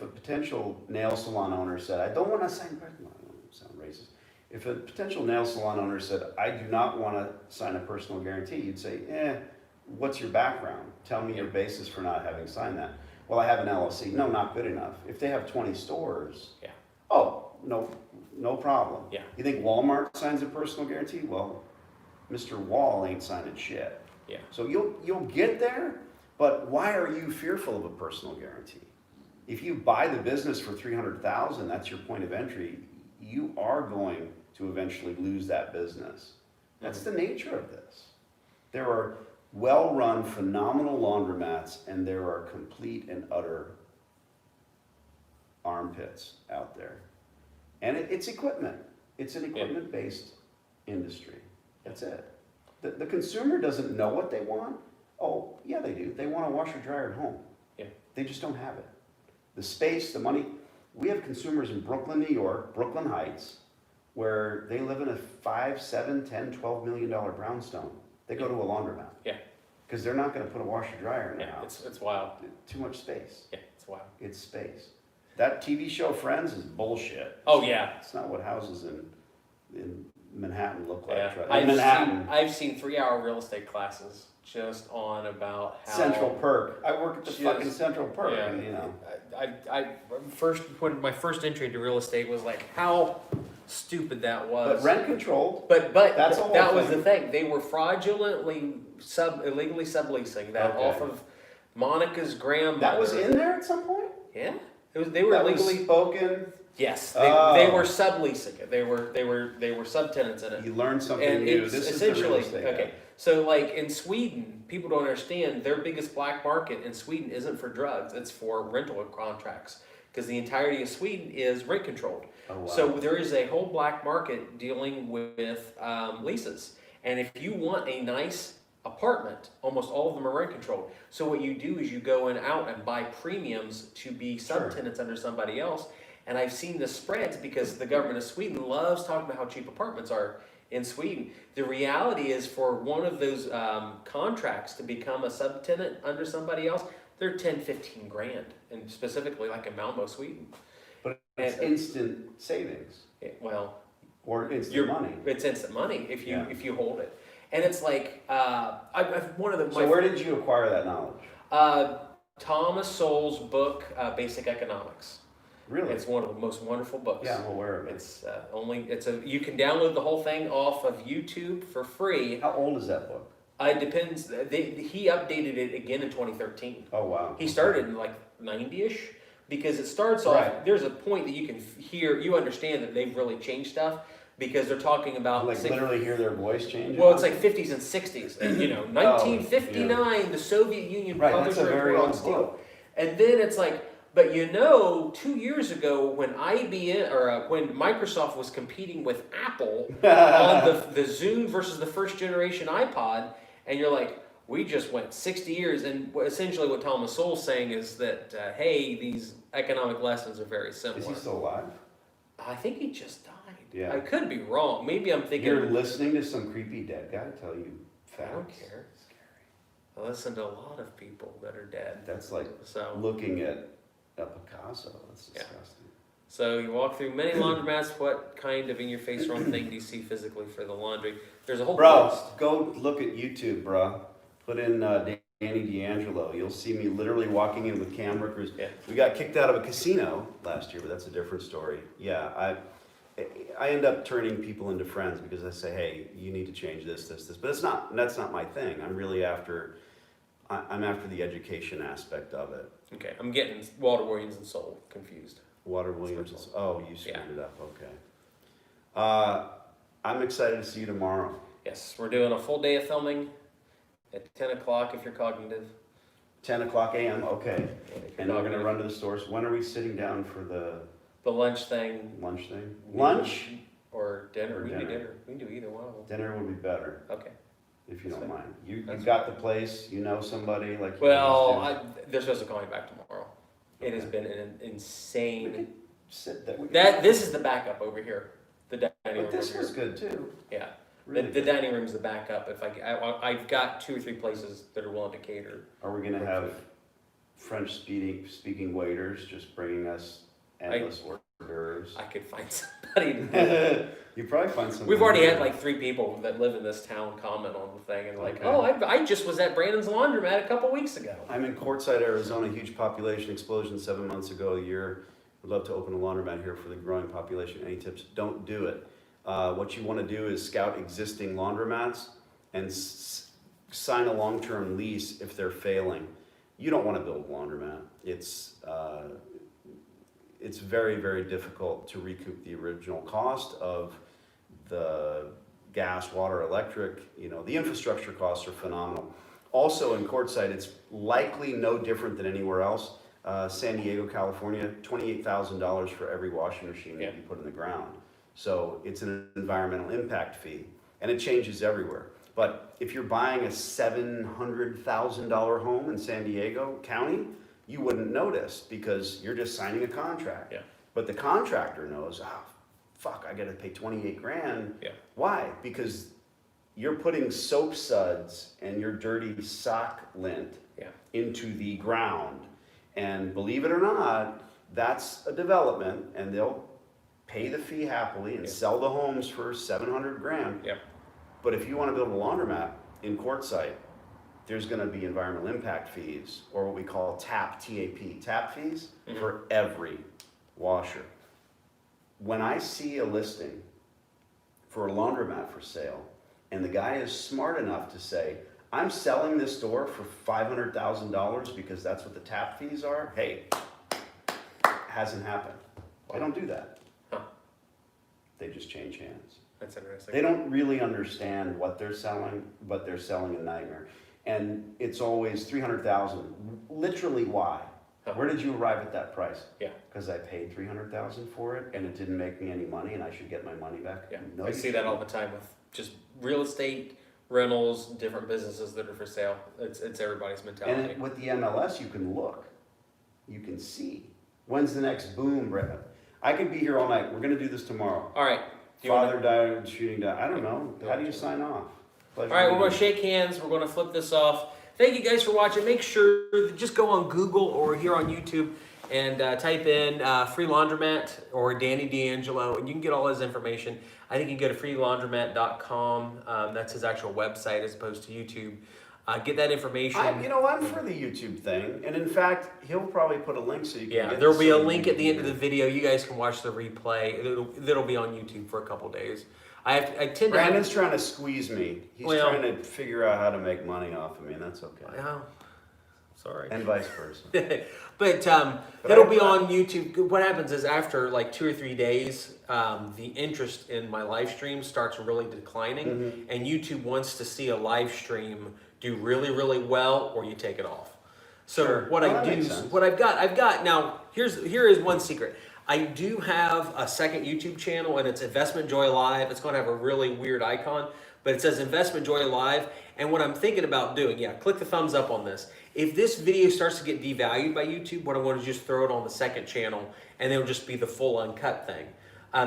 a potential nail salon owner said, I don't want to sign, I don't sound racist. If a potential nail salon owner said, I do not want to sign a personal guarantee, you'd say, what's your background? Tell me your basis for not having signed that. Well, I have an LLC. No, not good enough. If they have 20 stores, no problem. Yeah. You think Walmart signs a personal guarantee? Well, Mr. Wall ain't signing shit. Yeah. So you'll get there, But why are you fearful of a personal guarantee? If you buy the business for $300,000, that's your point of entry. You are going to eventually lose that business. That's the nature of this. There are well-run, phenomenal laundromats, and there are complete and utter armpits out there. And it's equipment. It's an equipment-based industry. That's it. The consumer doesn't know what they want. Oh, yeah, they do. They want a washer dryer at home. Yeah. They just don't have it. The space, the money. We have consumers in Brooklyn, New York, Brooklyn Heights, where they live in a $5, $7, $10, $12 million brownstone. They go to a laundromat. Yeah. Because they're not going to put a washer dryer in their Yeah, house. it's wild. Too much space. Yeah, it's wild. It's space. That TV show Friends is bullshit. Oh yeah. It's not what houses in Manhattan look like. Yeah. Right? In Manhattan. I've seen 3-hour real estate classes just on about how Central Perk. I work at the Just- fucking Central Perk. Yeah. And, you know. When my first entry to real estate was like how stupid that was. But rent controlled. But That's the whole that was thing. the thing. They were fraudulently illegally subleasing that Okay. off of Monica's grandmother. That was in there at some point? Yeah. They were That legally was spoken. yes. Oh. They were subleasing it. They were subtenants in it. You learned something And new. it's This is the real essentially estate okay. guy. So like in Sweden, people don't understand their biggest black market in Sweden isn't for drugs; it's for rental contracts because the entirety of Sweden is rent controlled. Oh, wow. So there is a whole black market dealing with leases, and if you want a nice apartment, almost all of them are rent controlled. So what you do is you go in out and buy premiums to be Sure. subtenants under somebody else. And I've seen the spreads because the government of Sweden loves talking about how cheap apartments are in Sweden. The reality is for one of those contracts to become a subtenant under somebody else, they're 10, 15 grand, and specifically like in Malmo, Sweden. But it's And- instant savings. Well, Or instant you're- money. it's instant money if you Yeah. if you hold it. And it's like I've one of the So where did you acquire that knowledge? Thomas Sowell's book, Basic Economics. Really? It's one of the most wonderful books. Yeah, I'm aware of it. You can download the whole thing off of YouTube for free. How old is that book? It depends. He updated it again in 2013. Oh, wow. He started in like 90-ish because it starts off. Right. There's a point that you can hear. You understand that they've really changed stuff because they're talking about Like literally hear their voice change? well, it's like 50s and 60s. And, 1959, the Soviet Union Right, published that's a a very report on old steel. book. And then it's like, but 2 years ago when IBM or when Microsoft was competing with Apple on the Zune versus the first generation iPod, and you're like, we just went 60 years. And essentially what Thomas Sowell's saying is that, hey, these economic lessons are very similar. Is he still alive? I think he just died. Yeah. I could be wrong. Maybe I'm thinking. You're listening to some creepy dead guy tell you facts. I don't care. I listen to a lot of people that are dead. That's like So, looking at a Picasso. That's Yeah. disgusting. so you walk through many laundromats. What kind of in-your-face wrong thing do you see physically for the laundry? There's a whole Bro, list. go look at YouTube, bro. Put in Danny D'Angelo. You'll see me literally walking in with camera crews. Yeah. We got kicked out of a casino last year, but that's a different story. Yeah, I end up turning people into friends because I say, hey, you need to change this. But that's not my thing. I'm really I'm after the education aspect of it. Okay, I'm getting Walter Williams and Soul confused. Water Williams. First Oh, you screwed Yeah. it up. Okay. I'm excited to see you tomorrow. Yes, we're doing a full day of filming at 10 o'clock if you're cognitive. 10 o'clock a.m. Okay. And if you're And we're going to cognitive. run to the stores. When are we sitting down for the The lunch thing. lunch thing? Lunch? Or dinner. Or We can do dinner. dinner. We can do either one of them. Dinner would be better, Okay. if you That's don't fine. mind. You That's got the place, you know somebody like you Well, always they're supposed to call me back tomorrow. It has been an do. We insane. could sit there. This is the backup over here. The dining room. But this over was here. good too. Yeah. Really The good. dining room's the backup. If I've got 2 or 3 places that are willing to cater. Are we going to have French speaking waiters just bringing us endless hors d'oeuvres? I could find somebody to do that. You probably find some. We've already had like 3 people that live in this town comment on the thing and like, Okay. oh, I just was at Brandon's Laundromat a couple weeks ago. I'm in Quartzsite, Arizona. Huge population explosion 7 months ago. A year. Would love to open a laundromat here for the growing population. Any tips? Don't do it. What you want to do is scout existing laundromats and sign a long-term lease if they're failing. you don't want to build a laundromat. It's very, very difficult to recoup the original cost of the gas, water, electric. You know, the infrastructure costs are phenomenal. Also in Quartzsite, it's likely no different than anywhere else. San Diego, California, $28,000 for every washing machine that you put in the ground. So it's an environmental impact fee, and it changes everywhere. But if you're buying a $700,000 home in San Diego County, you wouldn't notice because you're just signing a contract. Yeah. But the contractor knows, fuck, I gotta pay 28 grand. Yeah. Why? Because you're putting soap suds and your dirty sock lint into the ground. And believe it or not, that's a development, and they'll pay the fee happily and sell the homes for 700 grand. Yeah. But if you want to build a laundromat in Quartzsite, there's going to be environmental impact fees, or what we call tap fees for every washer. When I see a listing for a laundromat for sale, and the guy is smart enough to say, I'm selling this door for $500,000 because that's what the tap fees are, hey, hasn't happened. They don't do that. Huh. They just change hands. That's interesting. They don't really understand what they're selling, but they're selling a nightmare. And it's always 300,000. Literally, why? Huh. Where did you arrive at that price? Yeah. Because I paid 300,000 for it, and it didn't make me any money, and I should get my money back. Yeah, No, I you see that all the shouldn't. time with just real estate, rentals, different businesses that are for sale. It's everybody's mentality. And with the MLS, you can look, you can see. When's the next boom, Brett? I could be here all night. We're gonna do this tomorrow. All right. Father died shooting down. I don't know. How do you sign off? Pleasure All right, we're meeting going to you. shake hands. We're going to flip this off. Thank you guys for watching. Make sure to just go on Google or here on YouTube and type in Free Laundromat or Danny D'Angelo, and you can get all his information. I think you can go to freelaundromat.com. That's his actual website as opposed to YouTube. Get that information. I'm for the YouTube thing, and in fact, he'll probably put a link so you can. Yeah, get there'll be a so you link at the can- end of the video. You guys can watch the replay. That'll be on YouTube for a couple days. I tend to. Brandon's trying to squeeze me. He's Well- trying to figure out how to make money off of me, and that's okay. Oh, sorry. And vice versa. But But it'll I- be on YouTube. What happens is after like 2 or 3 days, the interest in my live stream starts really declining, Mm-hmm. and YouTube wants to see a live stream do really, really well, or you take it off. So Sure. what Well, I that do, makes sense. what I've got now. Here is one secret. I do have a second YouTube channel, and it's Investment Joy Live. It's going to have a really weird icon, but it says Investment Joy Live. And what I'm thinking about doing, click the thumbs up on this. If this video starts to get devalued by YouTube, what I want to just throw it on the second channel, and it'll just be the full uncut thing.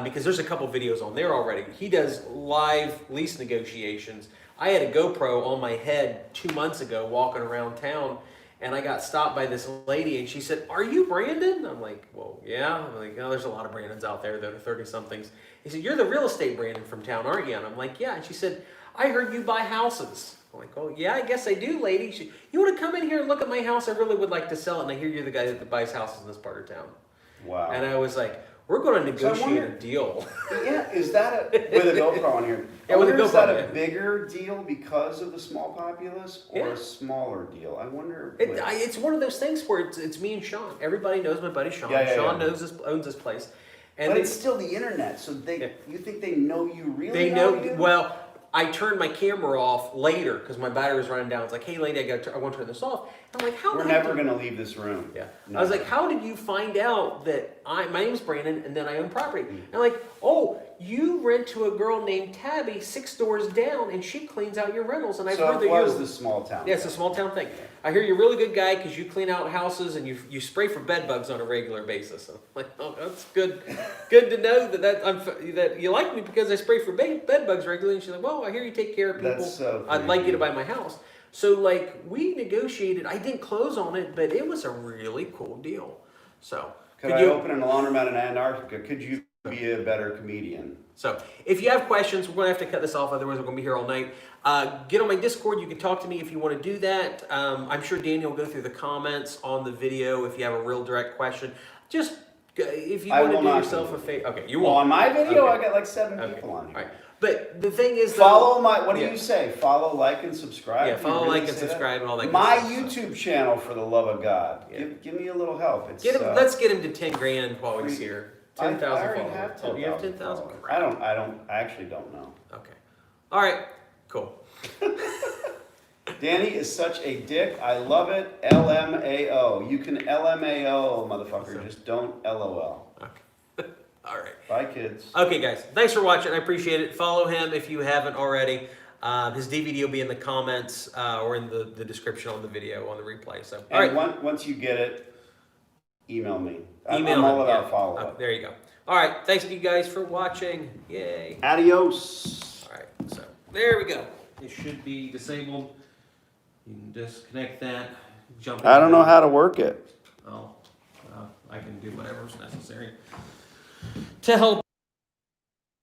Because there's a couple videos on there already. He does live lease negotiations. I had a GoPro on my head 2 months ago walking around town, and I got stopped by this lady, and she said, "Are you Brandon?" I'm like, "Well, yeah." I'm like, "Oh, there's a lot of Brandons out there that are 30-somethings." He said, "You're the real estate Brandon from town, aren't you?" And I'm like, "Yeah." And she said, "I heard you buy houses." I'm like, "Oh, yeah, I guess I do, lady." She, "You want to come in here and look at my house? I really would like to sell it, and I hear you're the guy that buys houses in this part of town." Wow. And I was like, "We're going to negotiate wonder- a deal." Yeah, is that with a GoPro on here? Yeah, with a Is that GoPro, a bigger deal because of the small populace, or Yeah. a smaller deal? I wonder. It's one of those things where it's me and Sean. Everybody knows my buddy Sean. Yeah, Sean yeah. owns this place, and But they, it's still the internet, so you think they know you really? they know. you? Well, I turned my camera off later because my battery was running down. It's like, "Hey, lady, I want to turn this off." I'm like, "How?" We're the heck never did-" gonna leave this room. Yeah. No. I was like, "How did you find out that my name's Brandon and then I own property?" And I'm like, "Oh, you rent to a girl named Tabby 6 doors down, and she cleans out your rentals." And I've So heard it that was you're the small town. yeah, it's a small town thing. I hear you're a really good guy because you clean out houses and you spray for bed bugs on a regular basis. I'm like, "Oh, that's good. Good to know that you like me because I spray for bed bugs regularly." And she's like, "Well, I hear you take care of people. That's so I'd like you to creepy. buy my house." So like we negotiated. I didn't close on it, but it was a really cool deal. So Could I open a laundromat in Antarctica? Could you be a better comedian? So if you have questions, we're going to have to cut this off. Otherwise, we're going to be here all night. Get on my Discord. You can talk to me if you want to do that. I'm sure Daniel will go through the comments on the video if you have a real direct question. Just if you I want to will do not yourself do a it. favor. Okay, you Well, won't. on my video, Okay. I got like 7 Okay. people on here. All right. But the thing is, though, Follow my, what do Yeah. you say? Follow, like, and subscribe? Yeah, Do you follow, really like, and say that? subscribe and all that good My stuff, so. YouTube channel, for the love of God. Yeah. Give me a little help. It's, Get him. Let's get him to 10 grand while he's here. I 10,000 already followers. have Oh, you have 10,000 10,000? followers. I actually don't know. Okay. All right. Cool. Danny is such a dick. I love it. LMAO. You can LMAO, motherfucker. Just don't LOL. Okay. All right. Bye, kids. Okay, guys. Thanks for watching. I appreciate it. Follow him if you haven't already. His DVD will be in the comments or in the description on the video on the replay. So, all right. And once you get it, email me. Email I'm all him, about yeah. follow-up. There you go. All right. Thanks to you guys for watching. Yay. Adios. All right. So there we go. It should be disabled. You can disconnect that. Jump. I don't know how to work it. Oh, I can do whatever's necessary to help.